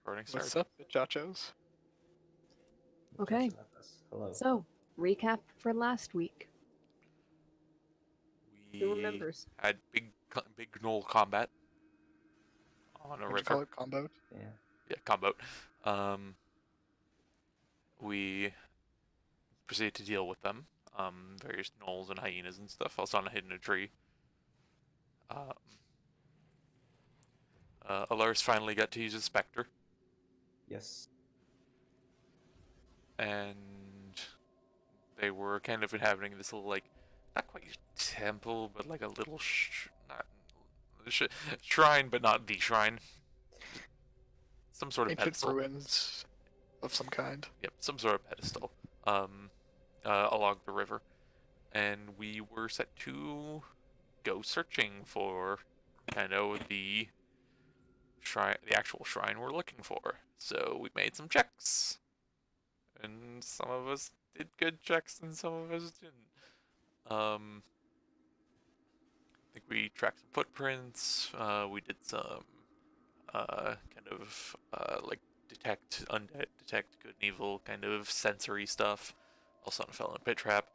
Recording started. What's up, chachos? Okay. Hello. So, recap for last week. Who We remembers? had big gnoll combat on a What'd you call river. it? Combo? Yeah. Yeah, combo. We proceeded to deal with them. Various gnolls and hyenas and stuff. Also on a hidden tree. Alaris finally got to use his specter, Yes. and they were kind of inhabiting this little, like, not quite temple, but like a little shrine, but not the shrine. Some sort of Ancient pedestal. ruins of some kind. Yep, some sort of pedestal. Along the river, and we were set to go searching for, the shrine, the actual shrine we're looking for. So we made some checks, and some of us did good checks, and some of us didn't. I think we tracked some footprints. We did some like detect undead, detect good and evil kind of sensory stuff. Also fell in a pit trap.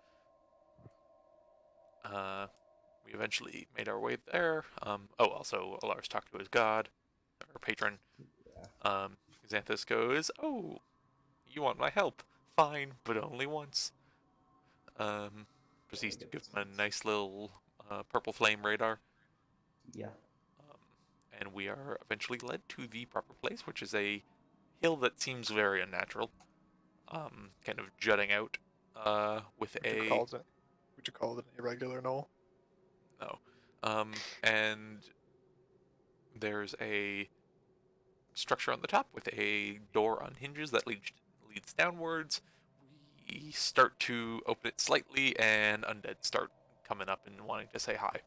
We eventually made our way there. Also, Alars talked to his god, or patron. Yeah. Xanthus goes, "Oh, you want my help? Fine, but only once." Proceeds to give him a nice little purple flame radar. Yeah. And we are eventually led to the proper place, which is a hill that seems very unnatural. Kind of jutting out with Would you call it an irregular knoll? No. And there's a structure on the top with a door on hinges that leads downwards. We start to open it slightly, and undead start coming up and wanting to say hi.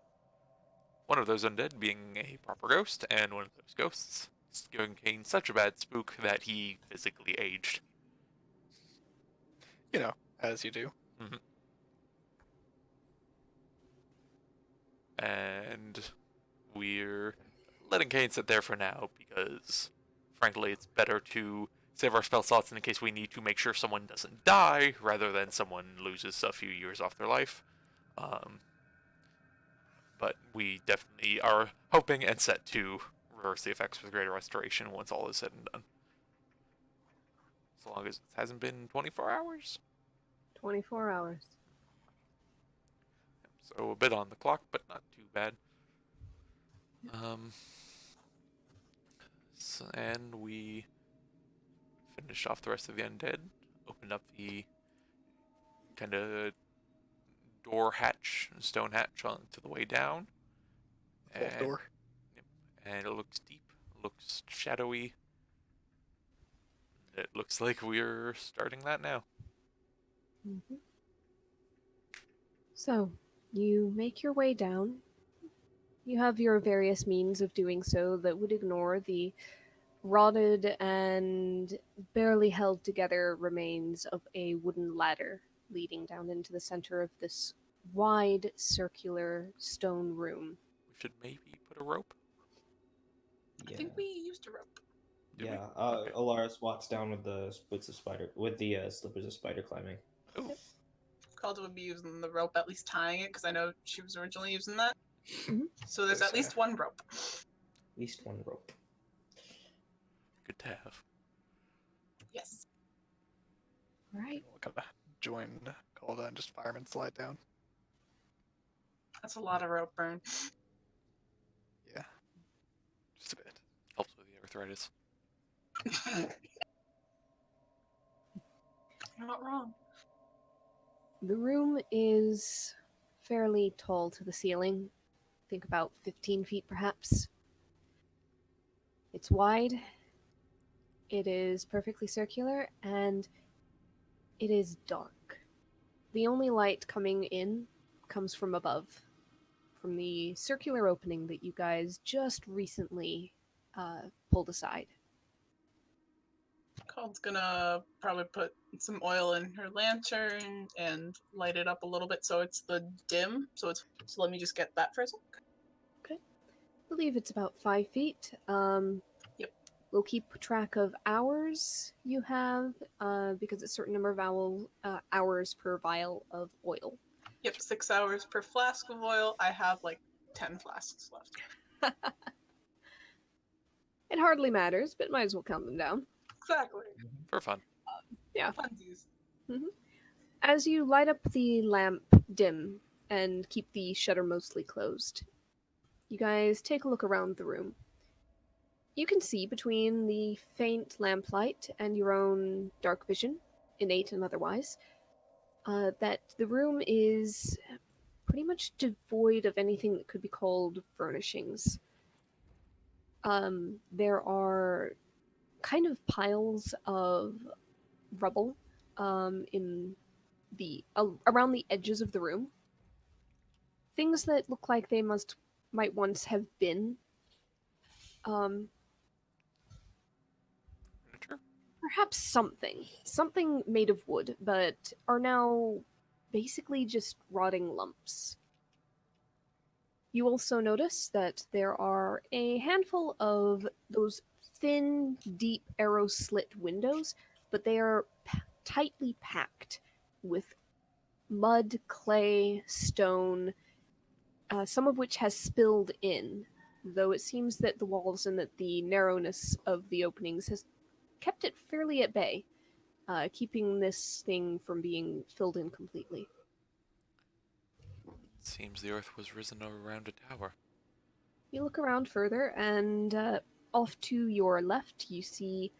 One of those undead being a proper ghost, and one of those ghosts is giving Kane such a bad spook that he physically aged. You know, as you do. Mm-hmm. And we're letting Kane sit there for now because, frankly, it's better to save our spell slots in case we need to make sure someone doesn't die rather than someone loses a few years off their life. But we definitely are hoping and set to reverse the effects with Greater Restoration once all is said and done. So long as it hasn't been 24 hours. 24 hours. So a bit on the clock, but not too bad. And we finished off the rest of the undead, opened up the kind of stone hatch on to the way down. Vault door. And it looks deep, looks shadowy. It looks like we're starting that now. Mm-hmm. So, you make your way down. You have your various means of doing so that would ignore the rotted and barely held together remains of a wooden ladder leading down into the center of this wide circular stone room. We should maybe put a rope. Yeah. I think we used a rope. Yeah. Okay. Alaris walks down with the slippers of spider climbing. Ooh. Calder would be using the rope, at least tying it, because I know she was originally using that. Mhm. So there's at least one rope. At least one rope. Good to have. Yes. Right. We'll kind of join Calda and just fireman slide down. That's a lot of rope burn. Yeah. Just a bit. Helps with the arthritis. You're not wrong. The room is fairly tall to the ceiling. Think about 15 feet perhaps. It's wide. It is perfectly circular, and it is dark. The only light coming in comes from above, from the circular opening that you guys just recently pulled aside. Cald's gonna probably put some oil in her lantern and light it up a little bit so it's the dim. So let me just get that for a sec. I believe it's about 5 feet. Yep. We'll keep track of hours you have because it's a certain number of hours per vial of oil. Yep, 6 hours per flask of oil. I have like 10 flasks left. It hardly matters, but might as well count them down. Exactly. For fun. Yeah. Funsies. As you light up the lamp dim and keep the shutter mostly closed, you guys take a look around the room. You can see between the faint lamplight and your own dark vision, innate and otherwise, that the room is pretty much devoid of anything that could be called furnishings. There are kind of piles of rubble in the around the edges of the room. Things that look like they might once have been um, Furniture? perhaps something made of wood, but are now basically just rotting lumps. You also notice that there are a handful of those thin, deep arrow slit windows, but they are tightly packed with mud, clay, stone, some of which has spilled in, though it seems that the walls and that the narrowness of the openings has kept it fairly at bay, keeping this thing from being filled in completely. It seems the earth was risen around a tower. You look around further, and off to your left, you see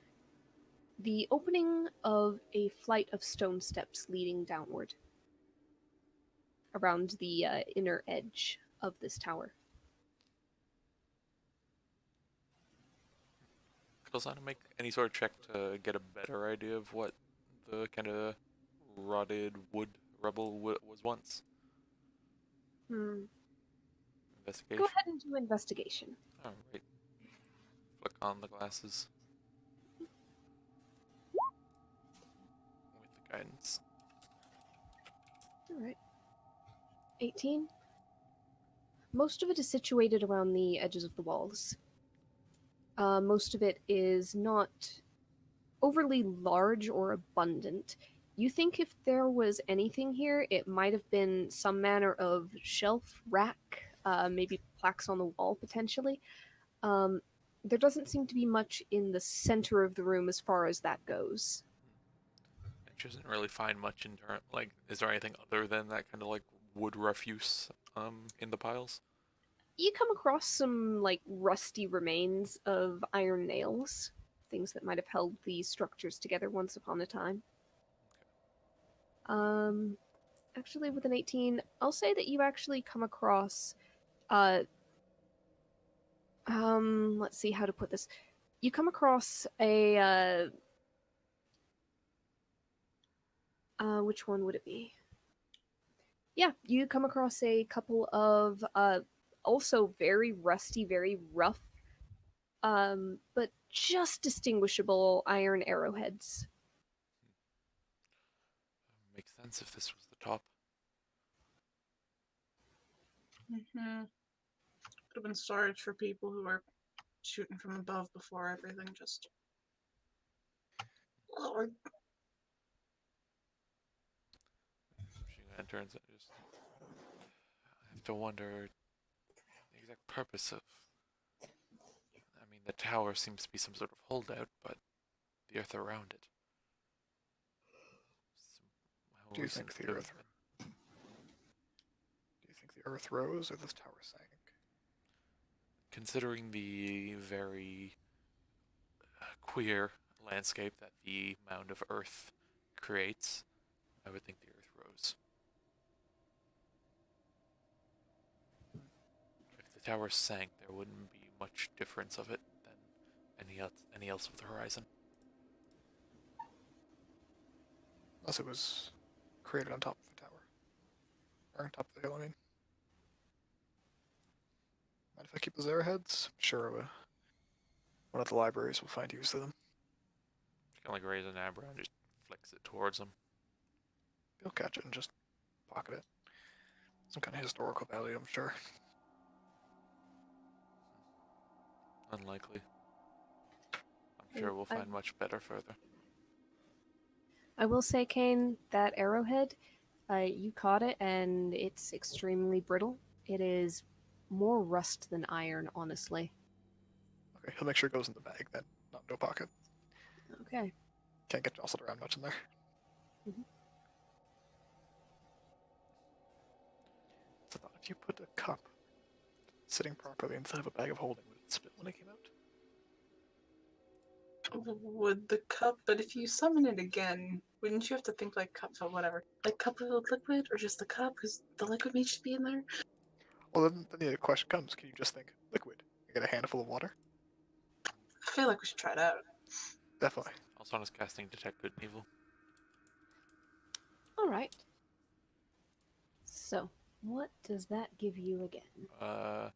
the opening of a flight of stone steps leading downward around the inner edge of this tower. Could Lozana make any sort of check to get a better idea of what the kind of rotted wood rubble was once? Go Investigation? ahead and do investigation. Alright. Flick on the glasses. With the guidance. All right. 18. Most of it is situated around the edges of the walls. Most of it is not overly large or abundant. You think if there was anything here, it might have been some manner of shelf, rack, maybe plaques on the wall potentially. Um, there doesn't seem to be much in the center of the room as far as that goes. And she doesn't really find much in turn. Like, is there anything other than that kind of like wood refuse in the piles? You come across some like rusty remains of iron nails, things that might have held these structures together once upon a time. Actually, with an 18, I'll say that you actually come across, let's see how to put this. You come across which one would it be? Yeah, you come across a couple of, also very rusty, very rough, but just distinguishable iron arrowheads. Makes sense if this was the top. Could have been storage for people who are shooting from above before everything just lowered. She turns and just. I have to wonder the exact purpose of. I mean, the tower seems to be some sort of holdout, but the earth around it. Do you think the earth? Do you think the earth rose or this tower sank? Considering the very queer landscape that the mound of earth creates, I would think the earth rose. If the tower sank, there wouldn't be much difference of it than any else of the horizon. Unless it was created on top of the tower. Or on top of the hill, I mean. Mind if I keep those arrowheads? Sure, one of the libraries will find use of them. She kind of like raises an eyebrow and just flicks it towards him. You'll catch it and just pocket it. Some kind of historical value, I'm sure. Unlikely. I'm sure we'll I- find much better further. I will say, Kane, that arrowhead, you caught it, and it's extremely brittle. It is more rust than iron, honestly. Okay, he'll make sure it goes in the bag then, not no pocket. Okay. Can't get jostled around much in there. Mhm. It's a thought. If you put a cup sitting properly instead of a bag of holding, would it spit when it came out? Would the cup, but if you summon it again, wouldn't you have to think like cup of whatever? Like cup of liquid or just the cup? Because the liquid may just be in there. Well, then the question comes: can you just think liquid? You get a handful of water? I feel like we should try it out. Definitely. Also, on his casting detect good and evil. All right. So, what does that give you again?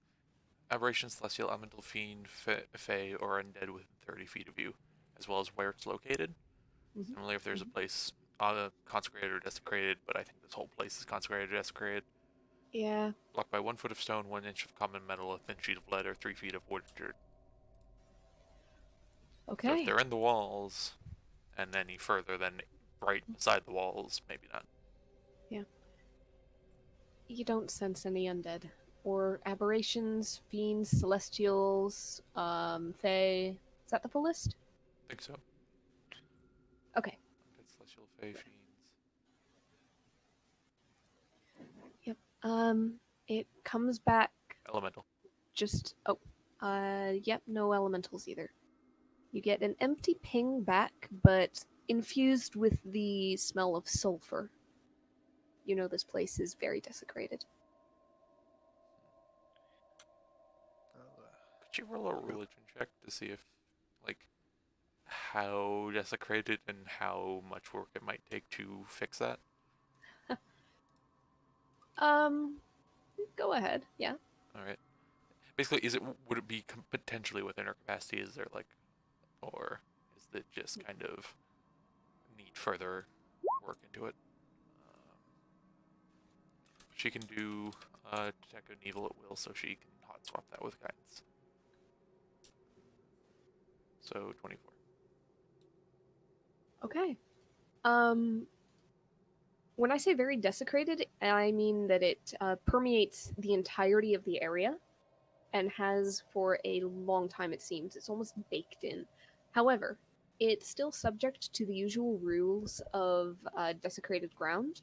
Aberration, Celestial, Elemental, Fiend, Fey, or Undead within 30 feet of you, as well as where it's located. Mhm. Similarly, if there's a Mhm. place consecrated or desecrated, but I think this whole place is consecrated or desecrated. Yeah. Blocked by 1 foot of stone, 1 inch of common metal, a thin sheet of lead, or 3 feet of wood dirt. So if Okay. they're in the walls, and any further than right beside the walls, maybe not. You don't sense any undead or aberrations, fiends, celestials, fae. Is that the full list? I think so. Okay. Undead, Celestial, Fey, Fiends. Yep. It comes back Elemental. just yep, no elementals either. You get an empty ping back, but infused with the smell of sulfur. You know this place is very desecrated. Could you roll a religion check to see if, like, how desecrated and how much work it might take to fix that? Um, go ahead. Yeah. All right. Basically, would it be potentially within her capacity? Is there like, or is it just kind of need further work into it? Um, she can do detect good and evil at will, so she can hot swap that with guidance. So 24. Okay. Um, when I say very desecrated, I mean that it permeates the entirety of the area and has for a long time, it seems. It's almost baked in. However, it's still subject to the usual rules of desecrated ground.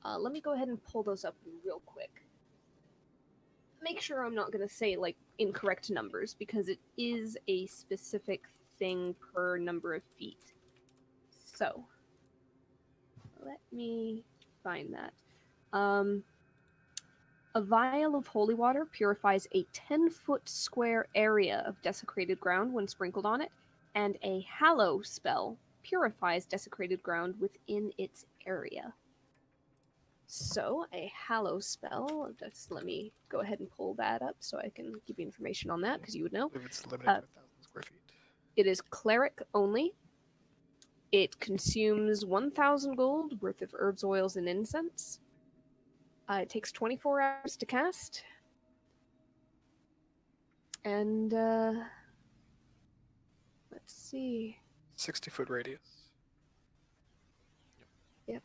Let me go ahead and pull those up real quick. Make sure I'm not going to say like incorrect numbers because it is a specific thing per number of feet. So, let me find that. Um, a vial of holy water purifies a 10-foot square area of desecrated ground when sprinkled on it, and a hallow spell purifies desecrated ground within its area. So, a hallow spell, just let me go ahead and pull that up so I can give you information on that because you would know. I believe it's limited Uh, to 1,000 square feet. It is cleric only. It consumes 1,000 gold worth of herbs, oils, and incense. It takes 24 hours to cast. And, let's see. 60-foot radius. Yep.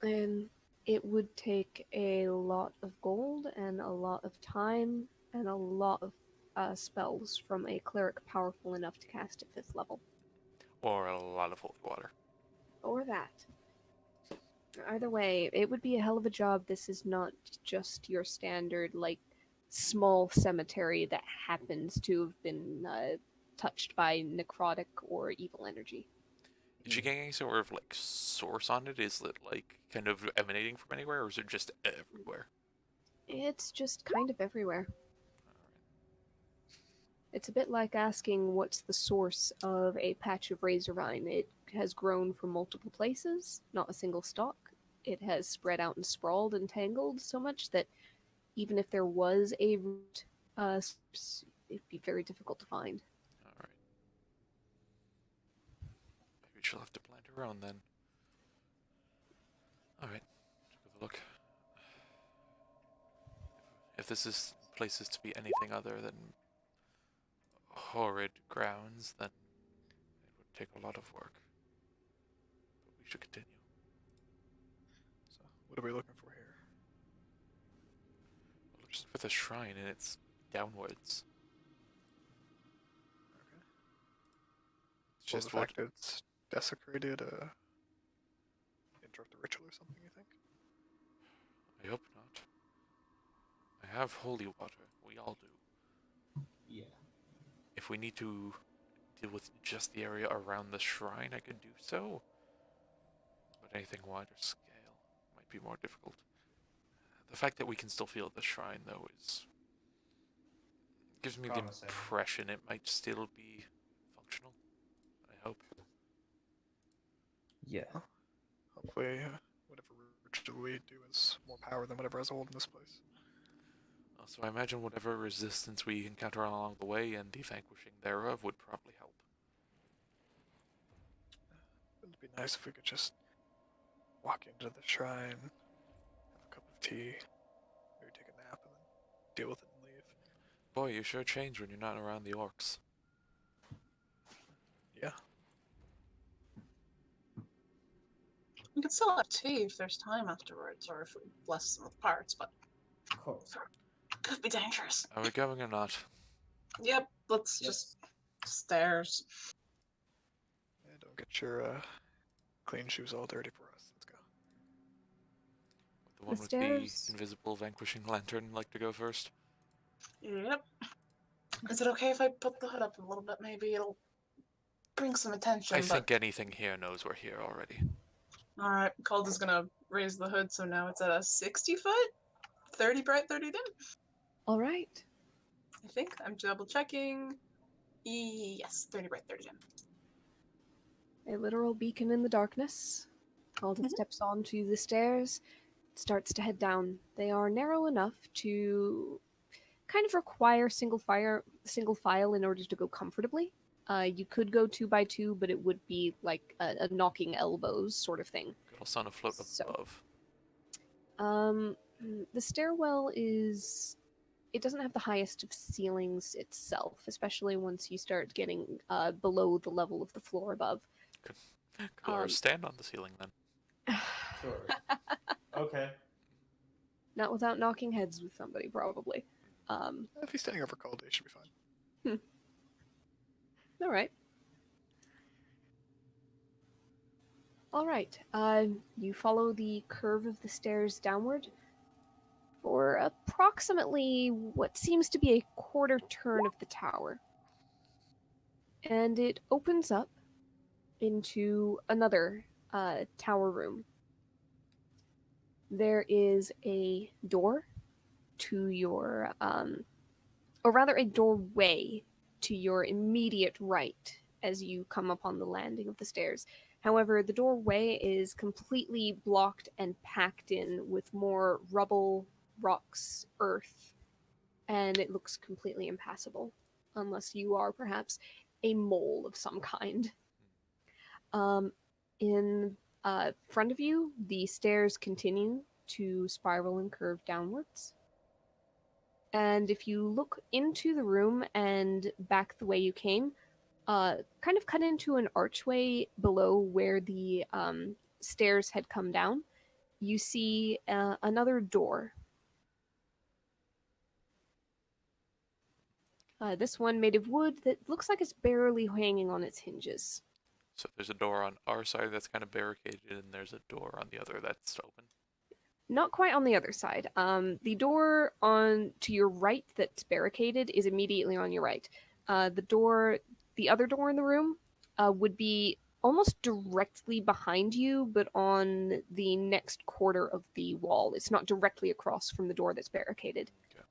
And it would take a lot of gold and a lot of time and a lot of spells from a cleric powerful enough to cast at 5th level. Or a lot of holy water. Or that. Either way, it would be a hell of a job. This is not just your standard, like, small cemetery that happens to have been touched by necrotic or evil energy. Is she getting any sort of like source on it? Is it like kind of emanating from anywhere, or is it just everywhere? It's just kind of everywhere. It's a bit like asking what's the source of a patch of razor vine. It has grown from multiple places, not a single stalk. It has spread out and sprawled and tangled so much that even if there was a root, it'd be very difficult to find. All right. Maybe she'll have to plant her own then. All right. Have a look. If this is places to be anything other than horrid grounds, then it would take a lot of work. But we should continue. So, what are we looking for here? Well, just for the shrine, and it's downwards. Okay. It's Well, just the fact that it's desecrated, interrupt the ritual or something, you think? I hope not. I have holy water. We all do. Yeah. If we need to deal with just the area around the shrine, I could do so. But anything wider scale might be more difficult. The fact that we can still feel the shrine, though, gives me the Promising. impression it might still be functional. I hope. Yeah. Hopefully, whatever ritual we do has more power than whatever has a hold in this place. So I imagine whatever resistance we encounter along the way and the vanquishing thereof would probably help. It'd be nice if we could just walk into the shrine, have a cup of tea, maybe take a nap, and then deal with it and leave. Boy, you sure change when you're not around the orcs. Yeah. We could still have tea if there's time afterwards, or if we bless some of the parts, but Of course. could be dangerous. Are we going or not? Yep, let's Yes. just stairs. Yeah, don't get your clean shoes all dirty for us. Let's go. Would the one with stairs. the invisible vanquishing lantern like to go first? Yep. Is it okay if I put the hood up a little bit? Maybe it'll bring some attention. I but... think anything here knows we're here already. Alright, Calder's gonna raise the hood, so now it's at a 60 foot? 30 bright, 30 dim? All right. I think. I'm double checking. Yes, 30 bright, 30 dim. A literal beacon in the darkness. Alden steps onto the stairs, starts to head down. They are narrow enough to kind of require single file in order to go comfortably. You could go 2 by 2, but it would be like a knocking elbows sort of thing. Good old sun afloat So- above. The stairwell is. It doesn't have the highest of ceilings itself, especially once you start getting below the level of the floor above. Could ours stand on the ceiling then? Sure. Okay. Not without knocking heads with somebody, probably. If he's standing over cold, it should be fine. All right. All right. You follow the curve of the stairs downward for approximately what seems to be a quarter turn of the tower. And it opens up into another tower room. There is a door to your, or rather a doorway to your immediate right as you come upon the landing of the stairs. However, the doorway is completely blocked and packed in with more rubble, rocks, earth, and it looks completely impassable, unless you are perhaps a mole of some kind. In front of you, the stairs continue to spiral and curve downwards. And if you look into the room and back the way you came, kind of cut into an archway below where the stairs had come down, you see another door. This one made of wood that looks like it's barely hanging on its hinges. So there's a door on our side that's kind of barricaded, and there's a door on the other that's open. Not quite on the other side. The door on to your right that's barricaded is immediately on your right. The other door in the room, would be almost directly behind you, but on the next quarter of the wall. It's not directly across from the door that's barricaded. Okay.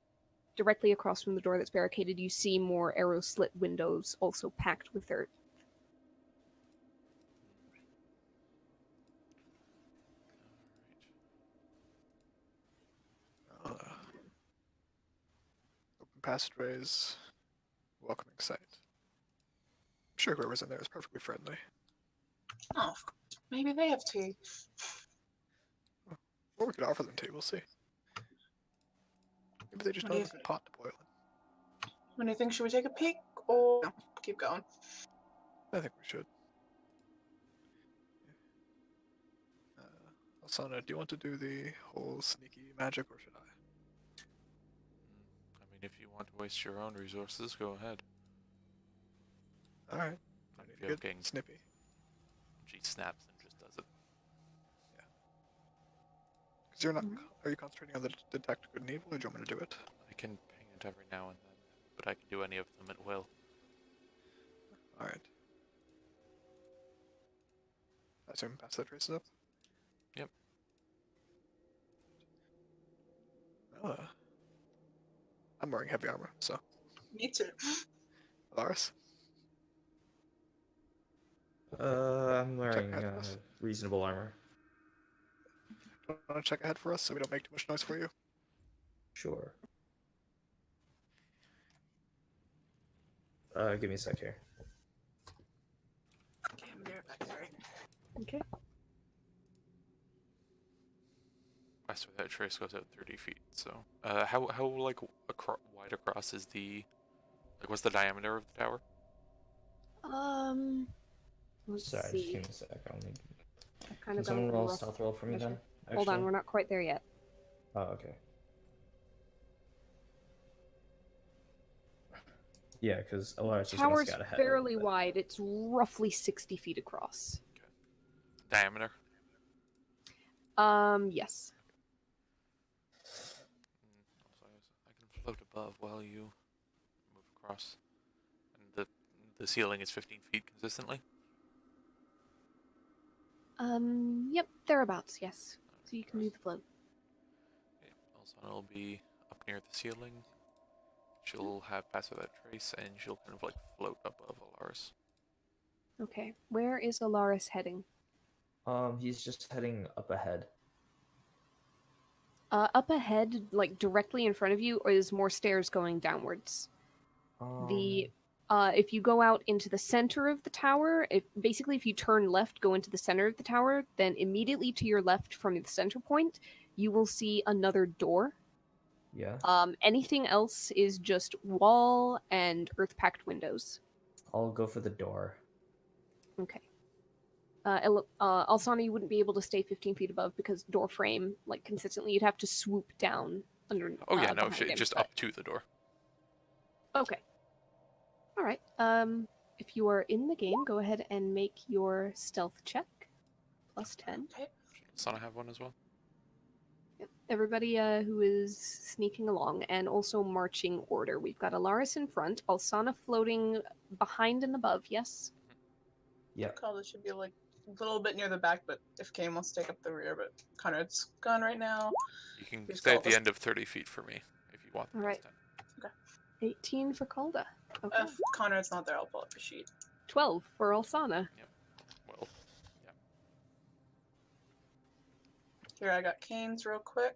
Directly across from the door that's barricaded, you see more arrow slit windows, also packed with earth. Open passageways, welcoming sight. I'm sure whoever's in there is perfectly friendly. Oh, of course. Maybe they have tea. Or we could offer them tea, we'll see. Maybe they just What don't do have you a good pot to boil in. What do you think? Should we take a peek or no, keep going? I think we should. Asana, do you want to do the whole sneaky magic, or should I? I mean, if you want to waste your own resources, go ahead. All right. I'm I need to get joking. snippy. She snaps and just does it. Because you're not. Alright. Are you concentrating on the detect good and evil, or do you want me to do it? I can ping it every now and then, but I can do any of them at will. All right. I assume pass the traces up. Yep. I'm wearing heavy armor, so Me too. Lars, I'm check wearing ahead for us. reasonable armor. Want to check ahead for us so we don't make too much noise for you? Sure. Give me a sec here. Okay, I'm there back. Sorry. Okay. West without trace goes out 30 feet. So, how like wide across is the what's the diameter of the tower? Let's Sorry, just see. give me a sec. I'll need... I've kind Can of got someone a roll a rough stealth roll for me measure. then? Hold on, Actually? we're not quite there yet. Oh, okay. Yeah, because Alaris just gonna Tower's scout ahead. fairly wide. It's roughly 60 feet across. Diameter. Yes. Also, I can float above while you move across, and the ceiling is 15 feet consistently. Yep, thereabouts, yes. So you can do the float. Okay. Alsana will be up near the ceiling. She'll have pass without trace, and she'll kind of like float above Alaris. Okay. Where is Alaris heading? He's just heading up ahead. Up ahead, like directly in front of you, or is more stairs going downwards? Um, If you go out into the center of the tower, if you turn left, go into the center of the tower, then immediately to your left from the center point, you will see another door. yeah. Anything else is just wall and earth-packed windows. I'll go for the door. Okay. Alsana, you wouldn't be able to stay 15 feet above because door frame, like consistently, you'd have to swoop down under. Oh yeah, no, behind him, just but... up to the door. Okay. All right. If you are in the game, go ahead and make your stealth check. +10. Okay. Should Alsana have one as well? Yep. Everybody who is sneaking along and also marching order. We've got Alaris in front, Alsana floating behind and above, yes? Yeah. Calder should be like a little bit near the back, but if Kane wants to take up the rear, but Conrad's gone right now. You can He's stay got at the this- end of 30 feet for me if you want the All right. +10. 18 for Calda. Okay. If Conrad's not there, I'll pull up a sheet. 12 for Alsana. Well, Here, I got Kane's real quick.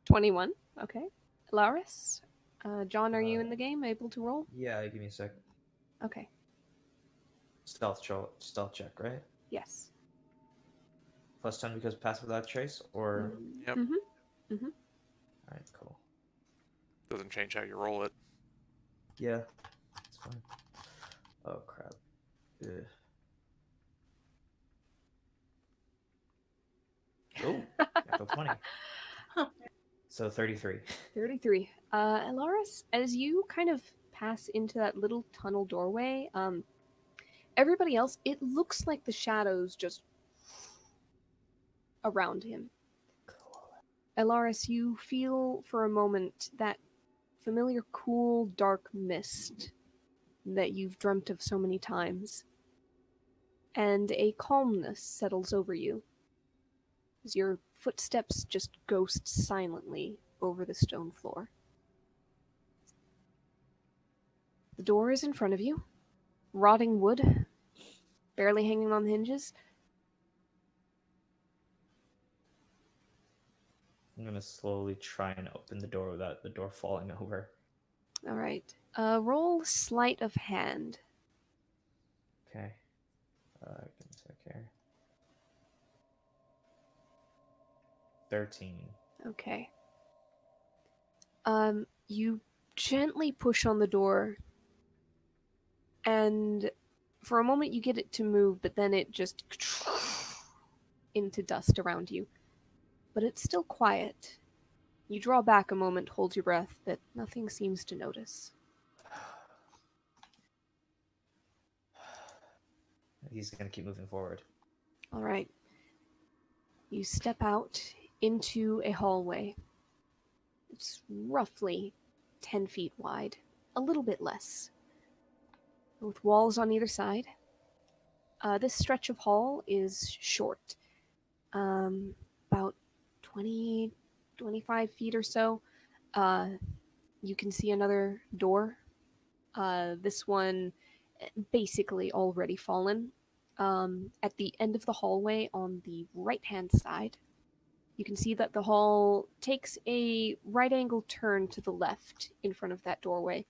21. Okay. Alaris? John, are you Uh, in the game? Able to roll? Yeah, give me a sec. Okay. Stealth check, right? Yes. +10 because pass without trace, or... Yep. Mm-hmm. Alright, cool. doesn't change how you roll it. Yeah, it's fine. Oh, crap. Ugh. Oh, natural 20. Huh. So 33. 33. Alaris, as you kind of pass into that little tunnel doorway, everybody else, it looks like the shadows just around him. Alaris, you feel for a moment that familiar cool, dark mist that you've dreamt of so many times. And a calmness settles over you as your footsteps just ghost silently over the stone floor. The door is in front of you, rotting wood, barely hanging on the hinges. I'm gonna slowly try and open the door without the door falling over. All right. Roll sleight of hand. Okay. Give me a sec here. 13. Okay. You gently push on the door, and For a moment, you get it to move, but then it just into dust around you. But it's still quiet. You draw back a moment, hold your breath, but nothing seems to notice. He's gonna keep moving forward. All right. You step out into a hallway. It's roughly 10 feet wide, a little bit less, with walls on either side. This stretch of hall is short, about 20, 25 feet or so. You can see another door. This one basically already fallen. At the end of the hallway on the right-hand side, you can see that the hall takes a right angle turn to the left in front of that doorway.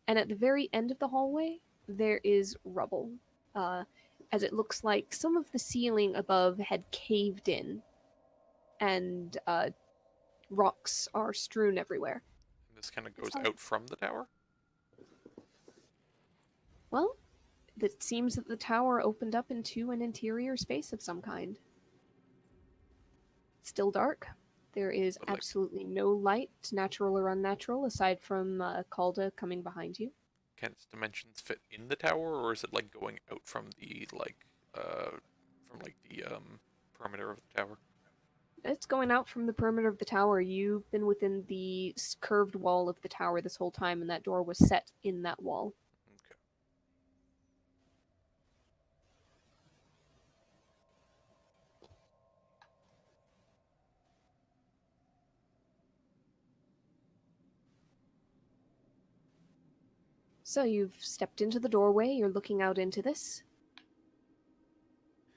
And at the very end of the hallway, there is rubble, as it looks like some of the ceiling above had caved in, and rocks are strewn everywhere. And this kind of goes It's all- out from the tower. Well, it seems that the tower opened up into an interior space of some kind. Still dark. There is But, like- absolutely no light, natural or unnatural, aside from Calda coming behind you. Can its dimensions fit in the tower, or is it like going out from the perimeter of the tower? It's going out from the perimeter of the tower. You've been within the curved wall of the tower this whole time, and that door was set in that wall. Okay. So you've stepped into the doorway, you're looking out into this.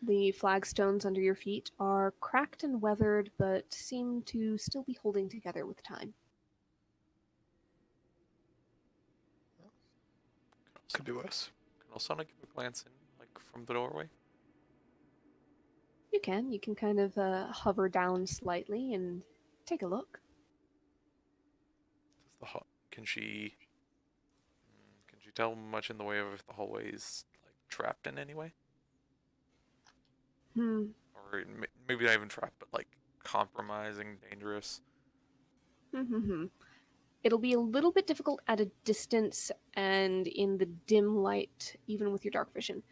The flagstones under your feet are cracked and weathered, but seem to still be holding together with time. Could be worse. Can Osana give a glance in, like from the doorway? You can kind of hover down slightly and take a look. Can she? Can she tell much in the way of if the hallway is like trapped in any way, or maybe not even trapped, but like compromising, dangerous? It'll be a little bit difficult at a distance and in the dim light, even with your dark vision.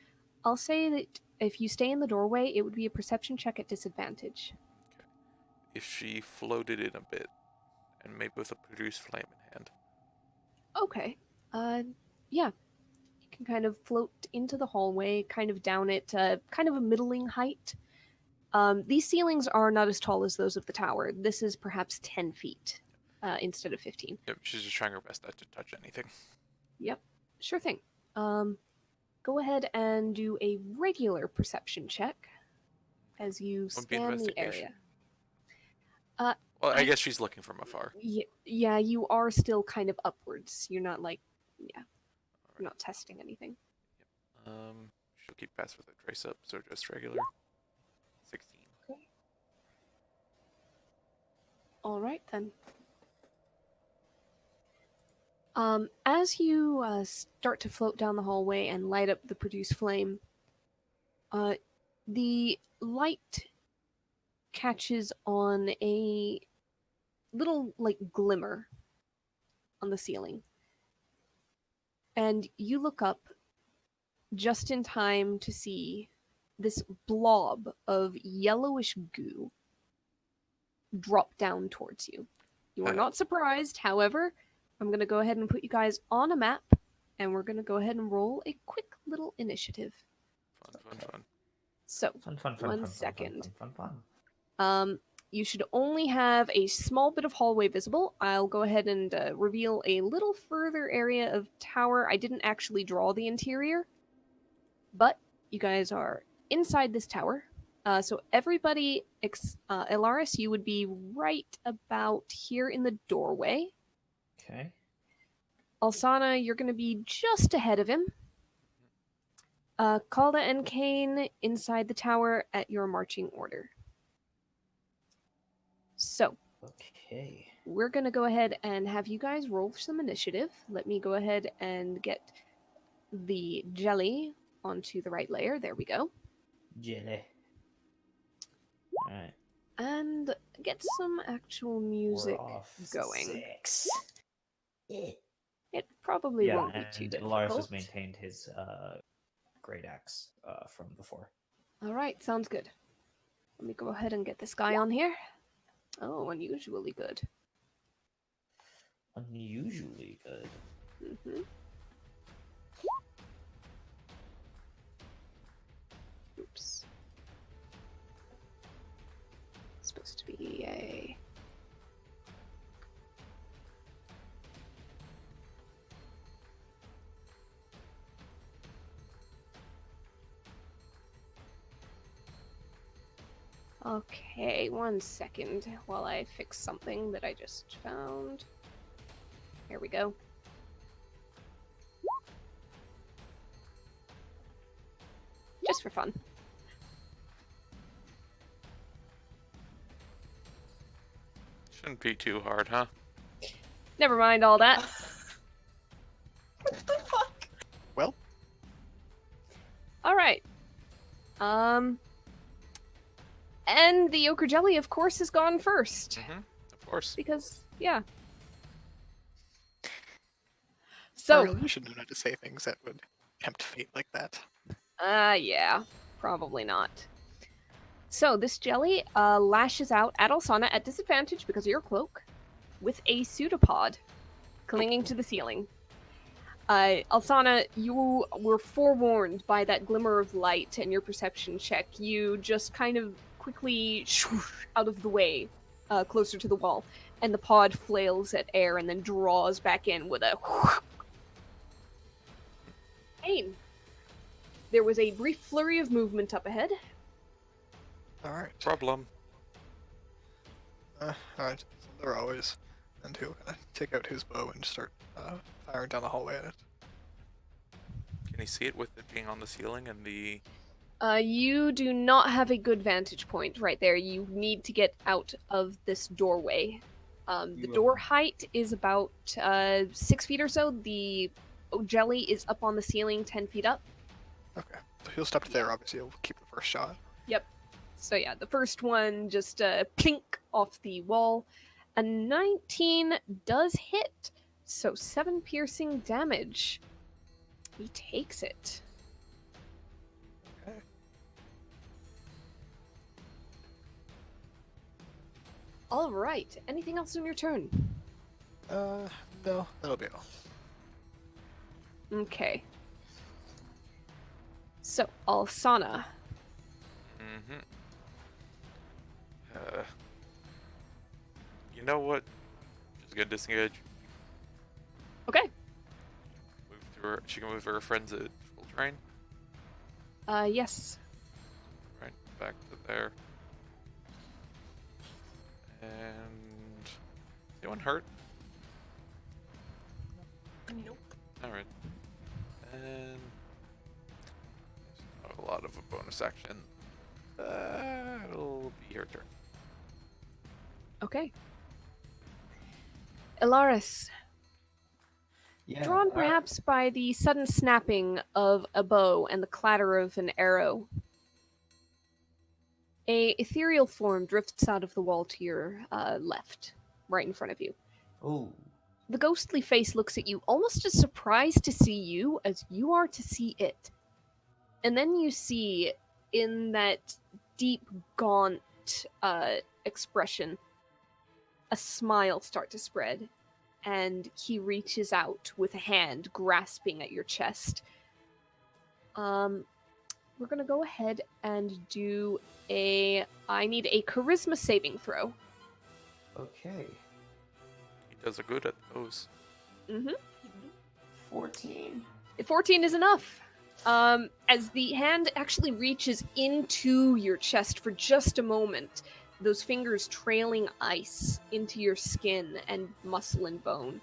I'll say that if you stay in the doorway, it would be a perception check at disadvantage. Okay. If she floated in a bit, and maybe with a produce flame in hand. Okay. Yeah. You can kind of float into the hallway, kind of down it, kind of a middling height. These ceilings are not as tall as those of the tower. This is perhaps 10 feet instead of 15. Yep, she's just trying her best not to touch anything. Yep. Sure thing. Go ahead and do a regular perception check as you Wouldn't be scan the investigation. area. Well, I guess she's looking from afar. Yeah, you are still kind of upwards. You're not like, you're not testing anything. She'll keep pass with a trace up, so just regular. 16. All right then. As you start to float down the hallway and light up the produce flame, the light catches on a little like glimmer on the ceiling. And you look up just in time to see this blob of yellowish goo drop down towards you. You are not surprised, however, I'm going to go ahead and put you guys on a map, and we're going to go ahead and roll a quick little initiative. Fun. So, Fun. one second. Fun. You should only have a small bit of hallway visible. I'll go ahead and reveal a little further area of tower. I didn't actually draw the interior, but you guys are inside this tower. So everybody, Elaris, you would be right about here in the doorway. Okay. Alsana, you're going to be just ahead of him. Calda and Kane inside the tower at your marching order. So, Okay. we're going to go ahead and have you guys roll some initiative. Let me go ahead and get the jelly onto the right layer. There we go. Jelly. Alright. And get some actual We're music off going. 6. Yeah. It probably Yeah, won't be too and difficult. Lars has maintained his great axe from before. All right, sounds good. Let me go ahead and get this guy on here. Oh, unusually good. Unusually good. Mm-hmm. Oops. It's supposed to be a... Okay, 1 second while I fix something that I just found. Here we go. Just for fun. Shouldn't be too hard, huh? Never mind all that. What the fuck? Well, All right. And the ochre jelly, of course, has gone first. Mm-hmm. Of course. Because, yeah. so, So, you should know not to say things that would tempt fate like that. yeah, probably not. So, this jelly lashes out at Alsana at disadvantage because of your cloak with a pseudopod clinging to the ceiling. Alsana, you were forewarned by that glimmer of light and your perception check. You just kind of quickly swoosh out of the way, closer to the wall, and the pod flails at air and then draws back in with a pain. There was a brief flurry of movement up ahead. Alright. Problem. Alright. So there always. And he'll take out his bow and start firing down the hallway at it. Can you see it with it being on the ceiling and the... You do not have a good vantage point right there. You need to get out of this doorway. The door height is about 6 feet or so. The jelly is up on the ceiling 10 feet up. Okay. So he'll step there, obviously. He'll keep the first shot. Yep. So yeah, the first one just plink off the wall. A 19 does hit. So 7 piercing damage. He takes it. Okay. All right. Anything else on your turn? No, that'll be all. Okay. So, Alsana. Mm-hmm. You know what? She's gonna disengage. Okay. Move through her. She can move her friends at full train. Yes. Right, back to there. And... anyone hurt? Nope. Alright. And... there's not a lot of a bonus action. It'll be her turn. Okay. Ilaris, Yeah. drawn perhaps by the sudden snapping of a bow and the clatter of an arrow, a ethereal form drifts out of the wall to your left, right in front of you. Oh. The ghostly face looks at you, almost as surprised to see you as you are to see it. And then you see, in that deep, gaunt expression, a smile start to spread, and he reaches out with a hand grasping at your chest. We're gonna go ahead and do I need a charisma saving throw. Okay. He does a good at those. Mm-hmm. 14. 14 is enough. As the hand actually reaches into your chest for just a moment, those fingers trailing ice into your skin and muscle and bone.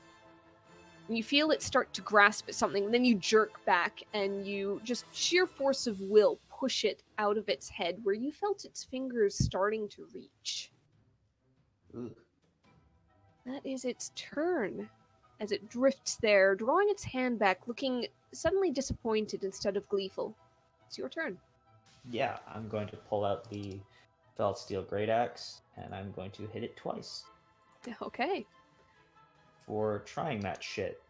And you feel it start to grasp at something, and then you jerk back, and you just sheer force of will push it out of its head, where you felt its fingers starting to reach. Ooh. That is its turn, as it drifts there, drawing its hand back, looking suddenly disappointed instead of gleeful. It's your turn. Yeah, I'm going to pull out the felt steel great axe, and I'm going to hit it twice Okay. for trying that shit.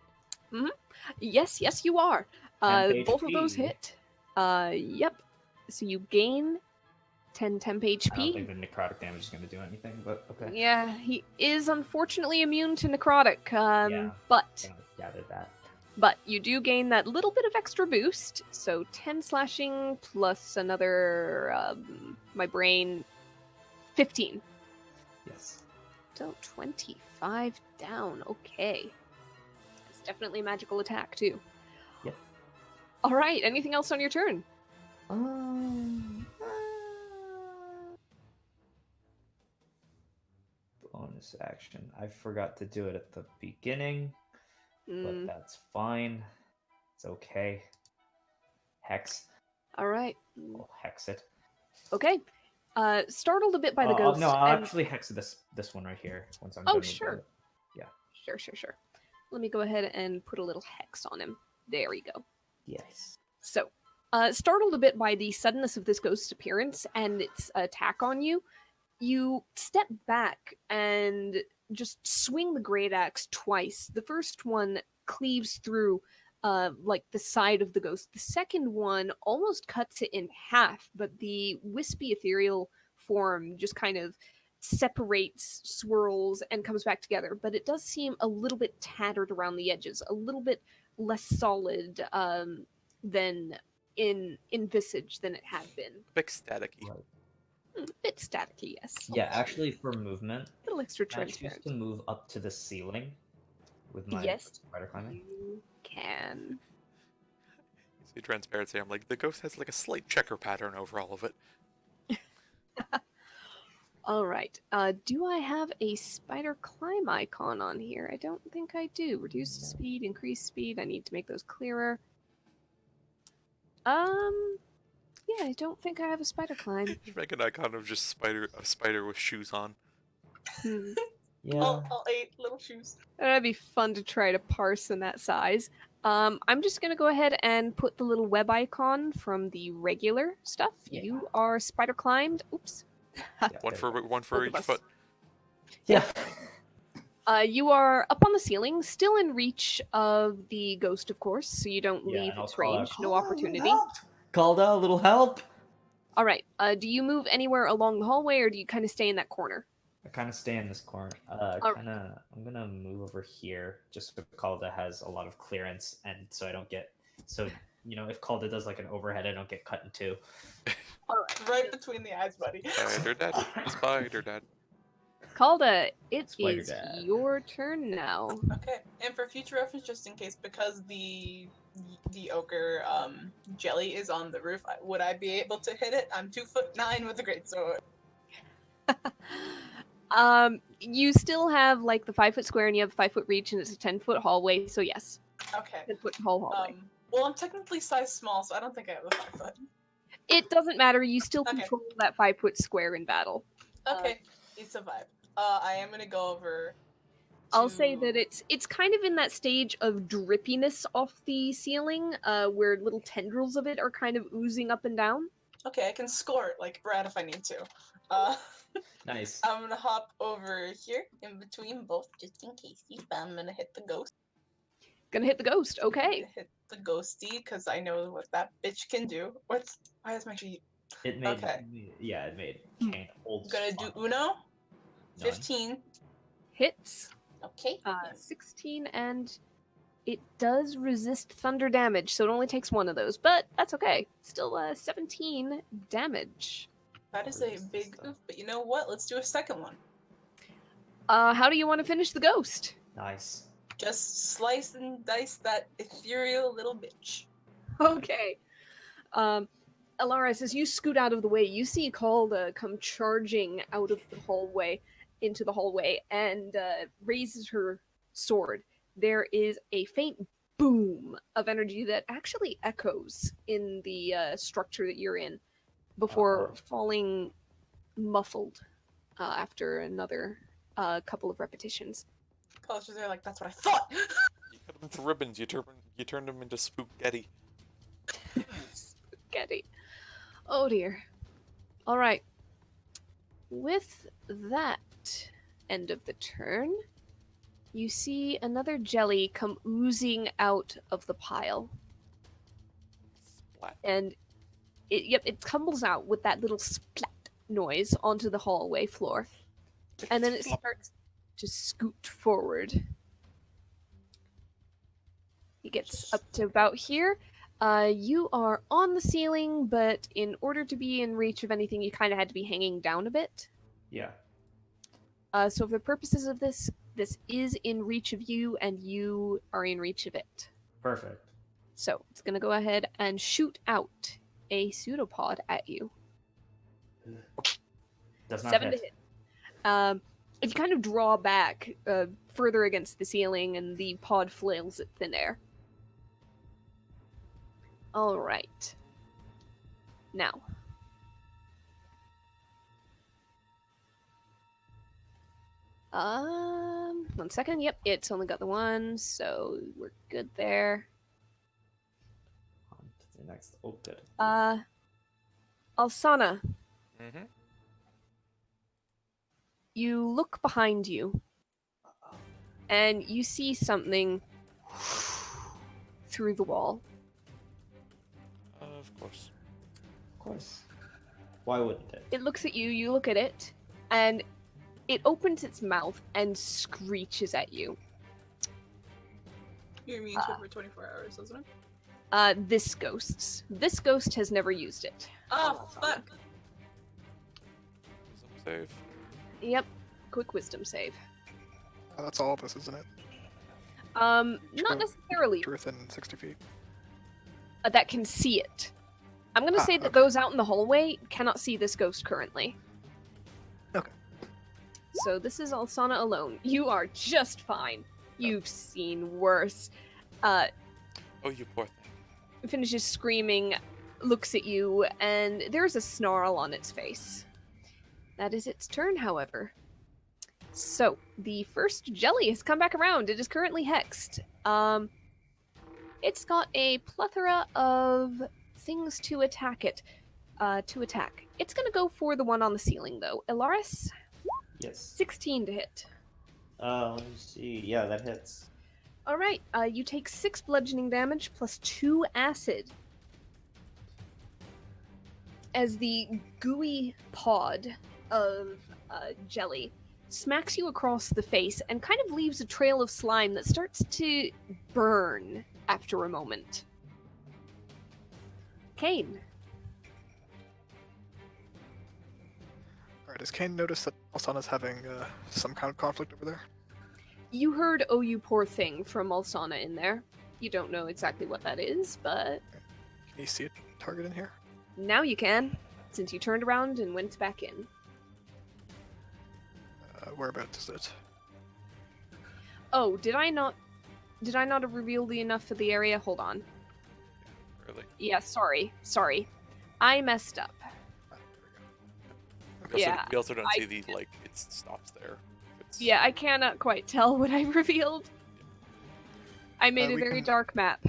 Yes, you are. Temp Both of those HP. hit. Yep. So you gain 10 temp HP. I don't think the necrotic damage is going to do anything, but okay. Yeah, he is unfortunately immune to necrotic. Yeah. But Gathered that. you do gain that little bit of extra boost. So 10 slashing plus another my brain 15. Yes. So 25 down. Okay. It's definitely a magical attack too. Yep. All right. Anything else on your turn? Bonus action. I forgot to do it at the beginning, but Mm, that's fine. It's okay. Hex. all right. I'll hex it. Okay. Startled a bit by the ghost. No, I'll and... actually hex this one right here once I'm Oh, done with sure. Yeah. Sure. Let me go ahead and put a little hex on him. There we go. Yes. So, startled a bit by the suddenness of this ghost's appearance and its attack on you, you step back and just swing the great axe twice. The first one cleaves through like the side of the ghost. The second one almost cuts it in half, but the wispy ethereal form just kind of separates, swirls, and comes back together. But it does seem a little bit tattered around the edges, a little bit less solid than in Visage than it had been. Big staticky. Right. A bit staticky, yes. Yeah, actually, for movement, A little extra can I choose transparent. to move up to the ceiling with my Yes, spider climbing? you can. See transparency. I'm like, the ghost has like a slight checker pattern over all of it. All right. Do I have a spider climb icon on here? I don't think I do. Reduced speed, increased speed. I need to make those clearer. Yeah, I don't think I have a spider climb. Just make an icon of just a spider with shoes on. Yeah. All 8 little shoes. That'd be fun to try to parse in that size. I'm just gonna go ahead and put the little web icon from the regular stuff. Yeah. You are spider climbed. Oops. Yeah, One there for we go. one for Both of each us. foot. Yeah. You are up on the ceiling, still in reach of the ghost, of course, so you don't Yeah, leave and I'll its call out, range. No "Calda, opportunity. little help!" Calda, a little help. All right. Do you move anywhere along the hallway, or do you kind of stay in that corner? I kind of stay in this corner. Alright. I'm gonna move over here just so Calda has a lot of clearance, and so I don't get if Calda does like an overhead, I don't get cut in two. Right between the eyes, buddy. Spider dad. Spider dad. Calda, it Spider is Dad. your turn now. Okay, and for future reference, just in case, because the ochre jelly is on the roof, would I be able to hit it? I'm 2'9" with a greatsword. You still have like the 5-foot square, and you have 5-foot reach, and it's a 10-foot hallway. So yes, Okay. 10-foot hallway. Well, I'm technically size small, so I don't think I have a 5 foot. It doesn't matter. You still Okay. control that 5-foot square in battle. Okay, it's a vibe. I am gonna go over. I'll say that it's kind of in that stage of drippiness off the ceiling, where little tendrils of it are kind of oozing up and down. Okay, I can score it like Brad if I need to. Nice. I'm gonna hop over here in between both, just in case. I'm gonna hit the ghost. Gonna hit the ghost. Okay. Hit the ghosty because I know what that bitch can do. Why is my sheet? It made. Okay. Yeah, it made Kane old. Gonna do Uno. 15. Hits. Okay. 16, and it does resist thunder damage, so it only takes one of those, but that's okay. Still 17 damage. That is a big oof, but you know what? Let's do a second one. How do you want to finish the ghost? Nice. Just slice and dice that ethereal little bitch. Okay. Alaris, as you scoot out of the way, you see Calda come charging out of the hallway into the hallway and raises her sword. There is a faint boom of energy that actually echoes in the structure that you're in before falling muffled after another couple of repetitions. Publishers are like, that's what I thought! You cut him into ribbons. You turned him into spaghetti. spaghetti. Oh dear. All right. With that end of the turn, you see another jelly come oozing out of the pile. Splat. And it tumbles out with that little splat noise onto the hallway floor. And then it Flop. starts to scoot forward. He gets up to about here. You are on the ceiling, but in order to be in reach of anything, you kind of had to be hanging down a bit. Yeah. So for the purposes of this is in reach of you, and you are in reach of it. Perfect. So it's going to go ahead and shoot out a pseudopod at you. Does not 7 to hit. hit. If you kind of draw back further against the ceiling, and the pod flails at thin air. All right. Now. One second. Yep, it's only got the one, so we're good there. On to the next. Oh, good. Alsana, Mm-hmm. you look behind you, and you see something through the wall. Of course. Of course. Why wouldn't it? It looks at you, you look at it, and it opens its mouth and screeches at you. You're immune to it for 24 hours, isn't it? This ghost has never used it. Oh, Alsana. fuck. Wisdom save. Yep, quick wisdom save. That's all this, isn't it? Not Sure. necessarily To within 60 feet. that can see it. I'm gonna say that okay. those out in the hallway cannot see this ghost currently. Okay. So this is Alsana alone. You are just fine. You've seen worse. Oh, you poor thing. Finishes screaming, looks at you, and there's a snarl on its face. That is its turn, however. So, the first jelly has come back around. It is currently hexed. It's got a plethora of things to attack it. It's gonna go for the one on the ceiling, though. Ilaris, Yes. 16 to hit. Let me see. Yeah, that hits. Alright, you take 6 bludgeoning damage plus 2 acid. As the gooey pod of jelly smacks you across the face and kind of leaves a trail of slime that starts to burn after a moment. Kane. Alright, does Kane notice that Alsana's having some kind of conflict over there? You heard "Oh, you poor thing" from Alsana in there. You don't know exactly what that is, but Can you see a target in here? now you can, since you turned around and went back in. Whereabouts is it? Oh, did I not have revealed enough for the area? Hold on. Really. Yeah, sorry. I messed up. There we go. Yeah, We also don't I- see the it stops there. It's, Yeah, I cannot quite tell what I revealed. I made a we very can- dark map.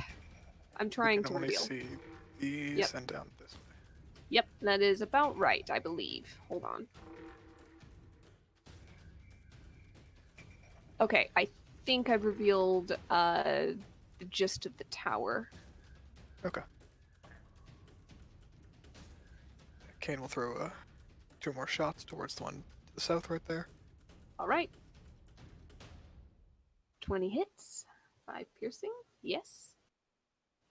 I'm We trying can to only reveal. see these Yep. and down this way. Yep, that is about right, I believe. Hold on. Okay, I think I've revealed the gist of the tower. Okay. Kane will throw 2 more shots towards the one to the south right there. Alright. 20 hits. 5 piercing. Yes.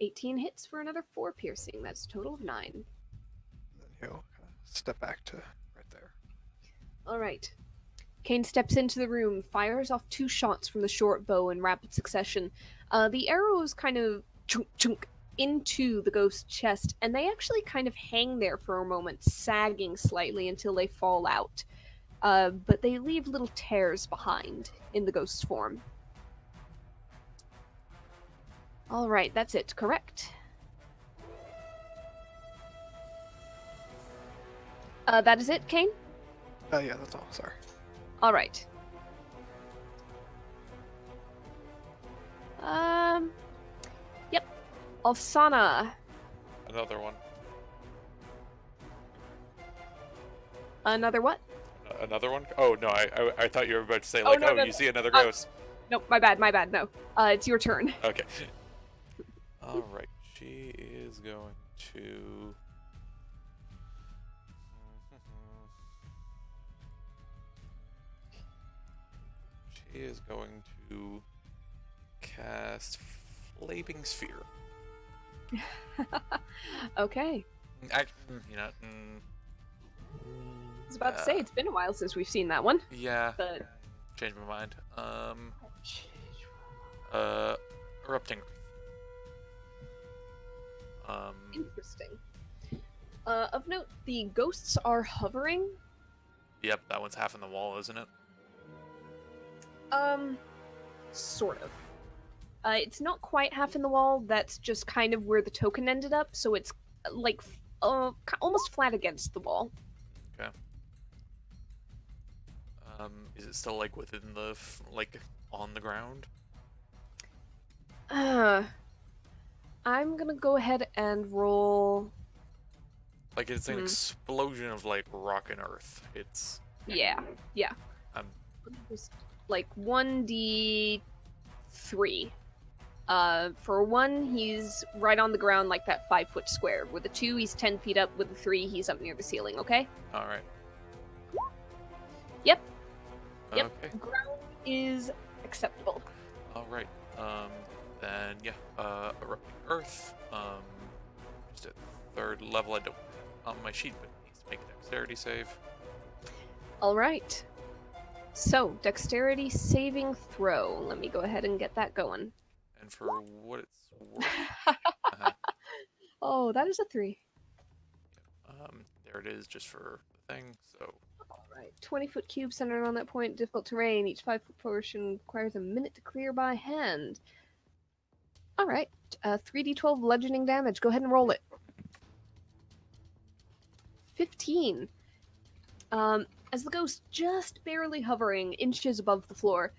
18 hits for another 4 piercing. That's a total of 9. And then he'll step back to right there. Alright. Kane steps into the room, fires off 2 shots from the short bow in rapid succession. The arrows kind of chunk chunk into the ghost's chest, and they actually kind of hang there for a moment, sagging slightly until they fall out. But they leave little tears behind in the ghost's form. Alright, that's it, correct? That is it, Kane? Yeah, that's all. Sorry. Alright. Yep. Alsana. Another one. Another what? Another one? Oh no, I thought you were about to say Oh, like, no, oh, no, you see another uh, ghost. Nope, my bad, no. It's your turn. Okay. All right. She is going to. She is going to cast Flaming Sphere. Okay. You know. I was about to say, it's been a while since we've seen that one. Yeah. But Changed my mind. Erupting. interesting. Of note, the ghosts are hovering. Yep, that one's half in the wall, isn't it? Sort of. It's not quite half in the wall. That's just kind of where the token ended up. So it's like almost flat against the wall. Okay. Is it still like within the like on the ground? I'm gonna go ahead and roll. Like it's an explosion of like rock and earth. It's Yeah. Just like 1d3. For 1, he's right on the ground like that 5-foot square. With a 2, he's 10 feet up. With a 3, he's up near the ceiling, okay? all right. Yep. Okay. Ground is acceptable. All right. Then yeah. Erupting earth. Just at 3rd level. I don't on my sheet, but it needs to make a dexterity save. Alright. So, dexterity saving throw. Let me go ahead and get that going. And for what it's worth, Oh, that is a 3. there it is, just for the thing. So. Alright. 20-foot cube centered on that point. Difficult terrain. Each 5-foot portion requires a minute to clear by hand. Alright. 3d12 bludgeoning damage. Go ahead and roll it. 15. As the ghost, just barely hovering inches above the floor,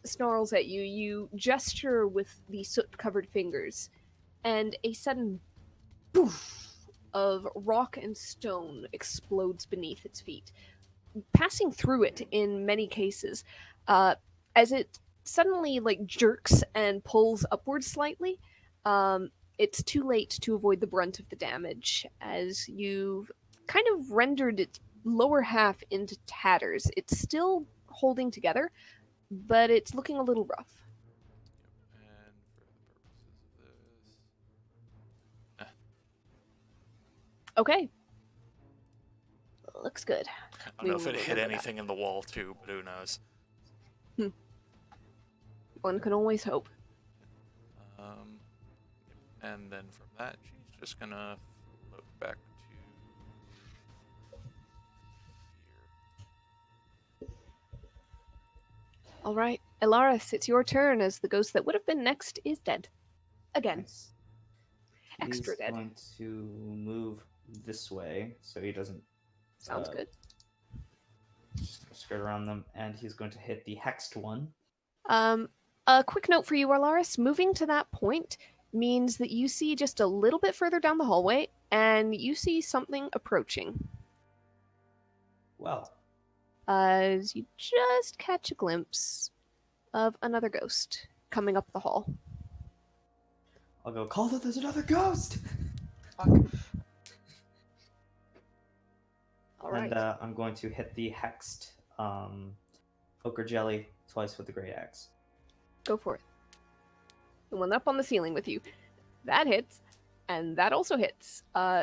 snarls at you, you gesture with the soot-covered fingers, and a sudden poof of rock and stone explodes beneath its feet, passing through it in many cases, as it suddenly like jerks and pulls upwards slightly. It's too late to avoid the brunt of the damage, as you've kind of rendered its lower half into tatters. It's still holding together, but it's looking a little rough. And for the purposes of this, Okay. Looks good. I don't know if We it will hit remember that. anything in the wall too, but who knows? One can always hope. And then from that, she's just gonna float back to here. All right, Elaris, it's your turn, as the ghost that would have been next is dead. Again. Nice. Extra He's dead. going to move this way so he doesn't Sounds good. just skirt around them, and he's going to hit the hexed one. A quick note for you, Arlaris. Moving to that point means that you see just a little bit further down the hallway, and you see something approaching. Well, As you just catch a glimpse of another ghost coming up the hall. I'll go, Calder, there's another ghost! All right. And I'm going to hit the hexed ochre jelly twice with the great axe. Go for it. The one up on the ceiling with you. That hits, and that also hits.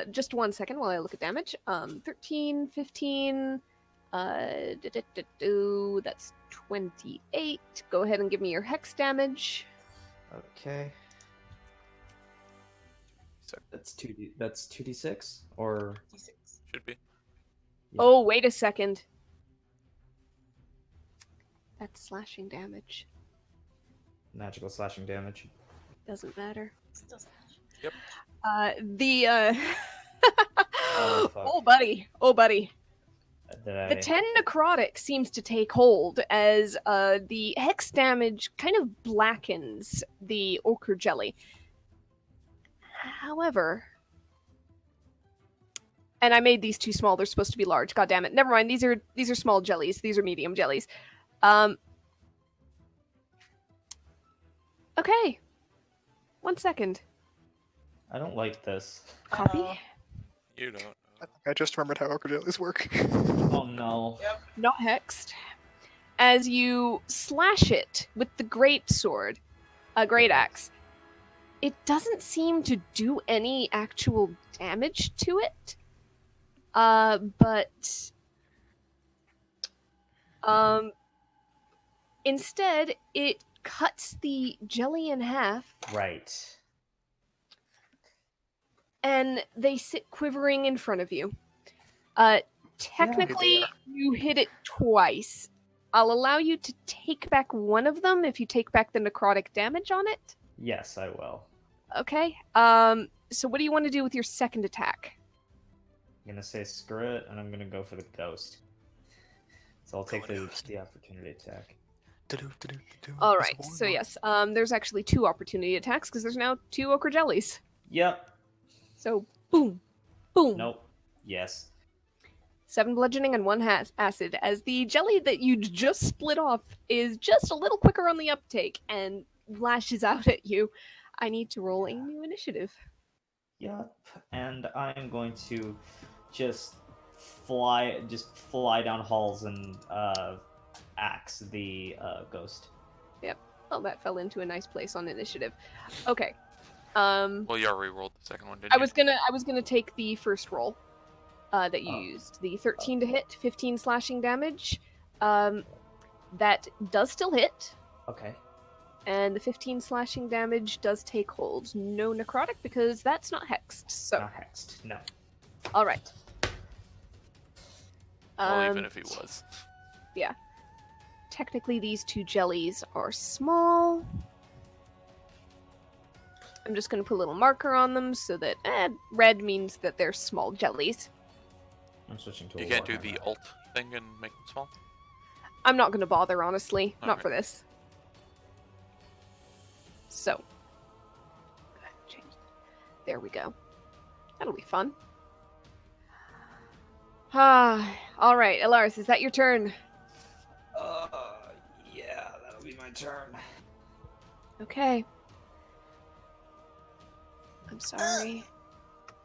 Just 1 second while I look at damage. 13, 15, that's 28. Go ahead and give me your hex damage. Okay. That's 2d6 or D6. Should be. Yeah. Oh, wait a second. That's slashing damage. magical slashing damage. Doesn't matter. Still slash. Yep. Oh, fuck. Oh, buddy. Did The 10 necrotic seems to take hold as the hex damage kind of blackens the ochre jelly. However, And I made these too small. They're supposed to be large. God damn it. Never mind. These are small jellies. These are medium jellies. Okay. 1 second. I don't like this. Copy. You don't. I think I just remembered how ochre jellies work. Oh no. Yep. Not hexed. As you slash it with the great sword, a great axe, it doesn't seem to do any actual damage to it. But instead it cuts the jelly in half, Right. and they sit quivering in front of you. Technically, you hit it twice. I'll allow you to take back one of them if you take back the necrotic damage on it. Yes, I will. Okay. So what do you want to do with your second attack? I'm gonna say screw it, and I'm gonna go for the ghost. So I'll take Go the opportunity attack. All right. So yes, there's actually 2 opportunity attacks because there's now 2 ochre jellies. Yep. So boom, boom. Nope. Yes. 7 bludgeoning and 1 acid, as the jelly that you just split off is just a little quicker on the uptake and lashes out at you. I need to roll a new initiative. Yep. And I'm going to just fly down halls and axe the ghost. Oh, that fell into a nice place on initiative. Okay. Well, you already rolled the second one, didn't I you? was gonna take the first roll that you used. The 13 to hit, 15 slashing damage. That does still hit. Okay. And the 15 slashing damage does take hold. No necrotic because that's not hexed. So, Not hexed. No. all right. Well, even if he was. Technically, these 2 jellies are small. I'm just going to put a little marker on them so that red means that they're small jellies. I'm switching to. You can't do the alt thing and make them small? I'm not going to bother, honestly. Not Alright. for this. So. There we go. That'll be fun. Alright, Elaris, is that your turn? Yeah, that'll be my turn. Okay. I'm sorry.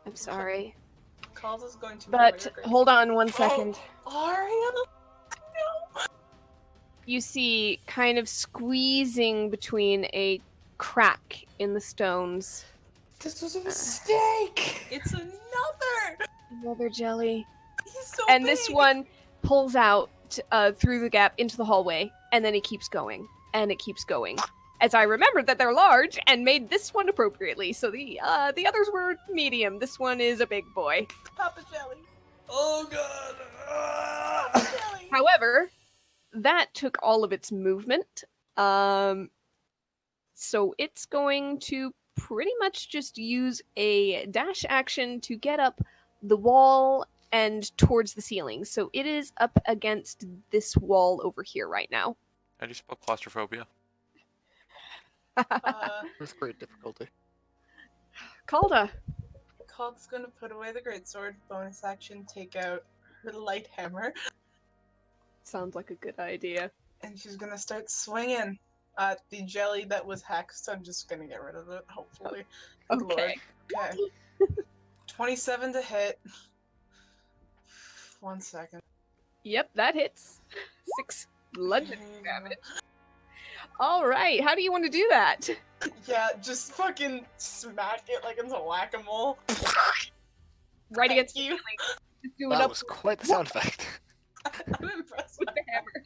I'm sorry. Calder's going to. But hold on 1 second. Aria. No. You see, kind of squeezing between a crack in the stones, This was a mistake. It's another jelly. He's so And big. this one pulls out through the gap into the hallway, and then it keeps going, and it keeps going. As I remembered that they're large and made this one appropriately, so the others were medium. This one is a big boy. Papa Jelly. Oh god. Papa Jelly. However, that took all of its movement. So it's going to pretty much just use a dash action to get up the wall and towards the ceiling. So it is up against this wall over here right now. How do you spell claustrophobia? With great difficulty. Calda. Calder's going to put away the greatsword. Bonus action, take out her light hammer. Sounds like a good idea. And she's going to start swinging at the jelly that was hexed. I'm just going to get rid of it, hopefully. Good Okay. Lord. Okay. 27 to hit. 1 second. Yep, that hits. 6 bludgeoning damage. All right, how do you want to do that? Yeah, just fucking smack it like it's a whack-a-mole. Right against the you. ceiling. Just do it That up was quite the sound effect. I'm impressed. with the hammer.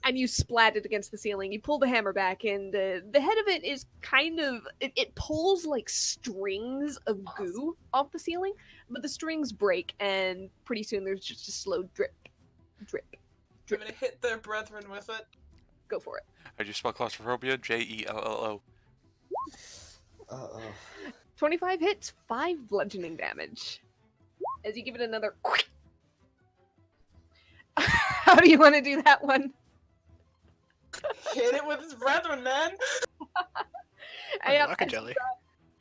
And you splat it against the ceiling. You pull the hammer back, and the head of it is kind of... It pulls like strings of goo off the ceiling, but the strings break, and pretty soon there's just a slow drip, drip, I'm drip. gonna hit their brethren with it. Go for it. How do you spell claustrophobia? Jello. 25 hits, 5 bludgeoning damage. As you give it another... How do you want to do that one? Hit it with his brethren, man! I Like a jelly.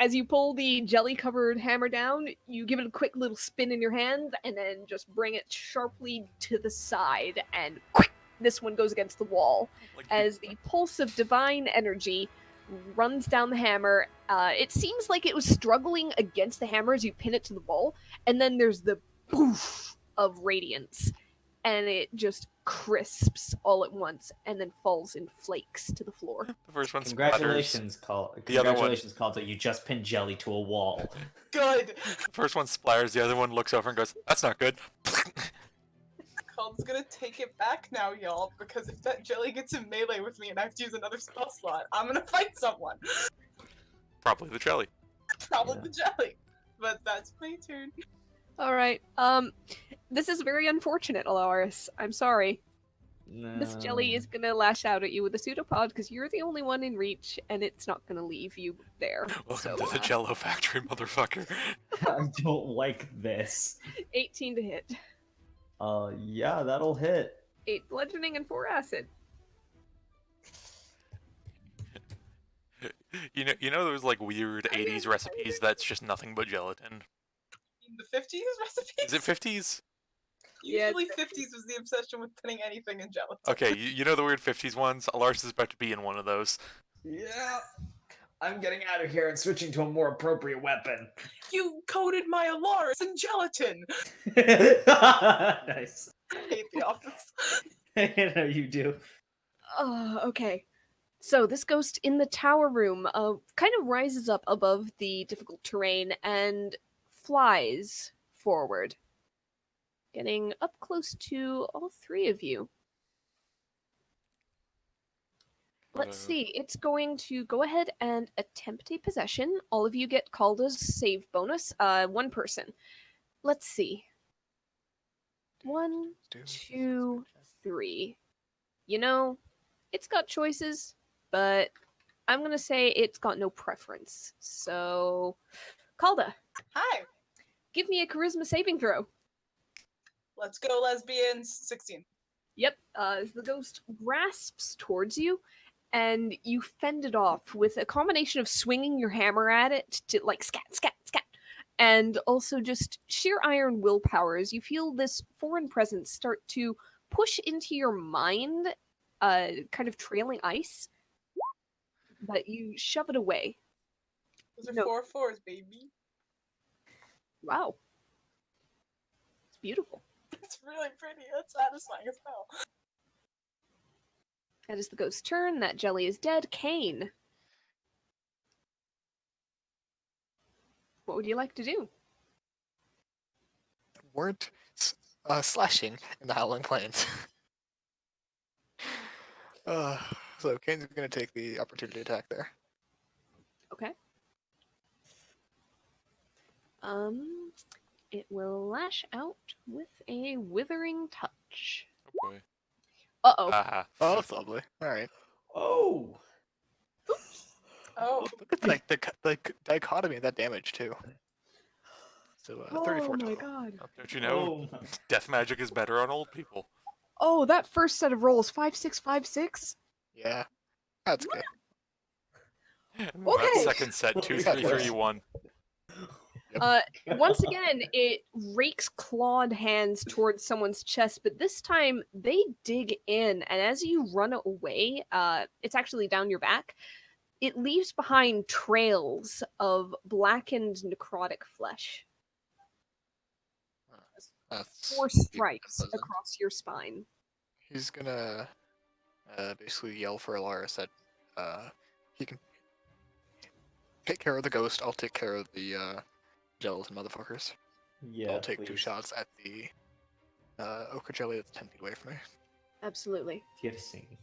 as you pull the jelly-covered hammer down, you give it a quick little spin in your hand, and then just bring it sharply to the side, and quick, this one goes against the wall. Like, As the pulse of divine energy runs down the hammer, it seems like it was struggling against the hammer as you pin it to the wall, and then there's the poof of radiance, and it just crisps all at once, and then falls in flakes to the floor. the first one splatters. Congratulations, Call. The other one- Congratulations, Calder. You just pinned jelly to a wall. Good. The first one splatters. The other one looks over and goes, "That's not good." Cald's gonna take it back now, y'all, because if that jelly gets in melee with me and I have to use another spell slot, I'm gonna fight someone. Probably the jelly. Probably Yeah. the jelly. But that's my turn. All right. This is very unfortunate, Alaris. I'm sorry. This jelly is gonna lash out at you with a pseudopod because you're the only one in reach, and it's not gonna leave you there. Welcome So, to the Jello factory, motherfucker. I don't like this. 18 to hit, Yeah, that'll hit. 8 bludgeoning, and 4 acid. You know those like weird 80s recipes that's just nothing but gelatin. In the 50s recipes? Is it 50s? Yeah, Usually it's 50s was the obsession with putting anything in gelatin. Okay, you know the weird 50s ones? Lars is about to be in one of those. Yeah. I'm getting out of here and switching to a more appropriate weapon. You coated my Alaris in gelatin! Nice. I hate the office. I know you do. Okay. So this ghost in the tower room kind of rises up above the difficult terrain and flies forward, getting up close to all 3 of you. Let's see. It's going to go ahead and attempt a possession. All of you get Calda's save bonus. 1 person. Let's see. 1, 2, 3. You know, it's got choices, but I'm gonna say it's got no preference. So, Calda, Hi! give me a charisma saving throw. Let's go, lesbians. 16. Yep, as the ghost grasps towards you, and you fend it off with a combination of swinging your hammer at it to like scat, scat, scat, and also just sheer iron willpower as you feel this foreign presence start to push into your mind, kind of trailing ice, but you shove it away. Those are No. 4 4s, baby. Wow. It's beautiful. It's really pretty. That's satisfying as hell. That is the ghost's turn. That jelly is dead. Kane. What would you like to do? Weren't slashing in the Howling Plains. So Kane's gonna take the opportunity attack there. Okay. It will lash out with a withering touch. Oh boy. Uh-oh. Haha. Oh, that's lovely. All right. Oh. Oh. Look at like the dichotomy of that damage too. So 34 Oh my total. god. Don't you know? Death magic is better on old people. Oh, that first set of rolls, 5, 6, 5, 6. Yeah, that's good. That Okay. second set, 2, Yeah, 3, worse. 3, 1. Once again, it rakes clawed hands towards someone's chest, but this time they dig in, and as you run away, it's actually down your back. It leaves behind trails of blackened necrotic flesh. That's 4 stripes unpleasant. across your spine. He's gonna basically yell for Alaris that he can take care of the ghost. I'll take care of the gelatin motherfuckers. Yeah. I'll take 2 please. shots at the ochre jelly that's 10 feet away from me. Absolutely. Piercing.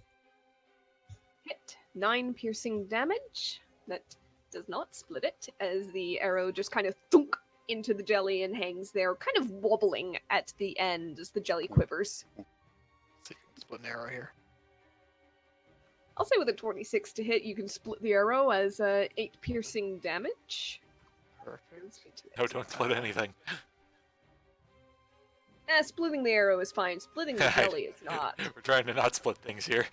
Hit. 9 piercing damage. That does not split it, as the arrow just kind of thunk into the jelly and hangs there, kind of wobbling at the end as the jelly quivers. Let's see if we can split an arrow here. I'll say with a 26 to hit, you can split the arrow as 8 piercing damage. Perfect. No, don't split anything. Splitting the arrow is fine. Splitting the jelly is not. We're trying to not split things here.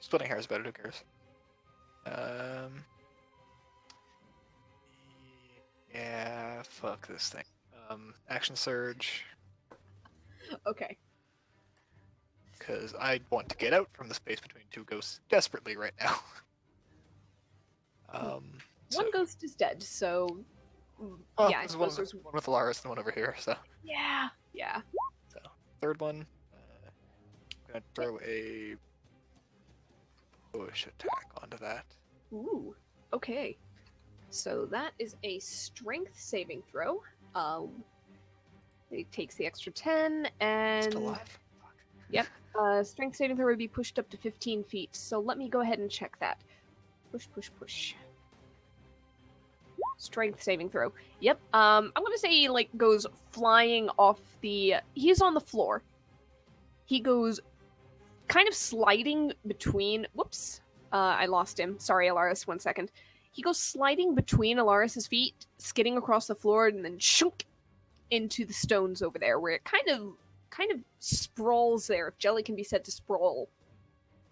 Splitting hair is better. Who cares? fuck this thing. Action surge, Okay. because I want to get out from the space between two ghosts desperately right now. So, One ghost is dead, so oh, yeah, I there's one, suppose there's one with Alaris and one over here. So, yeah. third one. I'm gonna throw a push attack onto that. Ooh. Okay. So that is a strength saving throw. It takes the extra 10 and Still alive. Fuck. strength saving throw would be pushed up to 15 feet. So let me go ahead and check that. Push, push, push. Strength saving throw. Yep. I'm gonna say he like goes flying off the. He's on the floor. He goes kind of sliding between. Whoops. I lost him. Sorry, Alaris. 1 second. He goes sliding between Alaris's feet, skidding across the floor, and then shunk into the stones over there, where it kind of sprawls there. If jelly can be said to sprawl,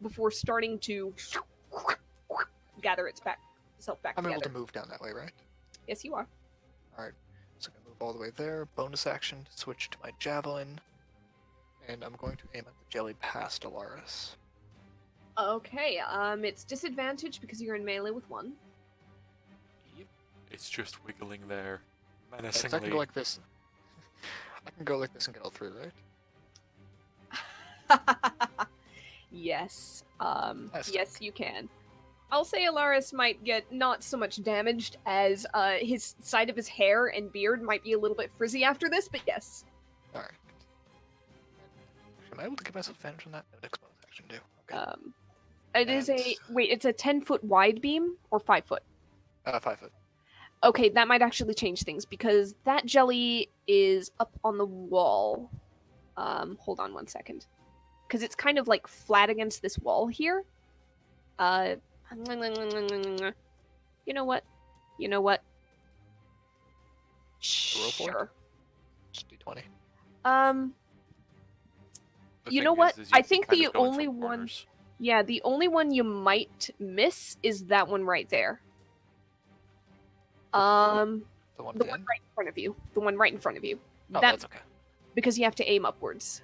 before starting to gather itself back I'm together. able to move down that way, right? Yes, you are. Alright. So I'm gonna move all the way there. Bonus action, switch to my javelin. And I'm going to aim at the jelly past Alaris. Okay, it's disadvantage because you're in melee with one. It's just wiggling there, So I can menacingly. go like this. I can go like this and get all through, right? Yes. Nice. Yes, you can. I'll say Alaris might get not so much damaged as his side of his hair and beard might be a little bit frizzy after this, but yes. Alright. Am I able to give myself advantage on that? No, next bonus action do. Okay. It is it's a 10-foot wide beam or 5 foot? 5 foot. Okay, that might actually change things because that jelly is up on the wall. Hold on 1 second. Because it's kind of like flat against this wall here. You know what? Roll for it? Sure. Just d20. The You thing know what? is I you think kind the of go in only from one- corners. Yeah, the only one you might miss is that one right there. The one The at one the end? right in front of you. The one right in front of you. Oh, That's that's okay. because you have to aim upwards.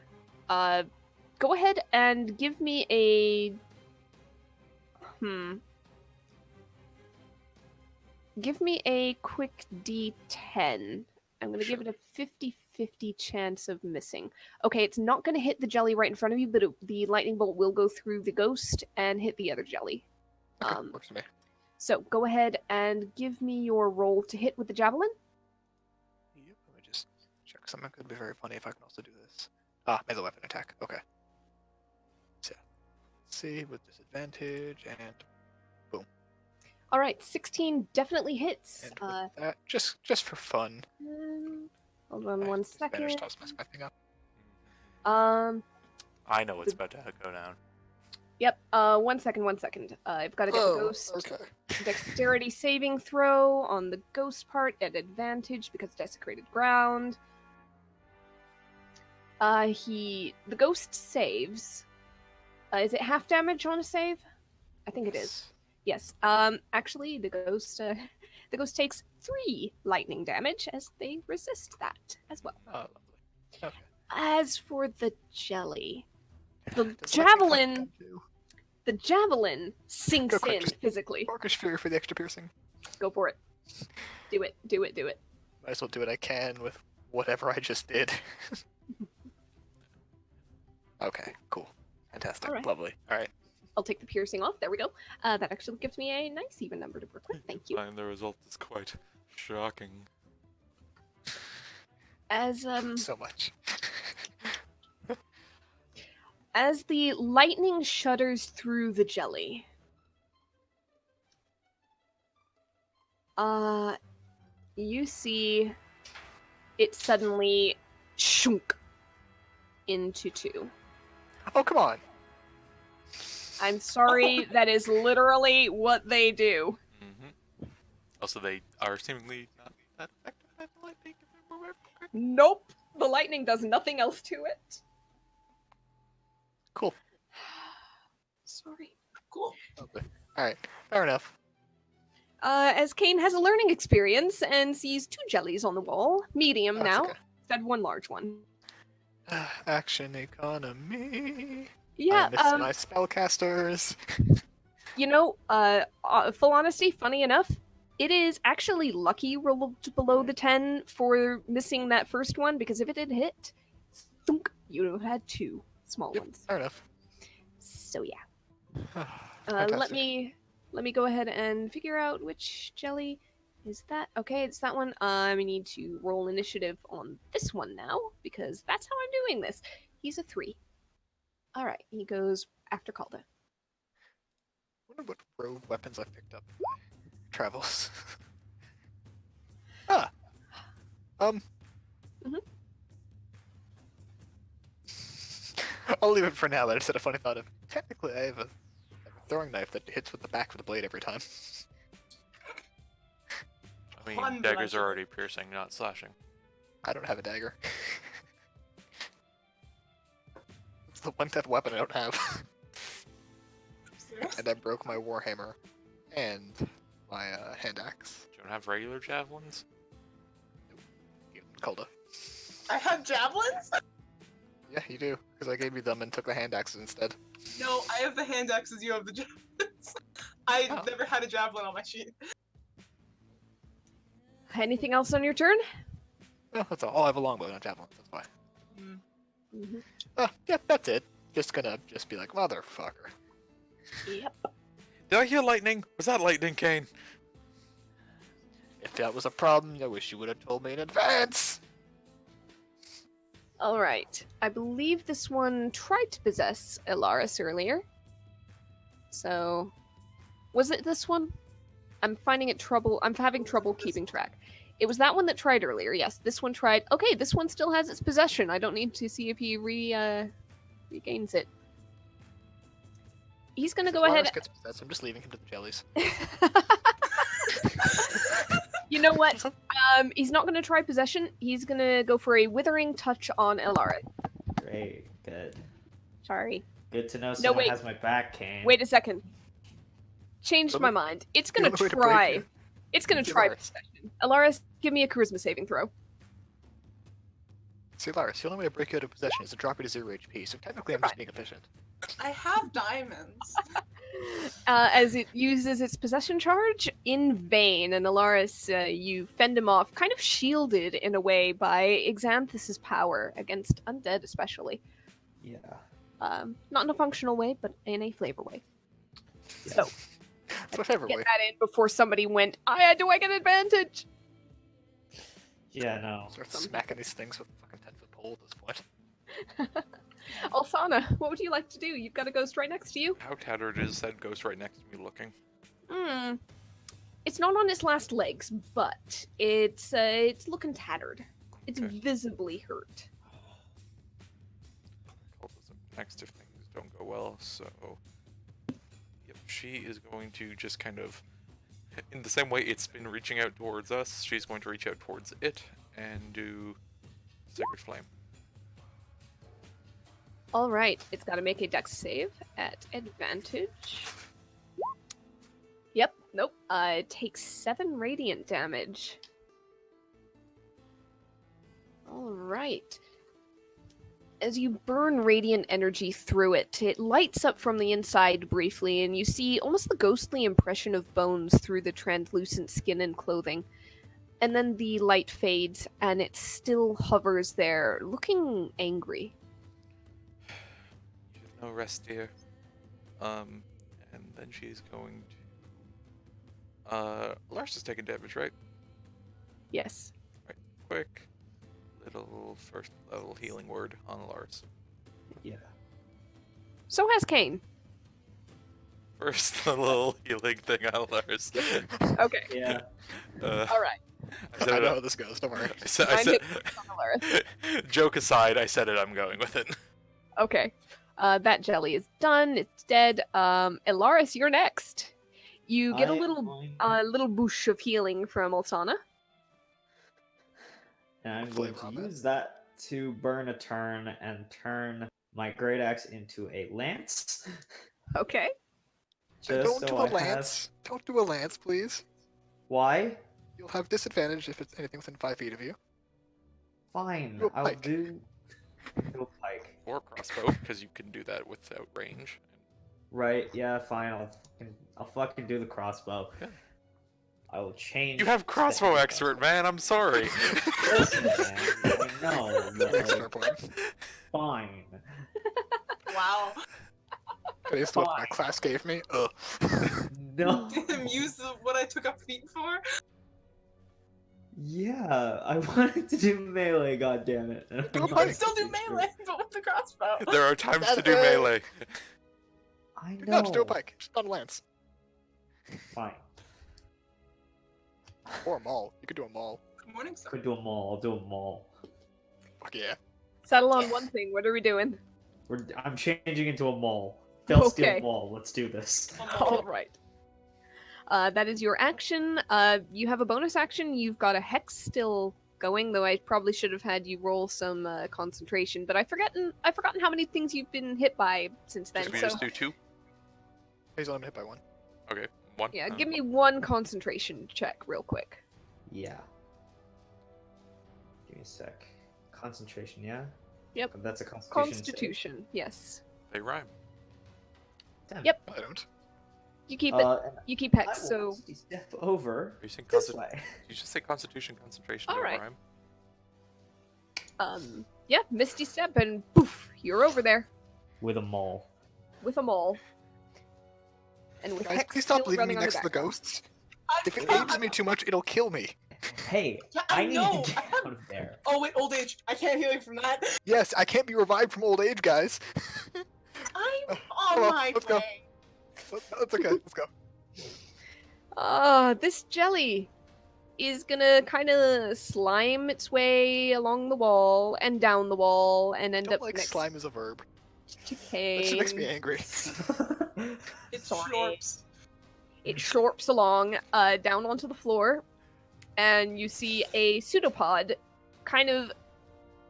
Go ahead and give me a. Give me a quick D10. I'm going to give it a 50-50 chance of missing. Okay, it's not going to hit the jelly right in front of you, but the lightning bolt will go through the ghost and hit the other jelly. Okay, works for me. So go ahead and give me your roll to hit with the javelin. Yep, let me just check something. Could be very funny if I can also do this. Melee weapon attack. Okay. So, let's see, with disadvantage, and All right, 16 definitely hits. with that, just for fun. Hold on I 1 have disadvantage second. toss my thing up. I know what's about to go down. Yep. 1 second. I've got to get the ghost. Okay. Dexterity saving throw on the ghost part at advantage because desecrated ground. The ghost saves. Is it half damage on a save? I think it is. Yes. Actually, the ghost takes 3 lightning damage as they resist that as well. Oh, lovely. Okay. As for the jelly, the Does lightning javelin, affect them too? the javelin sinks Go quick, in just- physically. Orcish Fury for the extra piercing. Go for it. Do it. Might as well do what I can with whatever I just did. Okay, cool. Fantastic. Alright. Lovely. Alright. I'll take the piercing off. There we go. That actually gives me a nice even number to work with. Thank you. And the result is quite shocking. As So much. as the lightning shudders through the jelly, you see it suddenly shunk into 2. Oh, come on. I'm sorry, that is literally what they do. Mm-hmm. Also, they are seemingly not that affected by the lightning. If I remember correctly. Nope. The lightning does nothing else to it. Cool. Sorry. Cool. Lovely. Alright. Fair enough. as Kane has a learning experience and sees 2 jellies on the wall, medium That's now, okay. instead of 1 large one. Action economy. Yeah, I miss my spellcasters. you know, full honesty, funny enough, it is actually lucky you rolled below the 10 for missing that first one, because if it had hit, thunk, you would have had 2 small Yep, ones. fair enough. So yeah. Fantastic. Let me go ahead and figure out which jelly is that. Okay, it's that one. I need to roll initiative on this one now because that's how I'm doing this. He's a 3. All right, he goes after Calda. Wonder what rogue weapons I picked up in my travels. ah. Mhm. I'll leave it for now. I just had a funny thought of. Technically, I have a throwing knife that hits with the back of the blade every time. I mean, Fun daggers device. are already piercing, not slashing. I don't have a dagger. It's the one type of weapon I don't have. Serious? And I broke my warhammer and my hand axe. Do you don't have regular javelins? Calda. I have javelins? Yeah, you do, because I gave you them and took the hand axes instead. No, I have the hand axes, you have the javelins. I Oh. never had a javelin on my sheet. Anything else on your turn? No, that's all. Oh, I have a longbow, not javelins. That's why. Mm. Mm-hmm. Yeah, that's it. Just gonna be like motherfucker. Yep. Did I hear lightning? Was that lightning, Kane? If that was a problem, I wish you would have told me in advance. All right. I believe this one tried to possess Ilaris earlier. So, was it this one? I'm finding I'm having trouble keeping track. It was that one that tried earlier. Yes, this one tried. Okay, this one still has its possession. I don't need to see if he regains it. He's gonna If go ahead. Lars gets possessed, I'm just leaving him to the jellies. You know what? He's not gonna try possession. He's gonna go for a withering touch on Elara. Great, good. Sorry. Good to know someone wait. has my back, Kane. Wait a second. Changed my Let me- mind. It's gonna only way to break try. you- It's gonna See, try Lars. possession. Alaris, give me a charisma saving throw. See, Lars, the only way to break you out of possession is to drop you to 0 HP, so technically I'm You're just being efficient. I have diamonds. As it uses its possession charge in vain, and Alaris, you fend him off, kind of shielded in a way by Xanthus's power against undead, especially. Yeah. Not in a functional way, but in a flavor way. So, It's my favorite get way. that in before somebody went, do I get advantage? Yeah, no. Start smacking these things with a fucking 10-foot pole at this point. Alsana, what would you like to do? You've got a ghost right next to you. How tattered is that ghost right next to me looking? It's not on its last legs, but it's looking tattered. It's Okay. visibly hurt. Calda's up next if things don't go well, so... Yep, she is going to just kind of... In the same way it's been reaching out towards us, she's going to reach out towards it and do Sacred Flame. All right, it's got to make a dex save at advantage. Yep, nope. It takes 7 radiant damage. All right. As you burn radiant energy through it, it lights up from the inside briefly, and you see almost the ghostly impression of bones through the translucent skin and clothing. And then the light fades, and it still hovers there, looking angry. You have no rest here. And then she's going to... Lars is taking damage, right? Yes. Quick little first level healing word on Lars. Yeah. So has Kane. First little healing thing on Lars. Okay. Yeah. All right. I said I it, know how this goes, don't worry. Mine hit on Alaris. joke aside, I said it, I'm going with it. Okay. That jelly is done. It's dead. Elaris, you're next. You get a little boosh of healing from Alsana. And I'm Hopefully going to Robin. use that to burn a turn and turn my great axe into a lance. Okay. Just Don't so do a I have- lance. Don't do a lance, please. Why? You'll have disadvantage if it's anything within 5 feet of you. Fine, Do a I'll pike. do a pike. Or crossbow, because you can do that without range. Right? Yeah, fine. I'll fucking do the crossbow. Yeah. I will change. You have crossbow the- expert, man. I'm sorry. Listen, man, I know, but Thanks, like, Starborn. fine. Wow. Based on what my class gave me. Ugh. No. Didn't use what I took a feat for. Yeah, I wanted to do melee. God damn it! Do a You can pike. still do melee, but with the crossbow. There are times to do That- melee. I know. No, just do a pike. Just not a lance. Fine. Or a maul. You could do a maul. Good morning, sir. Could do them all. I'll do them all. Fuck yeah. Settle on one thing. What are we doing? I'm changing into a mall. Fell Okay. steel mall. Let's do this. All right. That is your action. You have a bonus action. You've got a hex still going, though I probably should have had you roll some concentration. But I've forgotten how many things you've been hit by since then. Just, we So just do 2? He's only hit by 1. Okay, 1. yeah, give me one concentration check real quick. Yeah. Give me a sec. Concentration, yeah? Yep. That's a constitution. Constitution, yes. They rhyme. Save. Damn. Yep. I don't. You keep it. And You keep I hex. will So misty step over Are you saying this consti- way. You just say concentration, concentration, All don't right. rhyme? yeah, Misty Step, and poof, you're over there With a mall. with them all. And with Guys, hex please stop still leaving me running on next to the background. ghosts. If it aims me too much, it'll kill me. Hey, Yeah, I I need know. to get I have- out of there. Oh wait, old age. I can't heal you from that. Yes, I can't be revived from old age, guys. I'm on well, my let's go. way. That's okay. Let's go. This jelly is gonna kind of slime its way along the wall and down the wall and end Don't up like next slime as a verb. to That just makes me Kane. angry. It's Sorry. Schnorps. It slurps along down onto the floor, and you see a pseudopod kind of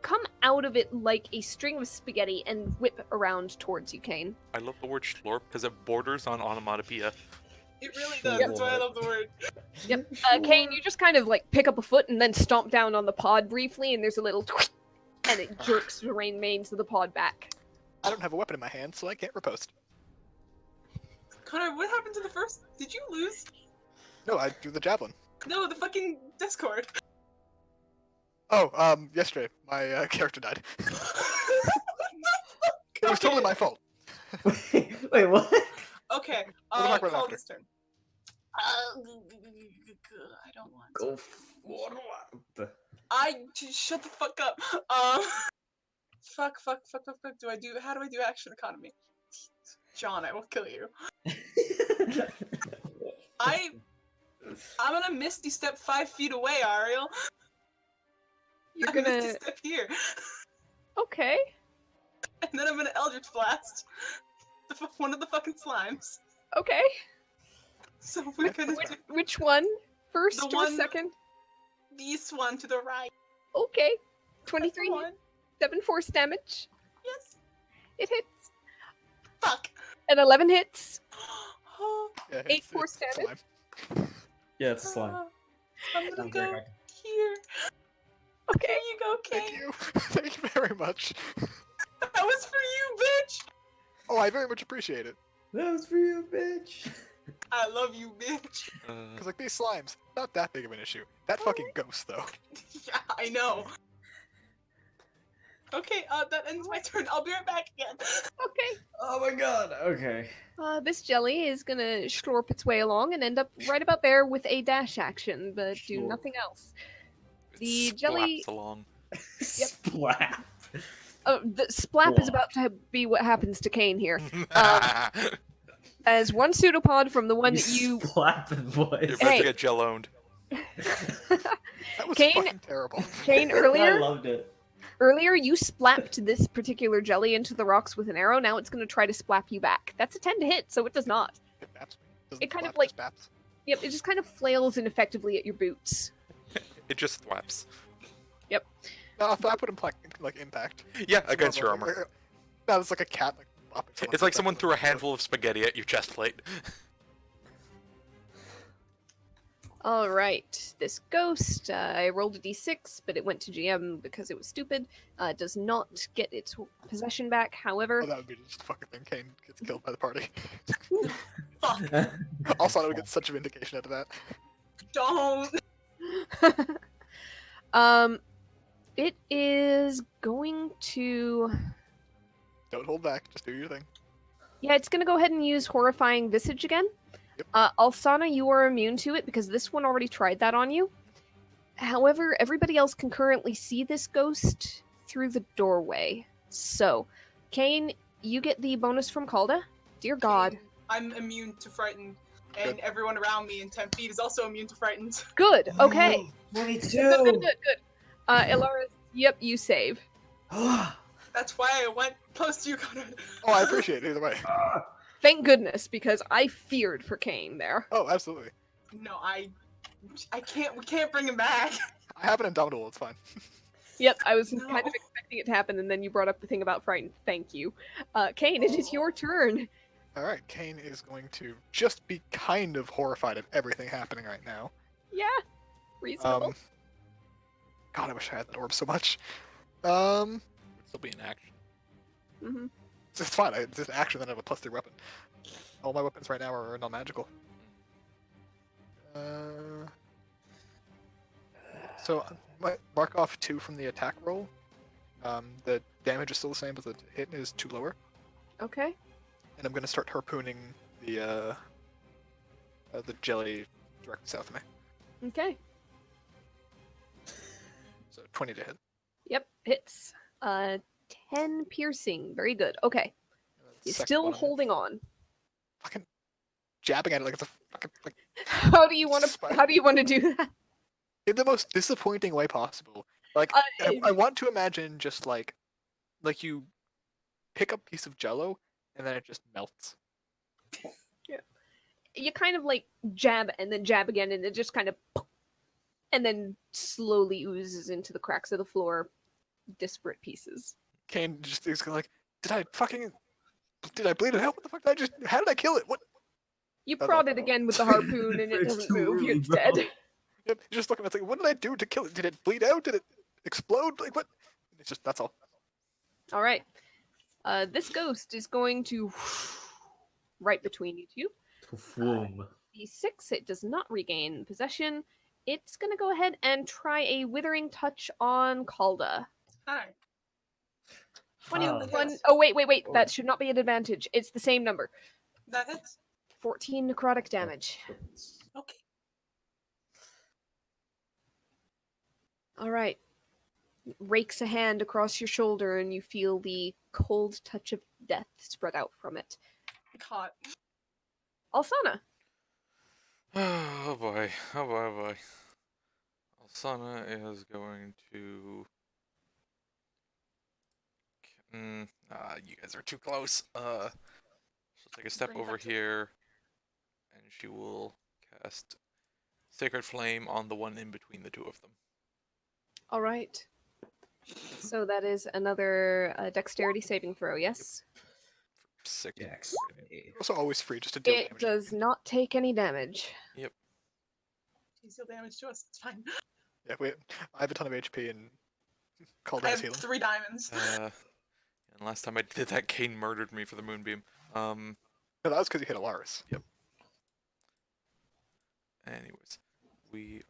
come out of it like a string of spaghetti and whip around towards you, Kane. I love the word schlorp because it borders on onomatopoeia. It really does. Yep. That's why I love the word. Yep. Kane, you just kind of like pick up a foot and then stomp down on the pod briefly, and there's a little and it jerks the remains of the pod back. I don't have a weapon in my hand, so I can't riposte. Connor, what happened to the first? Did you lose? No, I threw the javelin. No, the fucking Discord. Oh, yesterday my character died. It was totally my fault. Wait, what? Okay, We'll talk about it call after. this turn. I don't want to. Go Shut the fuck up. Fuck. How do I do action economy? John, I will kill you. I'm gonna Misty Step 5 feet away, Ariel. You're I'm Misty gonna Step here. okay. And then I'm gonna Eldritch Blast one of the fucking slimes. Okay. So we're gonna do Which one? First The or one- second? this one to the right. Okay. That's 23 the one. 7 force damage. Yes. It hits. Fuck. And 11 hits. Yeah, 8 force it's damage. slime. Yeah, it's a slime. I'm gonna Sounds go very here. Okay. Here you go, Thank Kane. you. Thank you very much. That was for you, bitch. Oh, I very much appreciate it. That was for you, bitch. I love you, bitch. Because, like, these slimes, not that big of an issue. That fucking ghost, though. Yeah, I know. Okay, that ends my turn. I'll be right back again. Okay. Oh my god. Okay. This jelly is gonna slurp its way along and end up right about there with a dash action, but do Slurp. nothing else. It The jelly- splaps along. Splap. The splap is Cool. about to be what happens to Kane here. As one pseudopod from the one that you Splapping You're boys. about Hey. to get gel-owned. That was Kane- fucking terrible. Kane I earlier loved it. you splapped this particular jelly into the rocks with an arrow. Now it's gonna try to splap you back. That's a 10 to hit, so it does not. It baps me. Doesn't It kind of flap, like- just baps. Yep, it just kind of flails ineffectively at your boots. It just thwaps. No, a flap would imply, like, impact. Yeah, It's against more your of a- armor. No, it's like a cat, like, bopping someone It's like back someone with threw a foot. handful of spaghetti at your chest plate. All right, this ghost, I rolled a d6, but it went to GM because it was stupid. Does not get its possession back. However, Oh, that would be just a fucking thing. Kane gets killed by the party. Fuck. Also, I would get such a vindication out of that. Don't. it is going to. Don't hold back. Just do your thing. Yeah, it's gonna go ahead and use horrifying visage again. Yep. Alsana, you are immune to it because this one already tried that on you. However, everybody else can currently see this ghost through the doorway. So, Kane, you get the bonus from Calda. Dear God. I'm immune to frightened, and Good. everyone around me in 10 feet is also immune to frightened. Good. Okay. 22. Good. Ilaris, yep, you save. That's why I went close to you, Conrad. Oh, I appreciate it either way. Thank goodness, because I feared for Kane there. Oh, absolutely. No, I can't. We can't bring him back. I have an indomitable. It's fine. Yep, I was No. kind of expecting it to happen, and then you brought up the thing about frightened. Thank you. Kane, it is your turn. All right, Kane is going to just be kind of horrified at everything happening right now. Yeah, reasonable. God, I wish I had that orb so much. Would still be in action. hmm It's fine. It's just action, then I have a +3 weapon. All my weapons right now are non-magical. So mark off 2 from the attack roll. The damage is still the same, but the hit is 2 lower. Okay. And I'm gonna start harpooning the jelly directly south of me. Okay. So 20 to hit. Yep, hits. 10 piercing. Very good. Okay. And then He's second still one, I'm holding on. fucking jabbing at it like it's a fucking like How do you want to? Spike. How do you want to do that? in the most disappointing way possible. Like I want to imagine just like you pick a piece of jello and then it just melts. You kind of like jab and then jab again, and it just kind of, and then slowly oozes into the cracks of the floor, disparate pieces. Kane just is like, did I bleed it out? What the fuck did I just? How did I kill it? What? You That's prod all. it again with the harpoon, and it It's doesn't too move. early, It's bro. dead. Yep, you're just looking at it like, what did I do to kill it? Did it bleed out? Did it explode? Like what? It's just that's all. All right. This ghost is going to right between you two. Vroom. D6. It does not regain possession. It's gonna go ahead and try a withering touch on Calda. Hi. 21. hits. Oh wait. That should not be an advantage. It's the same number. That hits. 14 necrotic damage. Okay. All right. Rakes a hand across your shoulder, and you feel the cold touch of death spread out from it. Caught. Alsana. Oh boy. Alsana is going to. You guys are too close. She'll take a step Bring it over back to- here, and she will cast Sacred Flame on the one in between the two of them. All right. So that is another dexterity saving throw, yes? 6. Dex. You're also always free just to deal It damage. does not take any damage. She's deal damage to us. It's fine. Yeah, I have a ton of HP and called I out have healing. 3 diamonds. And last time I did that, Kane murdered me for the moonbeam. No, that was because you hit Alaris. Yep. Anyways, we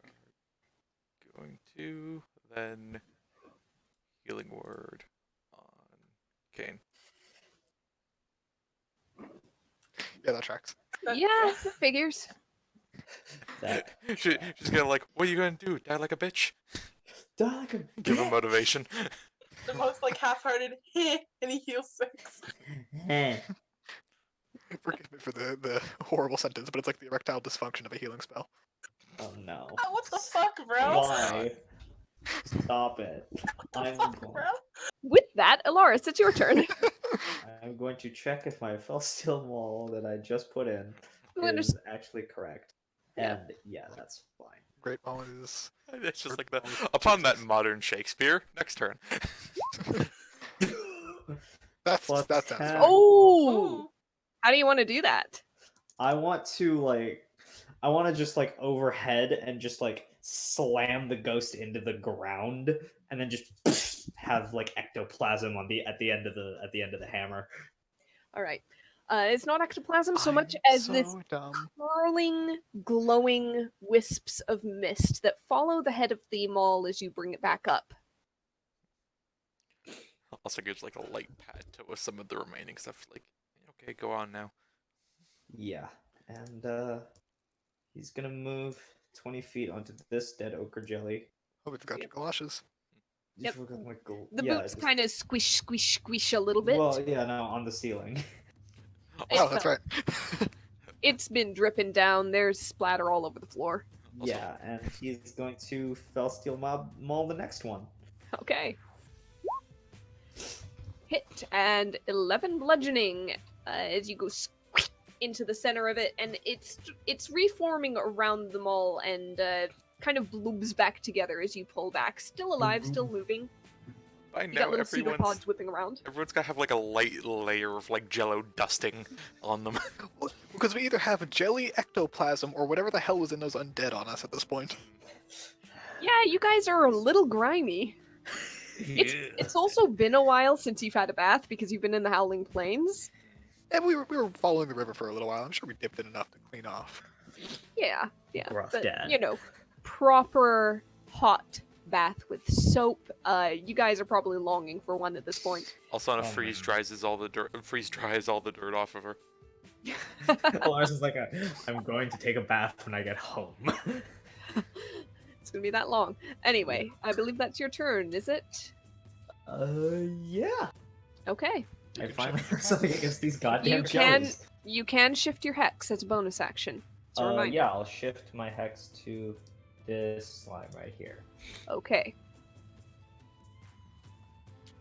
are going to then healing word on Kane. Yeah, that tracks. Yeah, figures. That She's gonna like, what are you gonna do? Die like a bitch? Give him motivation. The most like half-hearted, and he heals 6. Forgive me for the horrible sentence, but it's like the erectile dysfunction of a healing spell. Oh no. Oh, what the fuck, bro? Why? Stop it. I'm Fuck, going, bro. With that, Alaris, it's your turn. I'm going to check if my fell steel wall that I just put in Well, is actually correct. Yeah. And yeah, that's fine. Great Ball is It's just like the upon that modern Shakespeare. Next turn. that's Plus that sounds 10. fine. Oh! Ooh. How do you want to do that? I want to like I want to just like overhead and just like slam the ghost into the ground, and then just have like ectoplasm on the at the end of the hammer. All right. It's not ectoplasm so much I'm as this so dumb. curling, glowing wisps of mist that follow the head of the maul as you bring it back up. Also gives like a light pat to some of the remaining stuff. Like, okay, go on now. Yeah, and he's gonna move 20 feet onto this dead ochre jelly. Oh, we forgot your Yep. galoshes. You Yep. forgot my goal. The Yeah, boots just- kind of squish, squish, squish a little bit. Well, yeah, no, on the ceiling. It Oh, that's fell. right. It's been dripping down. There's splatter all over the floor. Also- Yeah, and he's going to fell steel maul the next one. Okay. Hit and 11 bludgeoning as you go squish into the center of it, and it's reforming around the maul and kind of bloobs back together as you pull back. Still alive, still moving. By You got now, little everyone's pseudopods whipping around. got to have like a light layer of like jello dusting on them. Because we either have jelly ectoplasm or whatever the hell was in those undead on us at this point. Yeah, you guys are a little grimy. It's also been a while since you've had a bath because you've been in the Howling Plains. And we were following the river for a little while. I'm sure we dipped in enough to clean off. Yeah, Gruff but dad. you know, proper hot bath with soap. You guys are probably longing for one at this point. Also, on a Oh, freeze man. dries all the dirt off of her. Lars is like, I'm going to take a bath when I get home. It's gonna be that long. Anyway, I believe that's your turn, is it? Yeah. Okay. I can finally check. have something against these goddamn You can- jellies. You can shift your hex as a bonus action. It's a reminder. Yeah, I'll shift my hex to this slime right here. Okay.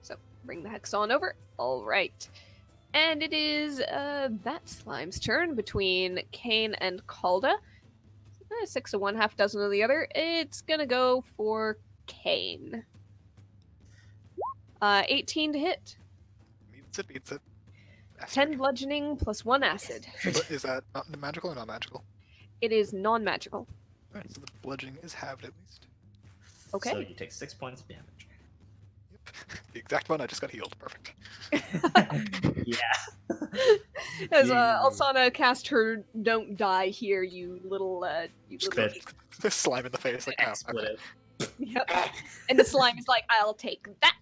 So bring the hex on over. All right. And it is that slime's turn between Kane and Calda. 6 of one, half dozen of the other. It's gonna go for Kane. 18 to hit. Beats it. 10 bludgeoning plus 1 acid. But is that not magical or not magical? It is non-magical. Alright, so the bludgeoning is halved at least. Okay. So you take 6 points of damage. The exact one I just got healed. Perfect. Yeah. As Yeah. Alsana cast her "Don't die" here, you little. Spit. This slime in the face, like, oh, okay. Expletive. Yep. And the slime is like, "I'll take that."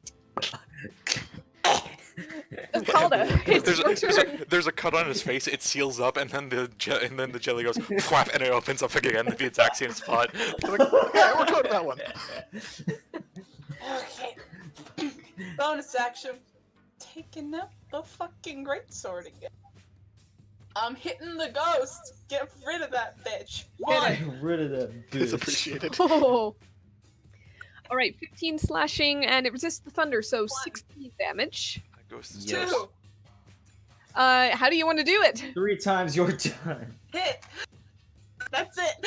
Calda, it's your turn. There's a cut on his face. It seals up, and then the jelly goes whap, and it opens up again at the exact same spot. Like, yeah, we're talking that one. Okay. Bonus action. Taking up the fucking greatsword again. I'm hitting the ghost. Get rid of that bitch. Get One. Get rid of that bitch. It's appreciated. Oh. All right, 15 slashing, and it resists the thunder, so 16 damage. That ghost is Yes. Two. How do you want to do it? 3 times your turn. Hit. That's it.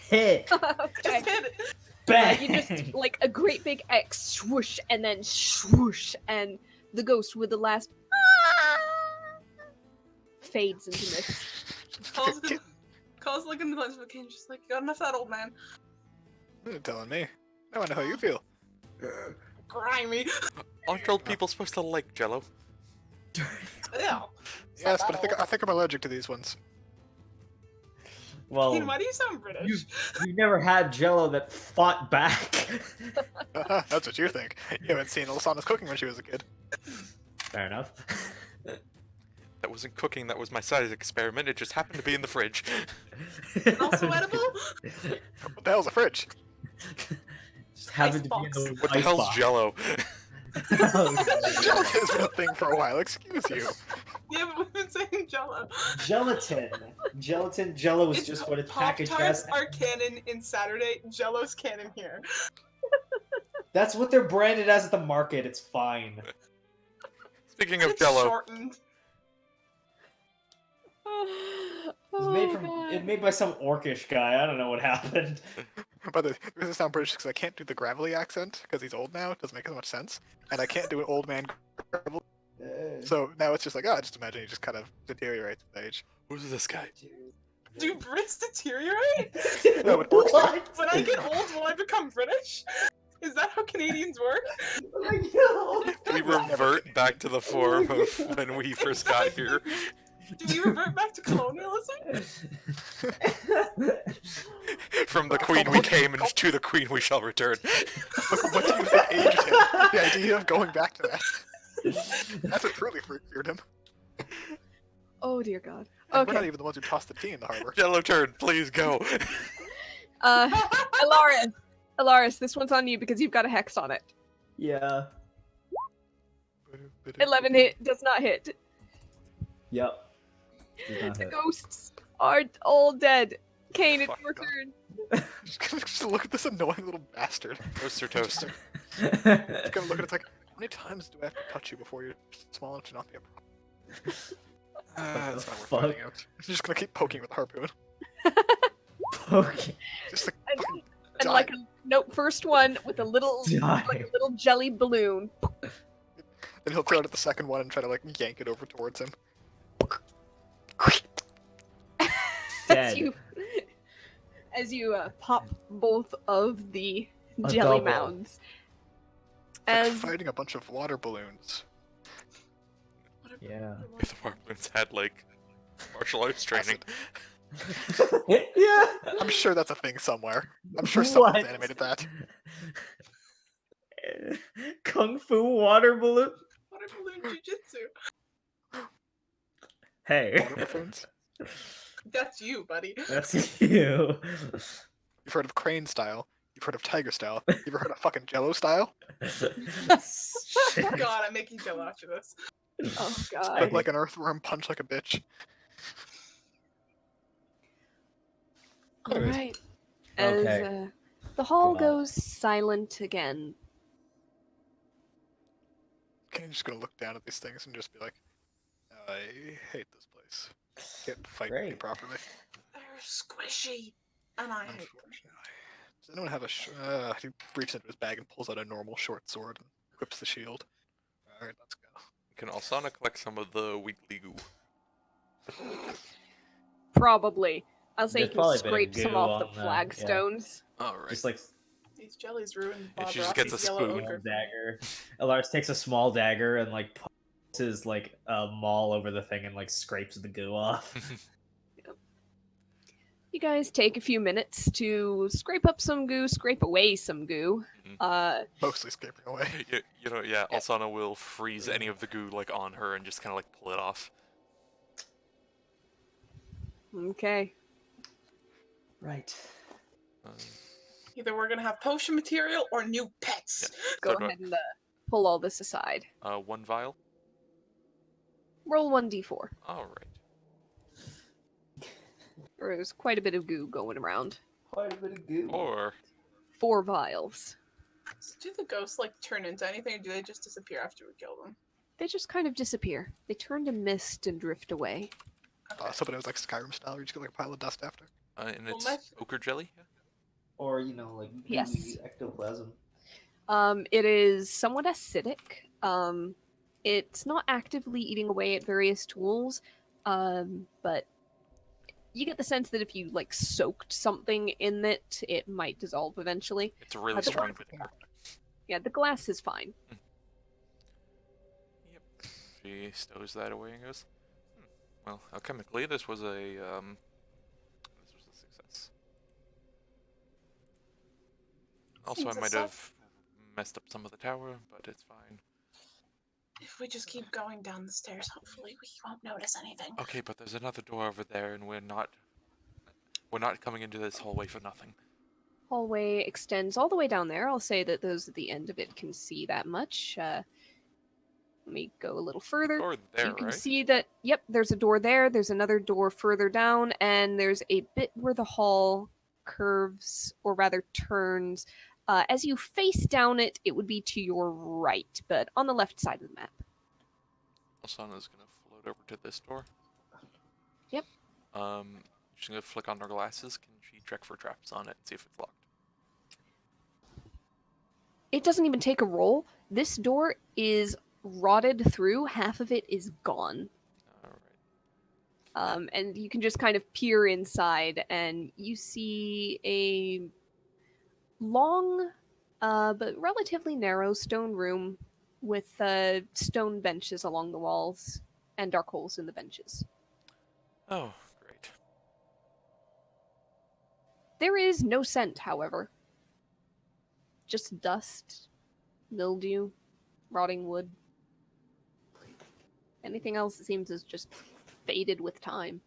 Hit. Okay. Just hit it. Bang. You just like a great big X swoosh, and then swoosh, and the ghost with the last fades into mist. Calls looking at the lens of the king, just like, got enough of that old man. You're telling me. Now I know how you feel. Grimy. Aren't old people supposed to like jello? Yeah. Yes, but I think I'm allergic to these ones. Well, Kane, why do you sound British? you've never had Jello that fought back. That's what you think. You haven't seen Lasana's cooking when she was a kid. Fair enough. That wasn't cooking. That was my science experiment. It just happened to be in the fridge. Also edible? What the hell's a fridge? Just happened to be in Icebox. the What the hell's icebox. jello? Gelatin has been a thing for a while, excuse you. Yeah, but we've been saying Jello. Gelatin. Jello is just what it's packaged as. Pop-Tarts are canon in Saturday. Jello's canon here. That's what they're branded as at the market. It's fine. Speaking of It's jello, shortened. It's made by some orcish guy. I don't know what happened. By the way, this is sound British because I can't do the gravelly accent because he's old now. It doesn't make as much sense. And I can't do an old man gravel. So now it's just like, just imagine he just kind of deteriorates with age. who's this guy? Do Brits deteriorate? No, it works, dude. What? When I get old, will I become British? Is that how Canadians work? We revert back to the form of when we first got here. Do we revert back to colonialism? From the queen we came and to the queen we shall return. What do you think aged him? The idea of going back to that. That's what truly feared him. Oh dear God. And we're not Okay. even the ones who tossed the tea in the harbor. Jello turn, please go. Alaris, this one's on you because you've got a hex on it. Yeah. 11 hit does not hit. Yep. Did not The hit. ghosts are all dead. Kane, it's Fuck your God. turn. Just look at this annoying little bastard. Toaster, toaster. Just gonna look at it, it's like, how many times do I have to touch you before you're small enough to not be a problem? That's not worth fuck? finding out. I'm just gonna keep poking with the harpoon. Okay. Just like And, fucking and die. like first one with a little Die. like a little jelly balloon. Then he'll throw it at the second one and try to like yank it over towards him. as Dead. you pop both of the A jelly double. mounds. Like As fighting a bunch of water balloons. Yeah. If the Marlins had, like, martial arts training. Yeah. I'm sure that's a thing somewhere. I'm sure someone's What? animated that. Kung Fu water balloon. Water balloon jujitsu. Hey. Water buffoons. That's you, buddy. That's you. You've heard of crane style. You've heard of tiger style. You ever heard of fucking jello style? Shit. God, I'm making Jello after this. oh I God. Spit like an earthworm, punch like a bitch. All Anyways. right. As Okay. the hall God. goes silent again. Okay, I'm just gonna look down at these things and just be like, I hate this place. Can't fight me Great. properly. They're squishy. And I hate them. Unfortunately. Does anyone have a he reaches into his bag and pulls out a normal short sword and equips the shield. Alright, let's go. Can Alsana collect some of the weekly goo? Probably. I'll say There's you can probably a bit of scrape some goo off the on the- yeah. flagstones. Alright. Just like These jellies ruined Yeah, Bob she just gets Ross's a yellow spoon. ochre. dagger. Lars takes a small dagger and like puts his like maul over the thing and like scrapes the goo off. You guys take a few minutes to scrape up some goo, scrape away some goo. Mostly scraping away. you know, yeah, Alsana will freeze any of the goo, like, on her and just kind of, like, pull it off. Okay. Right. Either we're gonna have potion material or new pets. Go So do I- ahead and pull all this aside. 1 vial? Roll 1d4. Alright. There is quite a bit of goo going around. Quite a bit of goo. Or 4 vials. So do the ghosts like turn into anything, or do they just disappear after we kill them? They just kind of disappear. They turn to mist and drift away. So but it was like Skyrim style, where you just get like a pile of dust after. and Well, it's my- ochre jelly? Yeah. Or you know, like Yes. gooey ectoplasm. It is somewhat acidic. It's not actively eating away at various tools, but you get the sense that if you like soaked something in it, it might dissolve eventually. It's a really That's strong what- vinegar. Yeah, the glass is fine. Yep. She stows that away and goes, well, alchemically, this was a success. Also, Seems I a might suck. have messed up some of the tower, but it's fine. If we just keep going down the stairs, hopefully we won't notice anything. Okay, but there's another door over there, and we're not coming into this hallway for nothing. Hallway extends all the way down there. I'll say that those at the end of it can see that much. Let me go a little further. Door there, You can right? see that, yep, there's a door there, there's another door further down, and there's a bit where the hall curves, or rather turns. As you face down it, it would be to your right, but on the left side of the map. Alsana's gonna float over to this door. Yep. She's gonna flick on her glasses. Can she check for traps on it and see if it's locked? It doesn't even take a roll. This door is rotted through, half of it is gone. Alright. And you can just kind of peer inside, and you see a long, but relatively narrow stone room with stone benches along the walls and dark holes in the benches. Oh, great. There is no scent, however. Just dust, mildew, rotting wood. Anything else, it seems, is just faded with time.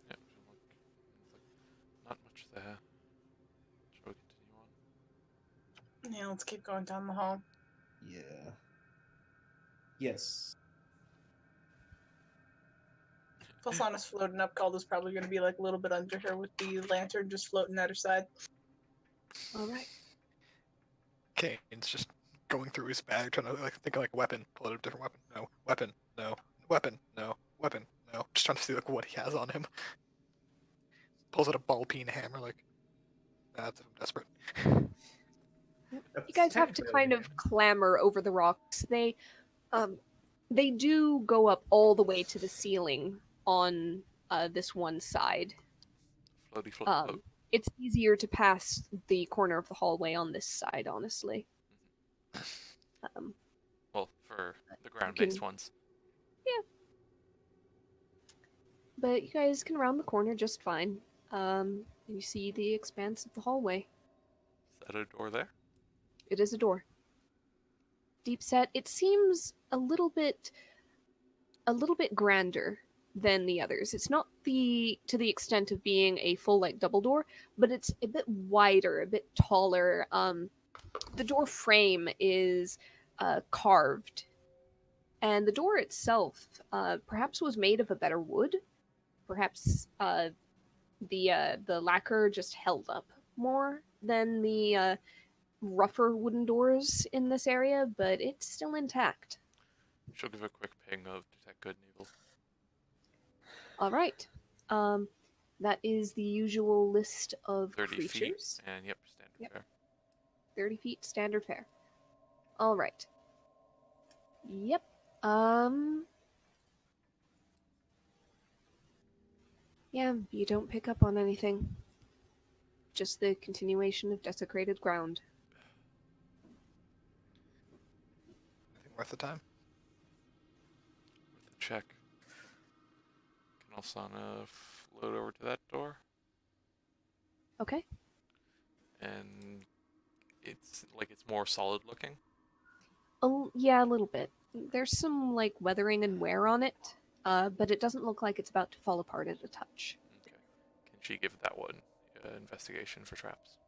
Yeah, should look. It's like not much there. Shall we continue on? Yeah, let's keep going down the hall. Yeah. Yes. Falsana's floating up. Calder's probably going to be like a little bit under her with the lantern just floating at her side. All right. Kane's just going through his bag, trying to think of weapon, pull out a different weapon. No weapon. No weapon. No weapon. No. Just trying to see what he has on him. Pulls out a ball peen hammer. That's if I'm desperate. You guys have to kind of clamber over the rocks. They do go up all the way to the ceiling on this one side. Floaty, float, float. It's easier to pass the corner of the hallway on this side, honestly. Well, for the ground-based ones. Yeah. But you guys can round the corner just fine. You see the expanse of the hallway. Is that a door there? It is a door. Deep set. It seems a little bit grander than the others. It's not to the extent of being a full double door, but it's a bit wider, a bit taller. The door frame is carved, and the door itself perhaps was made of a better wood. Perhaps the lacquer just held up more than the rougher wooden doors in this area, but it's still intact. She'll give a quick ping of detect good and evil. All right. That is the usual list of 30 creatures. feet, and standard fare. 30 feet, standard fare. All right. Yep. Yeah, you don't pick up on anything. Just the continuation of desecrated ground. Anything worth the time? Worth a check. Can Alsana float over to that door? Okay. And it's more solid looking. Oh, yeah, a little bit. There's some weathering and wear on it, but it doesn't look like it's about to fall apart at a touch. Okay. Can she give that one investigation for traps?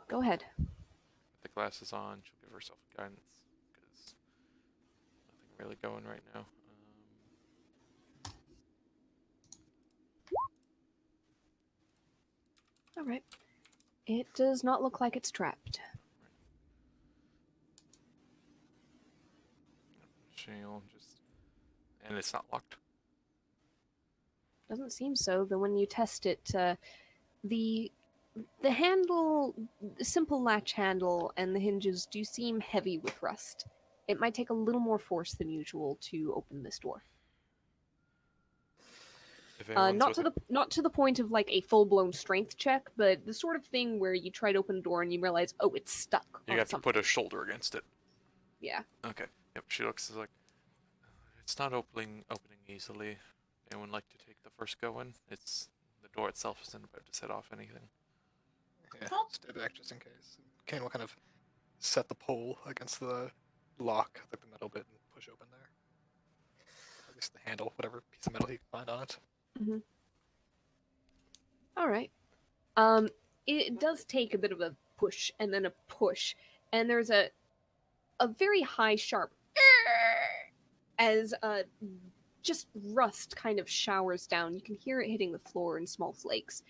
Go ahead. With the glasses on, she'll give herself guidance because nothing really going right now. All right. It does not look like it's trapped. She'll just... And it's not locked? Doesn't seem so, but when you test it, the handle, the simple latch handle, and the hinges do seem heavy with rust. It might take a little more force than usual to open this door. Not to the point of a full-blown strength check, but the sort of thing where you try to open a door and you realize, oh, it's stuck. You have to put a shoulder against it. Yeah. Okay. Yep. She looks like it's not opening easily. Anyone like to take the first go in? It's the door itself isn't about to set off anything. Yeah, stay back just in case. Kane will kind of set the pole against the lock, the metal bit, and push open there. At least the handle, whatever piece of metal he can find on it. Mm-hmm. All right. It does take a bit of a push and then a push, and there's a very high sharp as just rust kind of showers down. You can hear it hitting the floor in small flakes.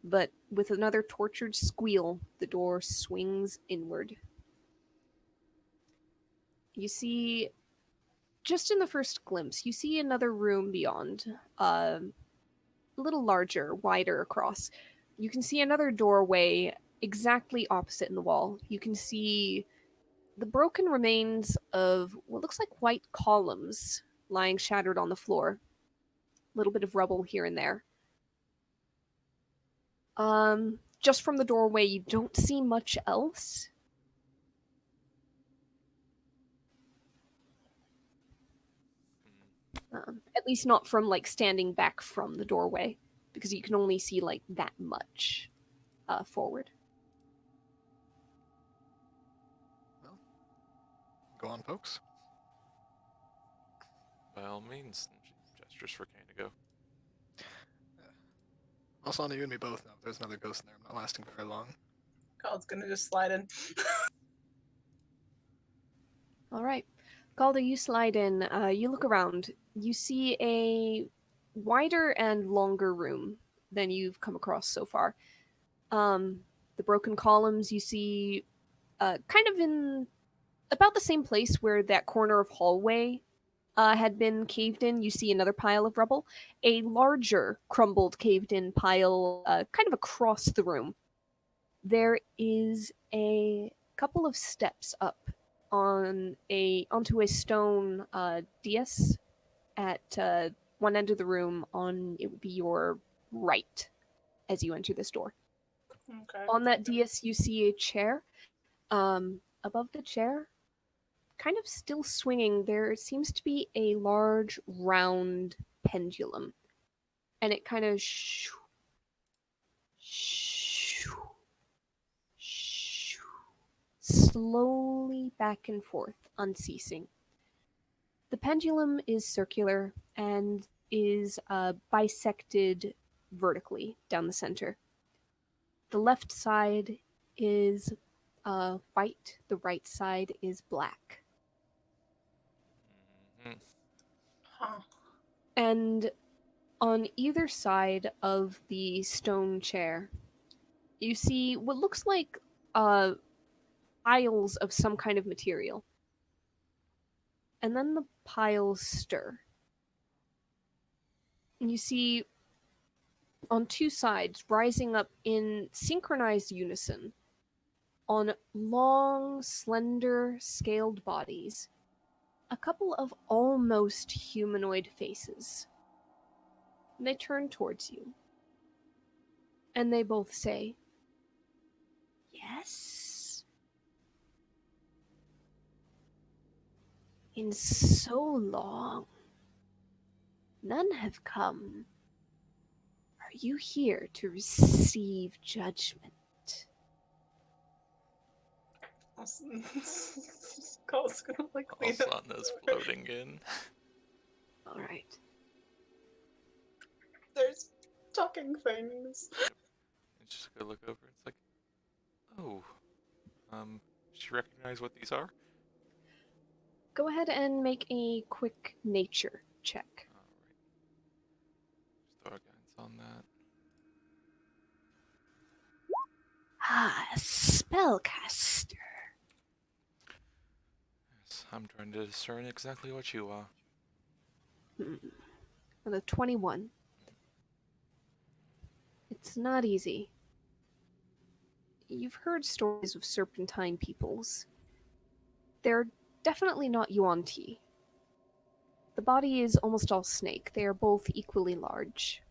But with another tortured squeal, the door swings inward. You see, just in the first glimpse, you see another room beyond, a little larger, wider across. You can see another doorway exactly opposite in the wall. You can see the broken remains of what looks like white columns lying shattered on the floor. A little bit of rubble here and there. Just from the doorway, you don't see much else. At least not from like standing back from the doorway, because you can only see like that much forward. Well, go on, folks. By all means, and she gestures for Kane to go. Also, you and me both know if there's another ghost in there. I'm not lasting very long. Cald's gonna just slide in. All right. Calder, you slide in. You look around. You see a wider and longer room than you've come across so far. The broken columns you see kind of in about the same place where that corner of hallway had been caved in. You see another pile of rubble. A larger crumbled, caved in pile kind of across the room. There is a couple of steps up onto a stone dais at one end of the room. It would be your right as you enter this door. Okay. On that dais, you see a chair. Above the chair, kind of still swinging, there seems to be a large round pendulum, and it kind of slowly back and forth, unceasing. The pendulum is circular and is bisected vertically down the center. The left side is white, the right side is black. Mhm. Huh. And on either side of the stone chair, you see what looks like piles of some kind of material. And then the piles stir. And you see on two sides, rising up in synchronized unison, on long, slender, scaled bodies, a couple of almost humanoid faces. And they turn towards you. And they both say, "Yes?" In so long, none have come. Are you here to receive judgment? Cald's gonna like lean up. Asana's floating in. All right. There's talking things. It's just gonna look over. It's like, oh, does she recognize what these are? Go ahead and make a quick nature check. All right. Just throw a guidance on that. Ah, a spellcaster. Yes, I'm trying to discern exactly what you are. With a 21. It's not easy. You've heard stories of serpentine peoples. They're definitely not Yuan-Ti. The body is almost all snake. They are both equally large.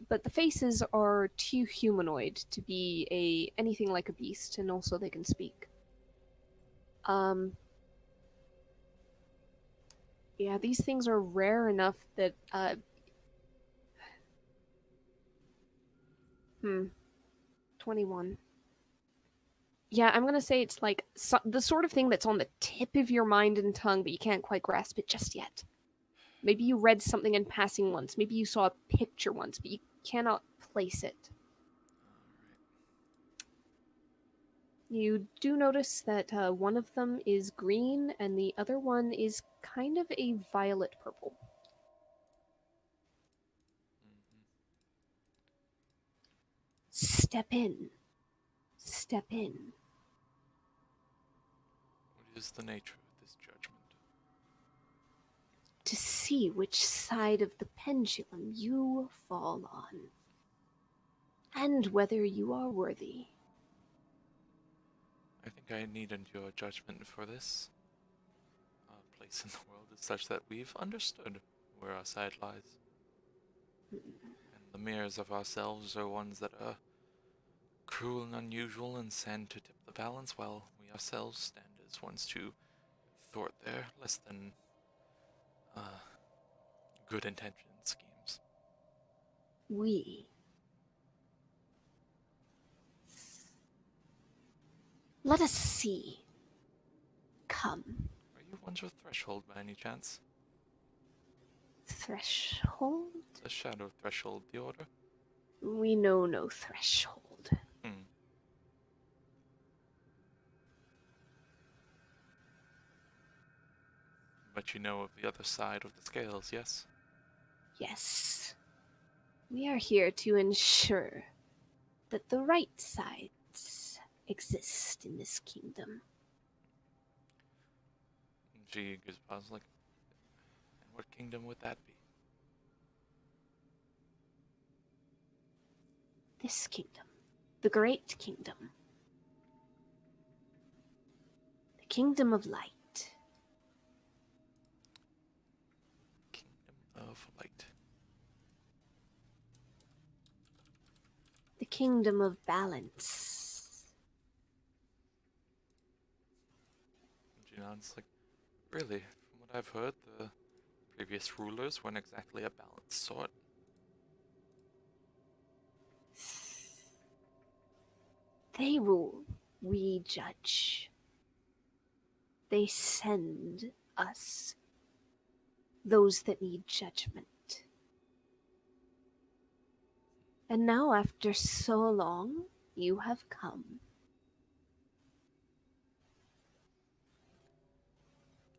But the faces are too humanoid to be anything like a beast, and also they can speak. Yeah, these things are rare enough that 21. Yeah, I'm gonna say it's like the sort of thing that's on the tip of your mind and tongue, but you can't quite grasp it just yet. Maybe you read something in passing once. Maybe you saw a picture once, but you cannot place it. You do notice that one of them is green and the other one is kind of a violet purple. Step in. Step in. What is the nature of this judgment? To see which side of the pendulum you fall on. And whether you are worthy. I think I needed your judgment for this. Our place in the world is such that we've understood where our side lies. And the mirrors of ourselves are ones that are cruel and unusual and stand to tip the balance, while we ourselves stand as ones to thwart their less than good intentioned schemes. We. Let us see. Come. Are you ones with threshold by any chance? Threshold? The shadow threshold, the order? We know no threshold. Hmm. But you know of the other side of the scales, yes? Yes. We are here to ensure that the right sides exist in this kingdom. She gives a pause like, and what kingdom would that be? This kingdom. The great kingdom. The kingdom of light. Kingdom of light. The kingdom of balance. And she nods like, really, from what I've heard, the previous rulers weren't exactly a balanced sort. They rule, we judge. They send us, those that need judgment. And now, after so long, you have come.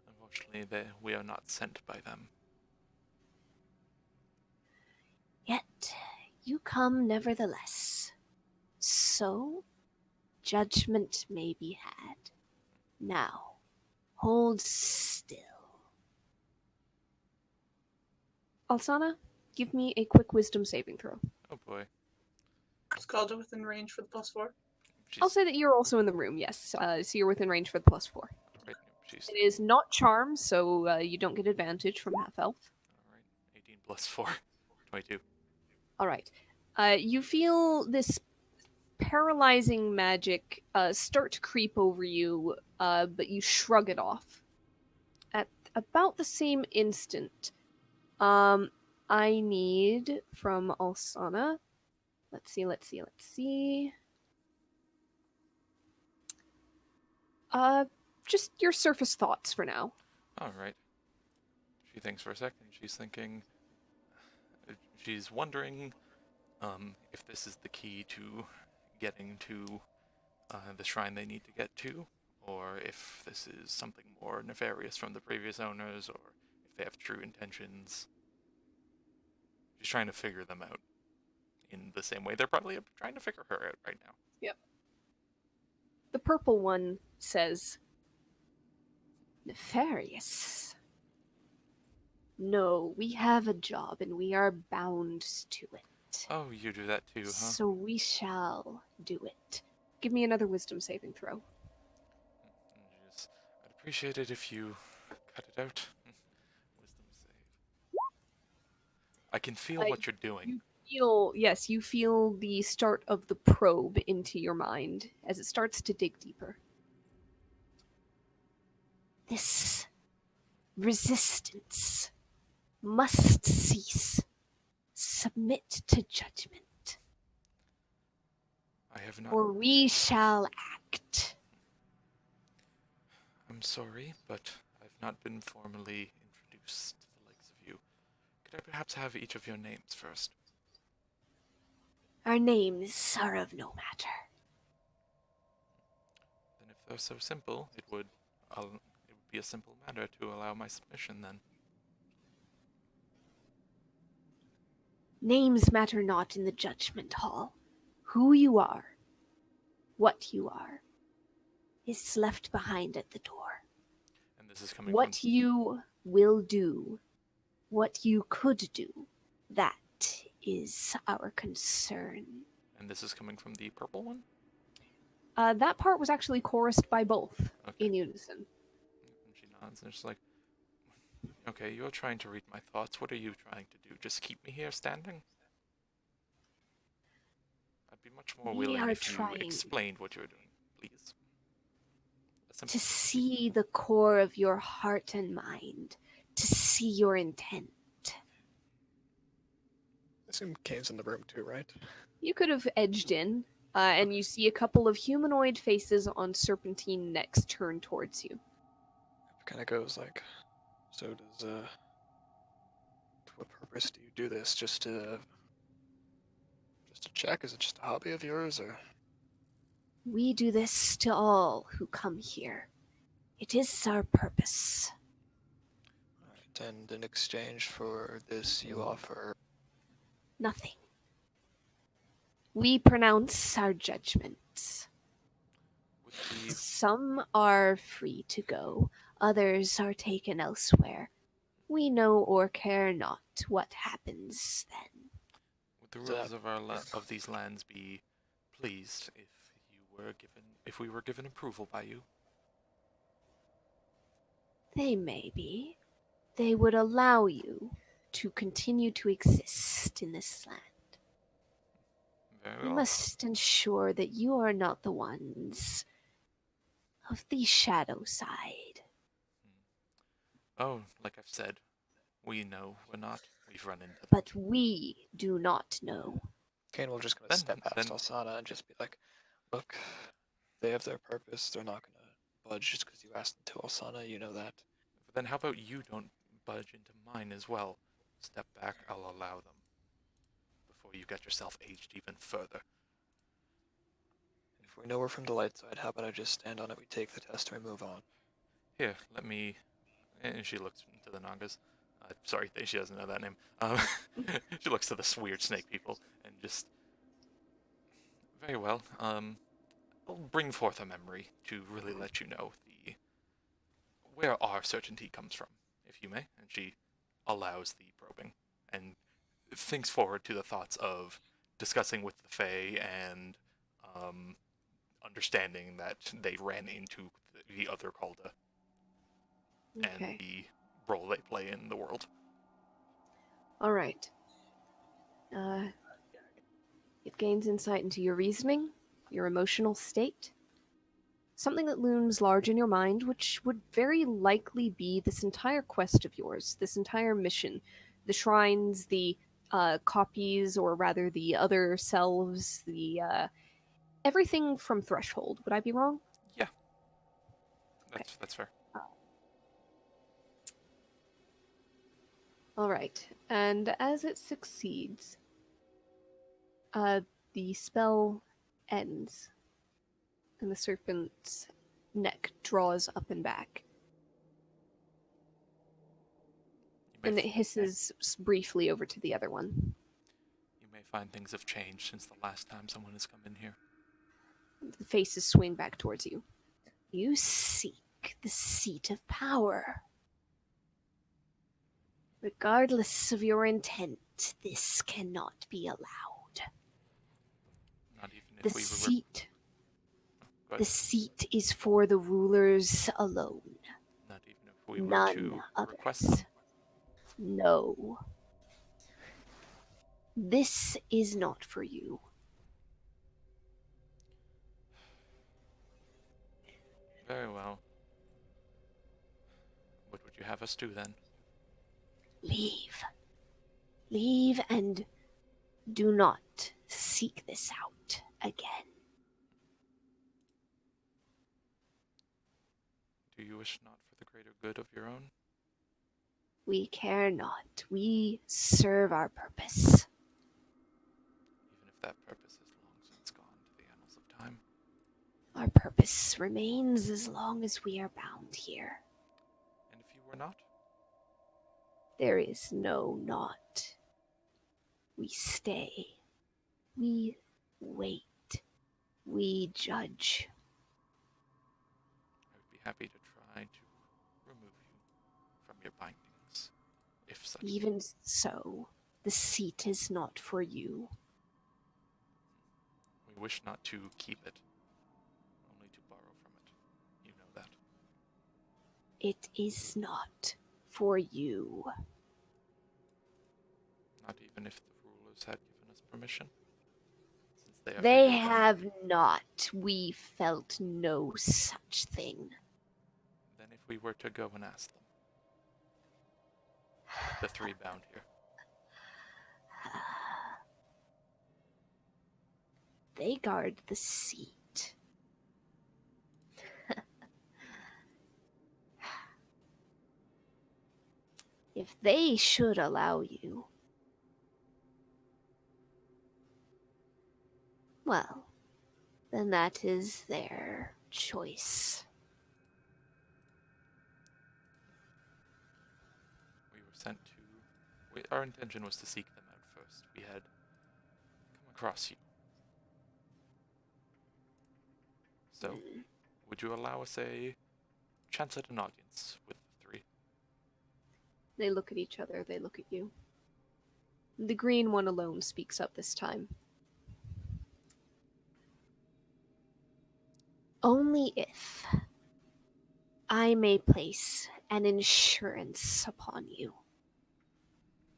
Unfortunately, we are not sent by them. Yet, you come nevertheless. So, judgment may be had. Now, hold still. Alsana, give me a quick wisdom saving throw. Oh boy. It's called it within range for the +4. I'll say that you're also in the room, yes. So you're within range for the +4. Alright, she's It is not charm, so you don't get advantage from half elf. alright. 18 plus 4. 22. All right. You feel this paralyzing magic start to creep over you, but you shrug it off. At about the same instant, I need from Alsana. Let's see. Just your surface thoughts for now. Alright. She thinks for a second. She's thinking. She's wondering if this is the key to getting to the shrine they need to get to, or if this is something more nefarious from the previous owners, or if they have true intentions. She's trying to figure them out in the same way they're probably trying to figure her out right now. Yep. The purple one says, nefarious. No, we have a job and we are bound to it. Oh, you do that too, huh? So we shall do it. Give me another wisdom saving throw. I'd appreciate it if you cut it out. Wisdom save. I can feel what you're doing. You feel the start of the probe into your mind as it starts to dig deeper. This resistance must cease. Submit to judgment, I have not. or we shall act. I'm sorry, but I've not been formally introduced to the likes of you. Could I perhaps have each of your names first? Our names are of no matter. Then if they're so simple, it would be a simple matter to allow my submission then. Names matter not in the judgment hall. Who you are, what you are, is left behind at the door. And this is coming What from... you will do, what you could do, that is our concern. And this is coming from the purple one? That part was actually chorused by both Okay. in unison. And she nods and she's like, okay, you're trying to read my thoughts. What are you trying to do? Just keep me here standing? I'd be much more We willing are if you trying explained what you're doing, please. to see the core of your heart and mind, to see your intent. I assume Kane's in the room too, right? You could have edged in, and you see a couple of humanoid faces on serpentine necks turned towards you. Kind of goes like, so does to what purpose do you do this? Just to check? Is it just a hobby of yours, or? We do this to all who come here. It is our purpose. Alright, and in exchange for this, you offer. Nothing. We pronounce our judgments. Would the Some are free to go, others are taken elsewhere. We know or care not what happens then. Would the So rulers of of these lands be pleased if we were given approval by you? They may be. They would allow you to continue to exist in this land. Very We well. must ensure that you are not the ones of the shadow side. Oh, like I've said, we know we're not. We've run into them. But we do not know. Kane will just gonna Then- step past then- Alsana and just be like, look, they have their purpose. They're not gonna budge just because you asked them to, Alsana. You know that. Then how about you don't budge into mine as well? Step back, I'll allow them. Before you get yourself aged even further. If we know we're from the light side, how about I just stand on it, we take the test, and we move on? Here, let me... And she looks to the Nagas. Sorry, she doesn't know that name. She looks to the weird snake people and just... Very well. I'll bring forth a memory to really let you know where our certainty comes from, if you may. And she allows the probing and thinks forward to the thoughts of discussing with the Fae and understanding that they ran into the other Calda and the role they play in the world. All right. It gains insight into your reasoning, your emotional state, something that looms large in your mind, which would very likely be this entire quest of yours, this entire mission, the shrines, the copies, or rather the other selves, the everything from Threshold. Would I be wrong? Yeah, that's fair. All right, and as it succeeds, the spell ends, and the serpent's neck draws up and back, and it hisses briefly over to the other one. You may find things have changed since the last time someone has come in here. The faces swing back towards you. You seek the seat of power. Regardless of your intent, this cannot be allowed. Not even The if we were... seat. Go The ahead. seat is for the rulers alone. Not even if we were None to others. request them. No. This is not for you. Very well. What would you have us do then? Leave. Leave and do not seek this out again. Do you wish not for the greater good of your own? We care not. We serve our purpose. Even if that purpose is long since gone to the annals of time. Our purpose remains as long as we are bound here. And if you were not? There is no not. We stay. We wait. We judge. I would be happy to try to remove you from your bindings, if such. Even so, the seat is not for you. We wish not to keep it. It is not for you. Not even if the rulers had given us permission? Since they are They bigger than- have not. We felt no such thing. Then if we were to go and ask them. The three bound here. They guard the seat. If they should allow you, well, then that is their choice. We were sent to... our intention was to seek them out first. We had come across you. So, would you allow us a chance at an audience with the three? They look at each other, they look at you. The green one alone speaks up this time. Only if I may place an insurance upon you.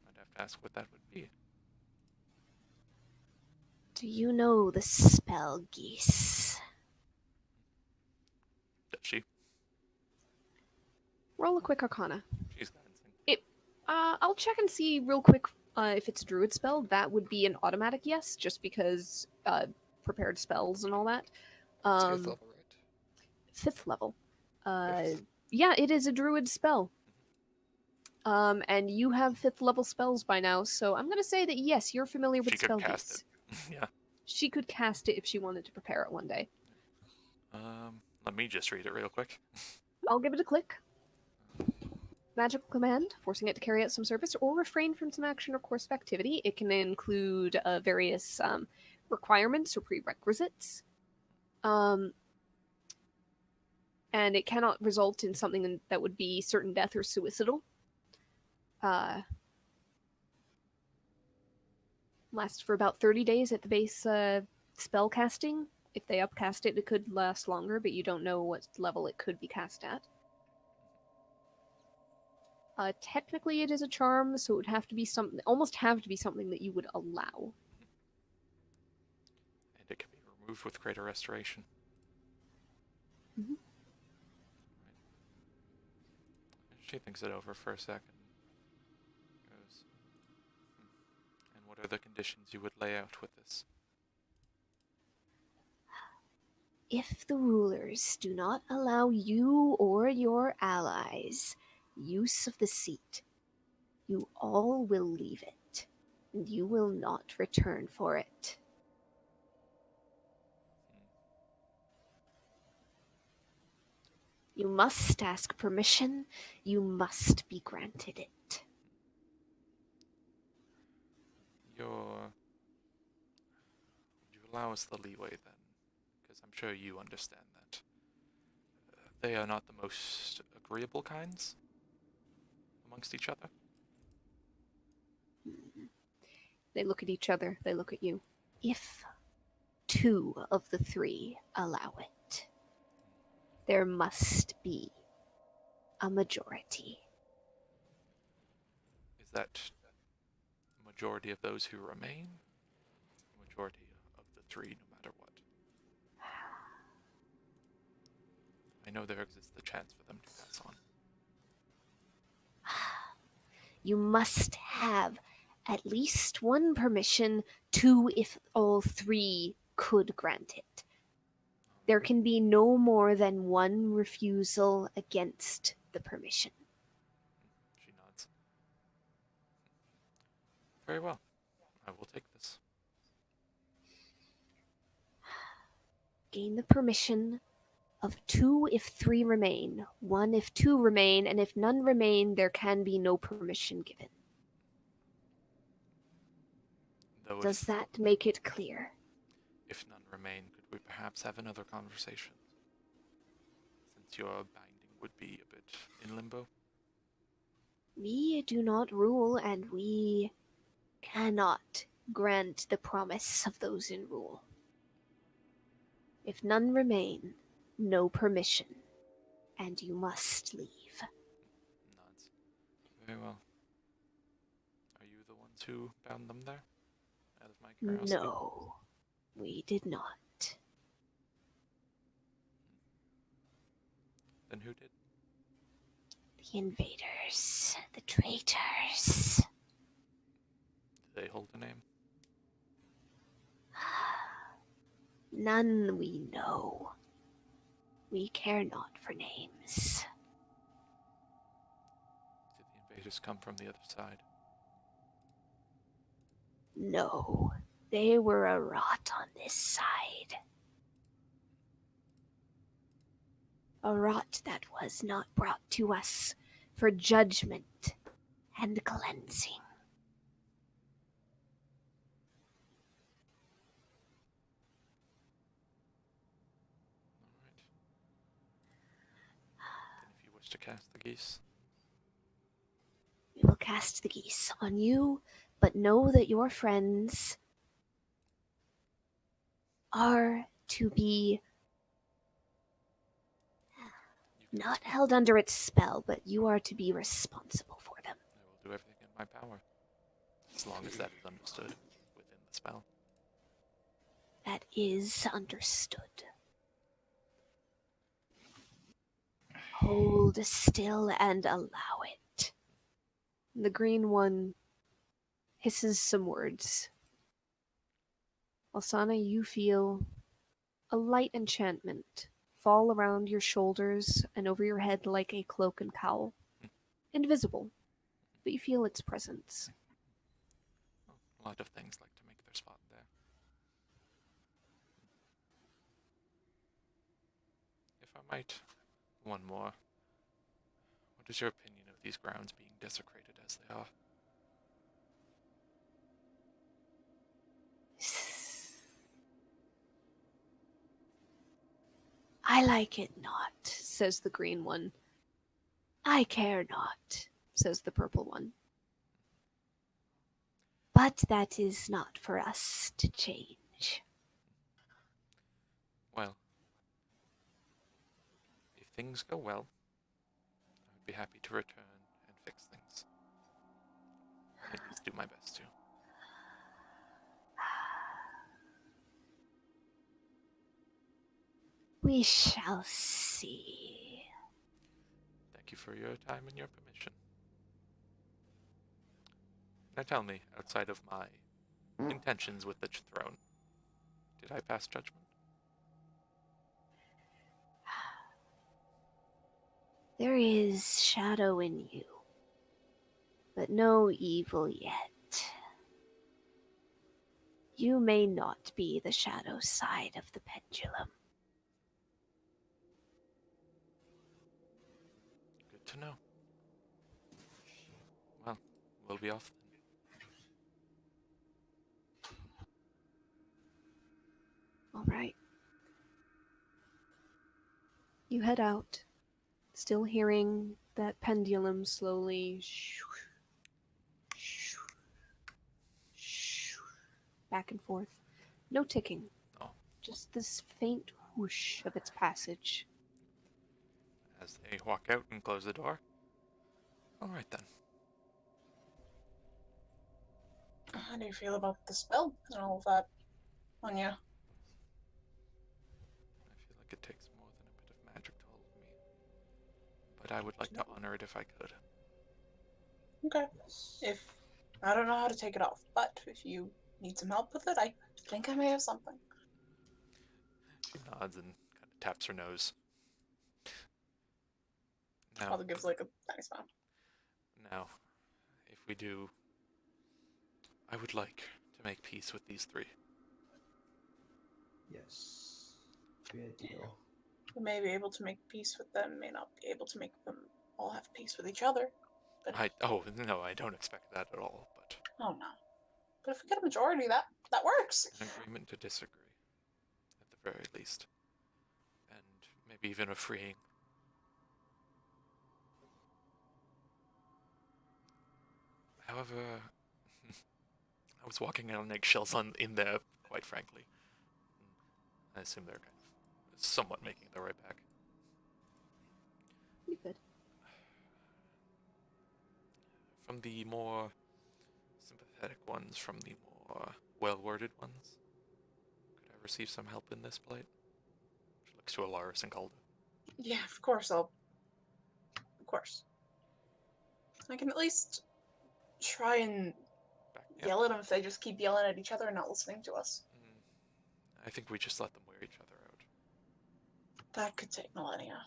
I'd have to ask what that would be. Do you know the spell geese? Does she? Roll a quick arcana. She's glancing. I'll check and see real quick if it's a druid spell. That would be an automatic yes, just because prepared spells and all that. It's 5th level, right? 5th level. Fifth. Yeah, it is a druid spell. And you have 5th level spells by now, so I'm gonna say that yes, you're familiar with She could spell cast geese. it. Yeah. She could cast it if she wanted to prepare it one day. Let me just read it real quick. I'll give it a click. Magical command, forcing it to carry out some service or refrain from some action or course of activity. It can include various requirements or prerequisites. And it cannot result in something that would be certain death or suicidal. Lasts for about 30 days at the base spell casting. If they upcast it, it could last longer, but you don't know what level it could be cast at. Technically, it is a charm, so it would have to be something, almost have to be something that you would allow. And it can be removed with greater restoration. Mhm. Right. She thinks it over for a second. Goes, And what are the conditions you would lay out with this? If the rulers do not allow you or your allies use of the seat, you all will leave it, and you will not return for it. You must ask permission, you must be granted it. Would you allow us the leeway then? Because I'm sure you understand that. They are not the most agreeable kinds amongst each other. They look at each other, they look at you. If 2 of the 3 allow it, there must be a majority. Is that majority of those who remain? Majority of the 3, no matter what? I know there exists the chance for them to pass on. You must have at least 1 permission, 2 if all 3 could grant it. There can be no more than 1 refusal against the permission. She nods. Very well. I will take this. Gain the permission of 2 if 3 remain, 1 if 2 remain, and if none remain, there can be no permission given. Though Does that make it clear? if none remain, could we perhaps have another conversation? Since your binding would be a bit in limbo? We do not rule, and we cannot grant the promise of those in rule. If none remain, no permission. and you must leave. Nods. Very well. Are you the ones who bound them there? Out of my curiosity. No, we did not. Then who did? The invaders, the traitors. Do they hold a name? None we know. We care not for names. Did the invaders come from the other side? No, they were a rot on this side. A rot that was not brought to us for judgment and cleansing. Alright. Then if you wish to cast the geese. We will cast the geese on you, but know that your friends are to be You can not held under its spell, but you are to be responsible for them. I will do everything in my power. As long as that is understood within the spell. That is understood. Hold still and allow it. The green one hisses some words. Alsana, you feel a light enchantment fall around your shoulders and over your head like a cloak and cowl. Invisible, but you feel its presence. Well, a lot of things like to make their spot there. If I might, one more. What is your opinion of these grounds being desecrated as they are? I like it not, says the green one. I care not, says the purple one. But that is not for us to change. Well, if things go well, I would be happy to return and fix things. At least do my best to. We shall see. Thank you for your time and your permission. Now tell me, outside of my intentions with the throne, did I pass judgment? There is shadow in you, but no evil yet. You may not be the shadow side of the pendulum. Good to know. Well, we'll be off then. All right. You head out, still hearing that pendulum slowly back and forth. No ticking, Oh, just this faint whoosh of its passage. as they walk out and close the door. Alright then. How do you feel about the spell and all of that, Anya? I feel like it takes more than a bit of magic to hold me. But I would like to honor it if I could. Okay. If I don't know how to take it off, but if you need some help with it, I think I may have something. She nods and kind of taps her nose. Now, Father gives like a tiny smile. now, if we do, I would like to make peace with these three. Yes. Good deal. We may be able to make peace with them, may not be able to make them all have peace with each other. But Oh no, I don't expect that at all, but oh no. But if we get a majority, that works. an agreement to disagree, at the very least. And maybe even a freeing. However, I was walking on eggshells in there, quite frankly. I assume they're kind of somewhat making their way back. You could. From the more sympathetic ones, from the more well-worded ones, could I receive some help in this plight? She looks to Alaris and Calder. Yeah, of course. Of course. I can at least try and Yep. yell at them if they just keep yelling at each other and not listening to us. I think we just let them wear each other out. That could take millennia.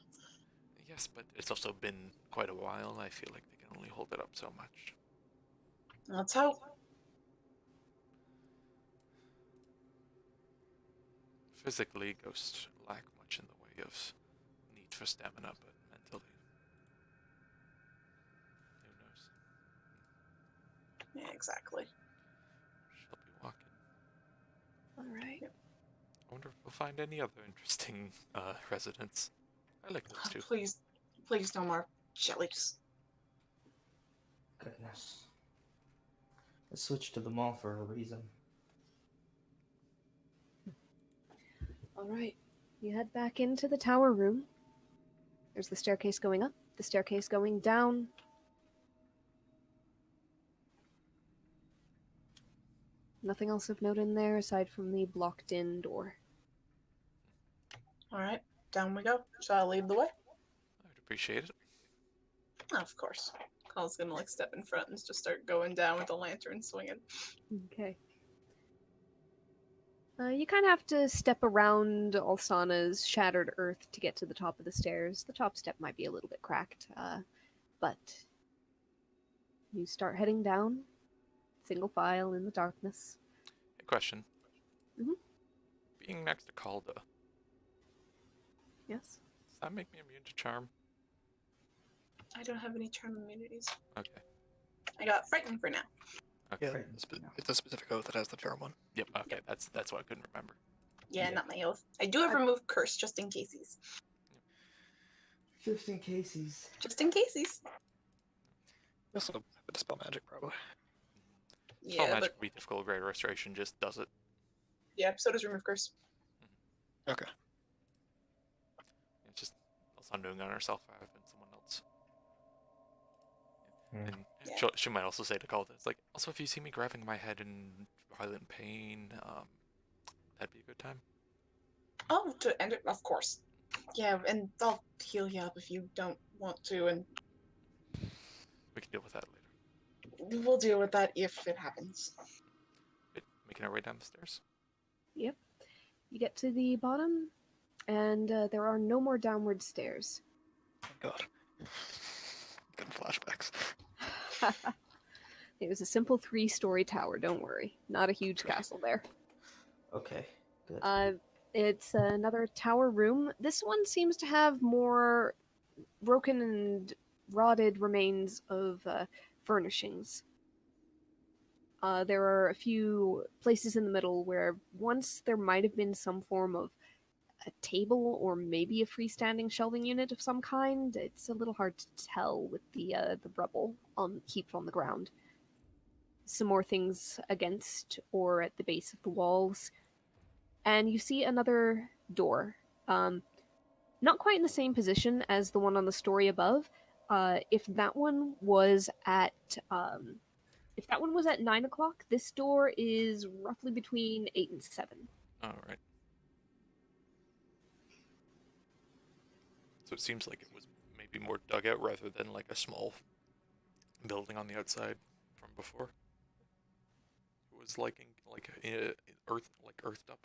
Yes, but it's also been quite a while. I feel like they can only hold it up so much. Let's hope. Physically, ghosts lack much in the way of need for stamina, but mentally, who knows? Yeah, exactly. She'll be walking. All right. I wonder if we'll find any other interesting residents. I like those two. Please no more jellies. Goodness. I switched to the mall for a reason. All right. You head back into the tower room. There's the staircase going up, the staircase going down. Nothing else of note in there aside from the blocked-in door. All right, down we go. Shall I lead the way? I would appreciate it. Oh, of course. Call's gonna like step in front and just start going down with the lantern swinging. Okay. You kind of have to step around Alsana's shattered earth to get to the top of the stairs. The top step might be a little bit cracked, but you start heading down, single file in the darkness. A question. Mhm. Being next to Calda, Yes? does that make me immune to charm? I don't have any charm immunities. Okay. I got frightened for now. Okay. Yeah, Right. it's a specific oath that has the charm one. Yep. Okay. That's what I couldn't remember. Yeah, Yeah. not my oath. I do have remove curse just in cases. Just in cases. Just in cases. You also have to dispel magic, probably. Spell Yeah, magic but would be difficult. Great Restoration just does it. yeah, so does remove curse. Okay. It's just also undoing on herself rather than someone else. And Yeah. she might also say to Calda, it's like, also if you see me grabbing my head in violent pain, that'd be a good time. Oh, to end it, of course. Yeah, and I'll heal you up if you don't want to, and We can deal with that later. we'll deal with that if it happens. Right, making our way down the stairs. Yep. You get to the bottom, and there are no more downward stairs. Thank God. Getting flashbacks. It was a simple 3-story tower, don't worry. Not a huge castle there. Okay, good. It's another tower room. This one seems to have more broken and rotted remains of furnishings. There are a few places in the middle where once there might have been some form of a table or maybe a freestanding shelving unit of some kind. It's a little hard to tell with the rubble heaped on the ground. Some more things against or at the base of the walls. And you see another door. Not quite in the same position as the one on the story above. If that one was at 9 o'clock, this door is roughly between 8 and 7. All right. So it seems like it was maybe more dug out rather than like a small building on the outside from before. It was like earthed up.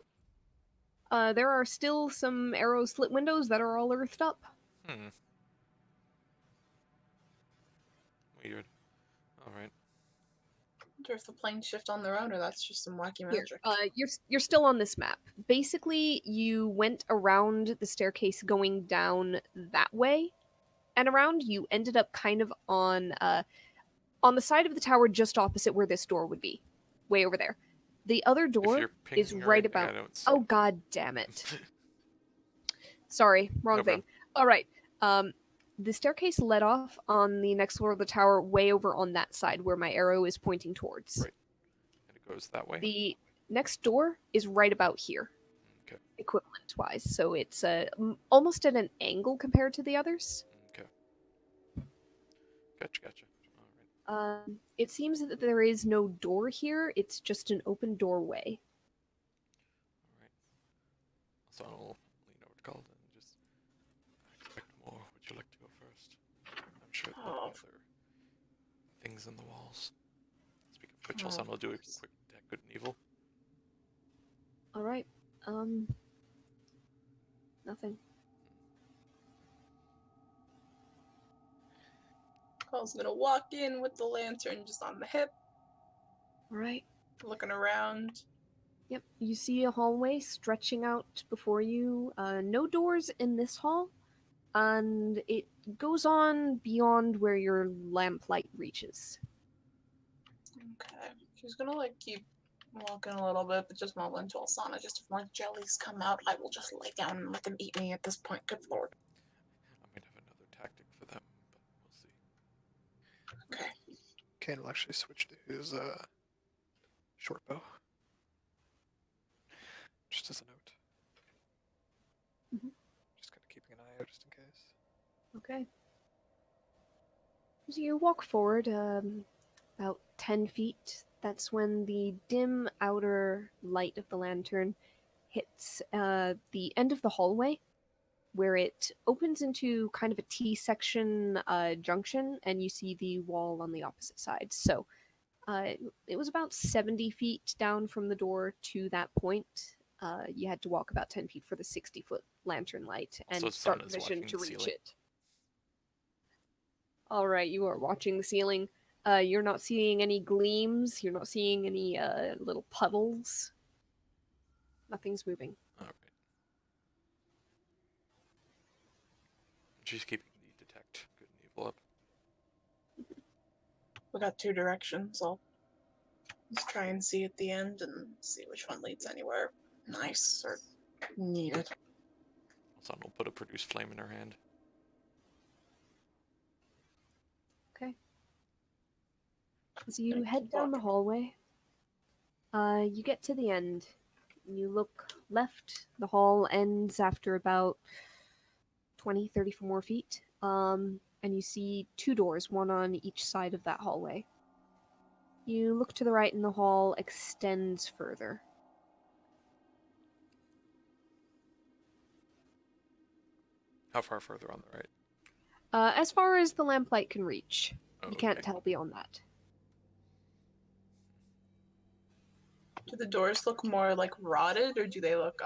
There are still some arrow slit windows that are all earthed up. Weird. All right. I wonder if the planes shift on their own or that's just some wacky Here, magic. you're still on this map. Basically, you went around the staircase going down that way, and around you ended up kind of on the side of the tower just opposite where this door would be, way over there. The other If door you're is pinging or right anything, about. I don't see. Oh god damn it! Sorry, wrong No thing. problem. All right. The staircase led off on the next floor of the tower, way over on that side where my arrow is pointing towards. Right. And it goes that way. The next door is right about here, Okay. equivalent-wise. So it's almost at an angle compared to the others. Okay. Gotcha. All right. It seems that there is no door here. It's just an open doorway. All right. So I'll lean over to Calden and just. I expect more. Would you like to go first? I'm sure there'll be other things in the walls. Speaking of which, I'll do a quick detect good and evil. All right. Nothing. Cole's gonna walk in with the lantern just on the hip, All right. looking around. Yep. You see a hallway stretching out before you. No doors in this hall, and it goes on beyond where your lamplight reaches. Okay. She's gonna like keep walking a little bit, but just mumble into Alsana. Just if more jellies come out, I will just lay down and let them eat me at this point. Good lord. I might have another tactic for them, but we'll see. Okay. Kane will actually switch to his short bow. Just as a note. Mhm. Just kind of keeping an eye out just in case. Okay. So you walk forward about 10 feet. That's when the dim outer light of the lantern hits the end of the hallway, where it opens into kind of a T-section junction, and you see the wall on the opposite side. So it was about 70 feet down from the door to that point. You had to walk about 10 feet for the 60-foot lantern light Also, and dark Sana's vision watching to the reach ceiling. it. All right, you are watching the ceiling. You're not seeing any gleams. You're not seeing any little puddles. Nothing's moving. All right. She's keeping the detect good and evil up. We got two directions. I'll just try and see at the end and see which one leads anywhere nice or needed. Sana will put a produce flame in her hand. Okay. As you Gonna head keep down the walking. hallway, you get to the end. You look left. The hall ends after about 20, 30 more feet. And you see two doors, one on each side of that hallway. You look to the right, and the hall extends further. How far further on the right? As far as the lamplight can reach. Oh, You can't okay. tell beyond that. Do the doors look more like rotted, or do they look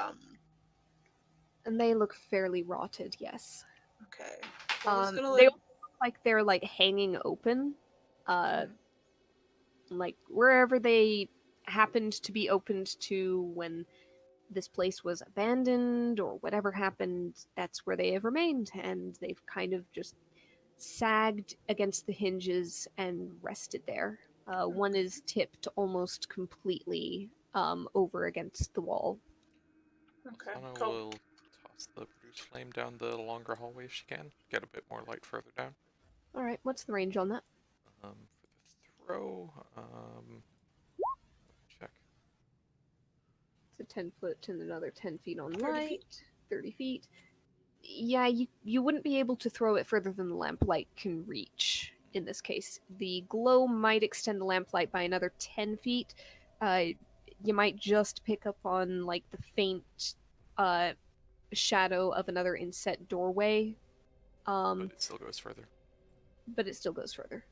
And they look fairly rotted, yes. okay? I'm just gonna They like look like they're like hanging open. Like wherever they happened to be opened to when this place was abandoned or whatever happened, that's where they have remained, and they've kind of just sagged against the hinges and rested there. One is tipped almost completely over against the wall. okay. Sana Cool. will toss the produce flame down the longer hallway if she can. Get a bit more light further down. All right, what's the range on that? For the throw, check. It's a 10 foot and another 10 feet on 30 light. feet. 30 feet. Yeah, you wouldn't be able to throw it further than the lamplight can reach in this case. The glow might extend the lamplight by another 10 feet. You might just pick up on like the faint shadow of another inset doorway. But it still goes further. But it still goes further.